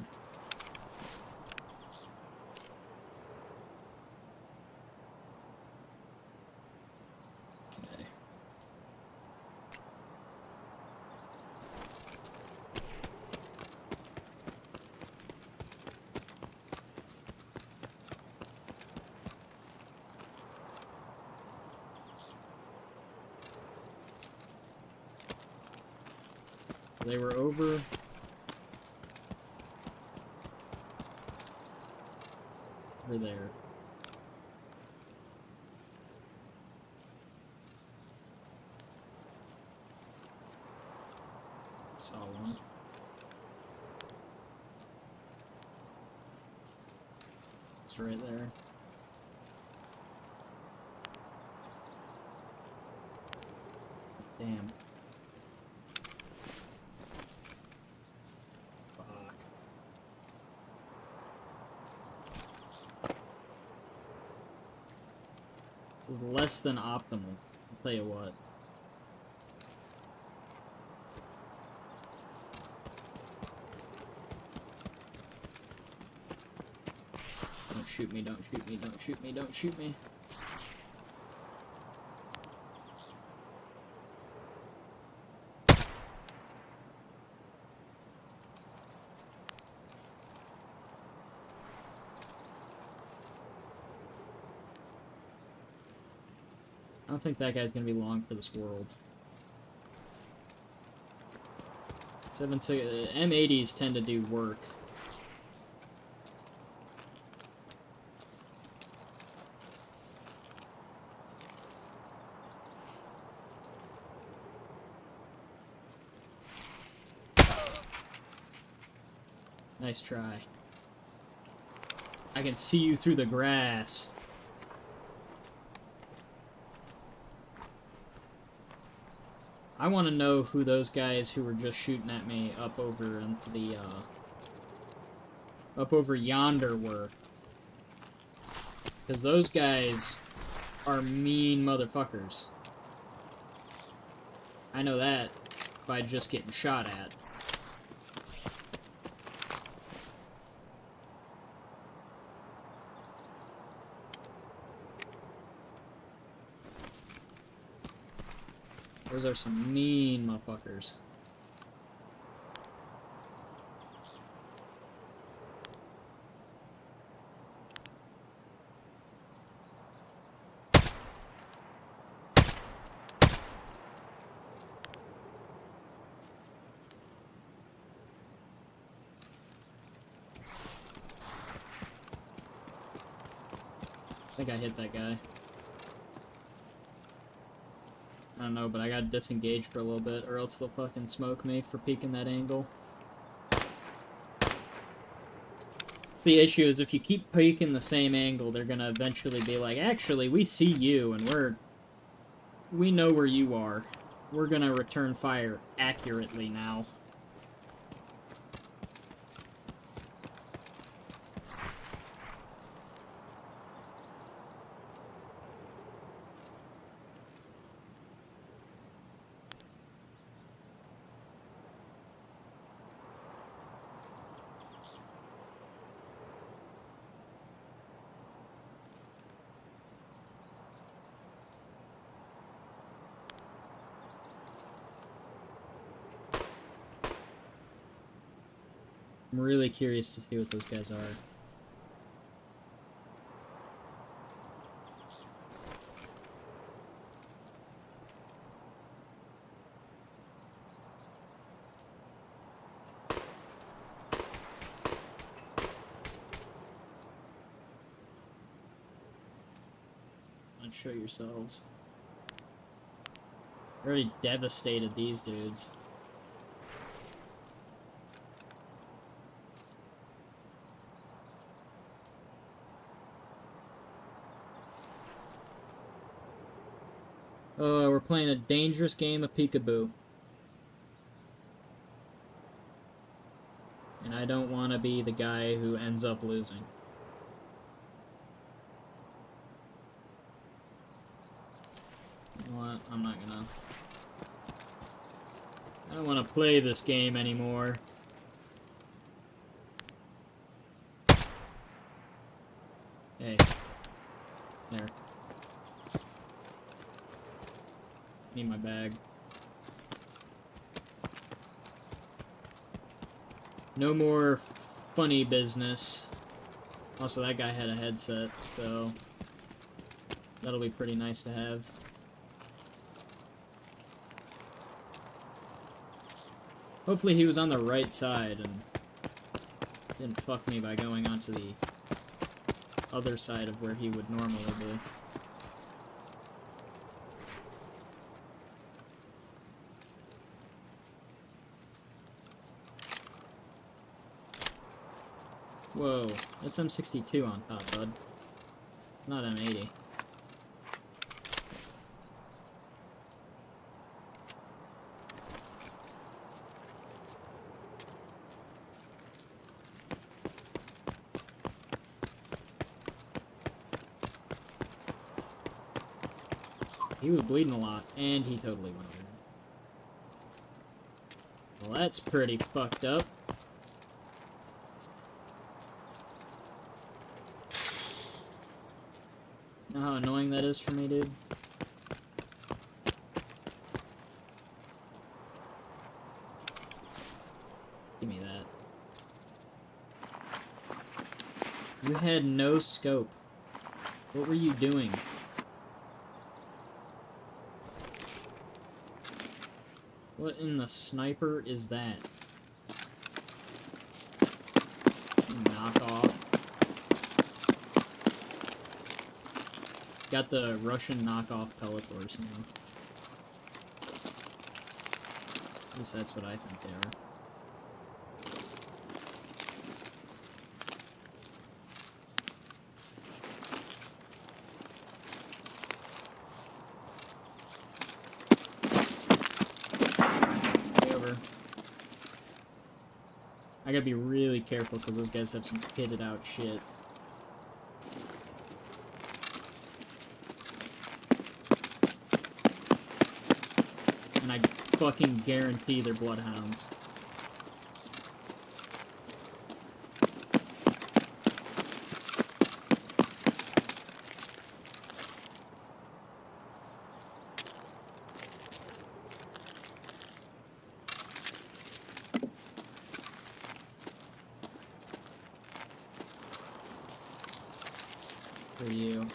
Okay. They were over. Over there. Saw one. It's right there. Damn. Fuck. This is less than optimal. I'll tell you what. Don't shoot me, don't shoot me, don't shoot me, don't shoot me. I don't think that guy's gonna be long for this world. M80s tend to do work. Nice try. I can see you through the grass. I want to know who those guys who were just shooting at me up over into the, up over yonder were. Because those guys are mean motherfuckers. I know that by just getting shot at. Those are some mean motherfuckers. I think I hit that guy. I don't know, but I gotta disengage for a little bit, or else they'll fucking smoke me for peeking that angle. The issue is if you keep peeking the same angle, they're gonna eventually be like, actually, we see you, and we know where you are. We're gonna return fire accurately now. I'm really curious to see what those guys are. Let's show yourselves. Already devastated these dudes. We're playing a dangerous game of peekaboo. And I don't want to be the guy who ends up losing. You know what? I'm not gonna... I don't want to play this game anymore. Hey. There. Need my bag. No more funny business. Also, that guy had a headset, so that'll be pretty nice to have. Hopefully he was on the right side and didn't fuck me by going onto the other side of where he would normally be. Whoa, that's M62 on top, bud. It's not M80. He was bleeding a lot, and he totally went over. Well, that's pretty fucked up. Know how annoying that is for me, dude? Give me that. You had no scope. What were you doing? What in the sniper is that? Knock off. Got the Russian knockoff Pelletors now. At least that's what I think they are. Over. I gotta be really careful because those guys have some pitted out shit. And I fucking guarantee they're bloodhounds. For you.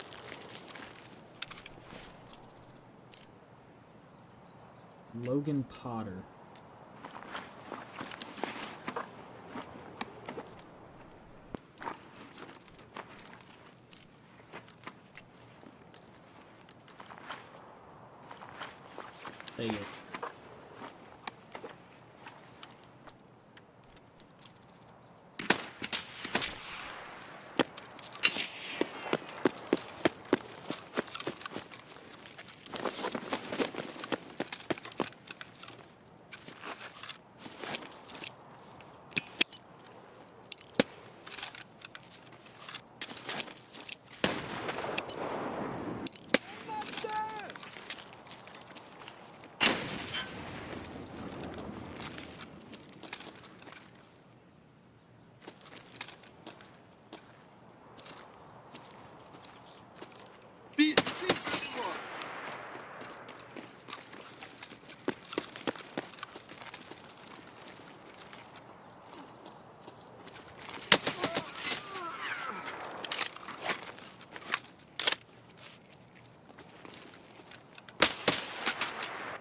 Logan Potter. There you go.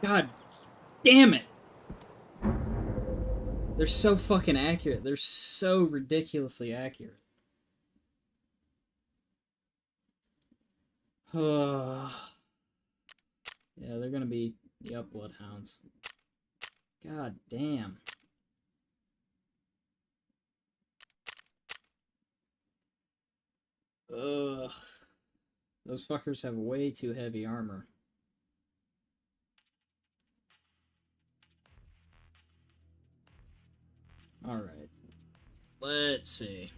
God damn it! They're so fucking accurate. They're so ridiculously accurate. Yeah, they're gonna be the bloodhounds. God damn. Ugh. Those fuckers have way too heavy armor. Alright. Let's see.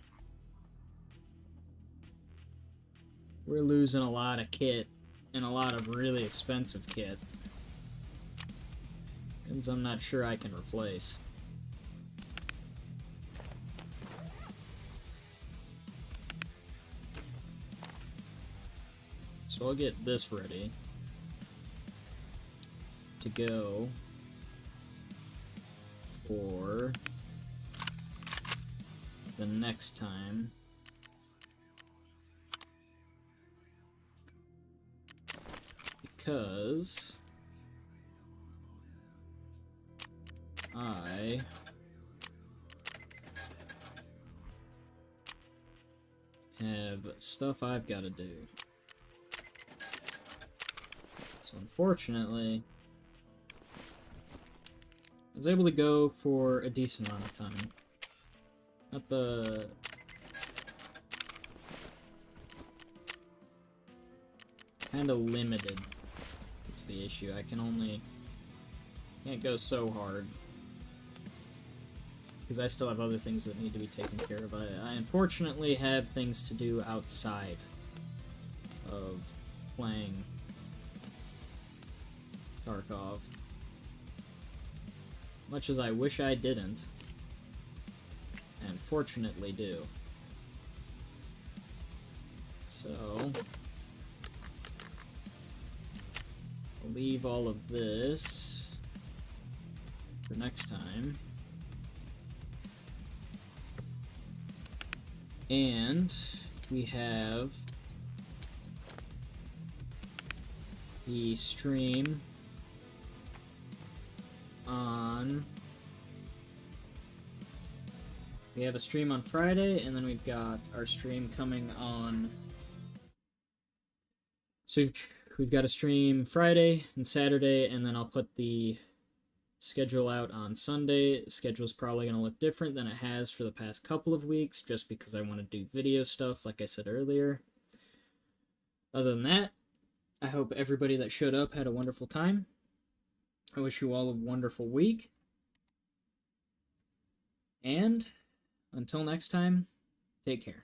We're losing a lot of kit, and a lot of really expensive kit. Guns I'm not sure I can replace. So I'll get this ready to go for the next time. Because I have stuff I've got to do. So unfortunately, I was able to go for a decent amount of time. Not the... Kinda limited is the issue. I can't go so hard. Because I still have other things that need to be taken care of. I unfortunately have things to do outside of playing Tarkov. Much as I wish I didn't, and fortunately do. So, I'll leave all of this for next time. And we have the stream on... We have a stream on Friday, and then we've got our stream coming on... So we've got a stream Friday and Saturday, and then I'll put the schedule out on Sunday. The schedule's probably going to look different than it has for the past couple of weeks, just because I want to do video stuff, like I said earlier. Other than that, I hope everybody that showed up had a wonderful time. I wish you all a wonderful week. And until next time, take care.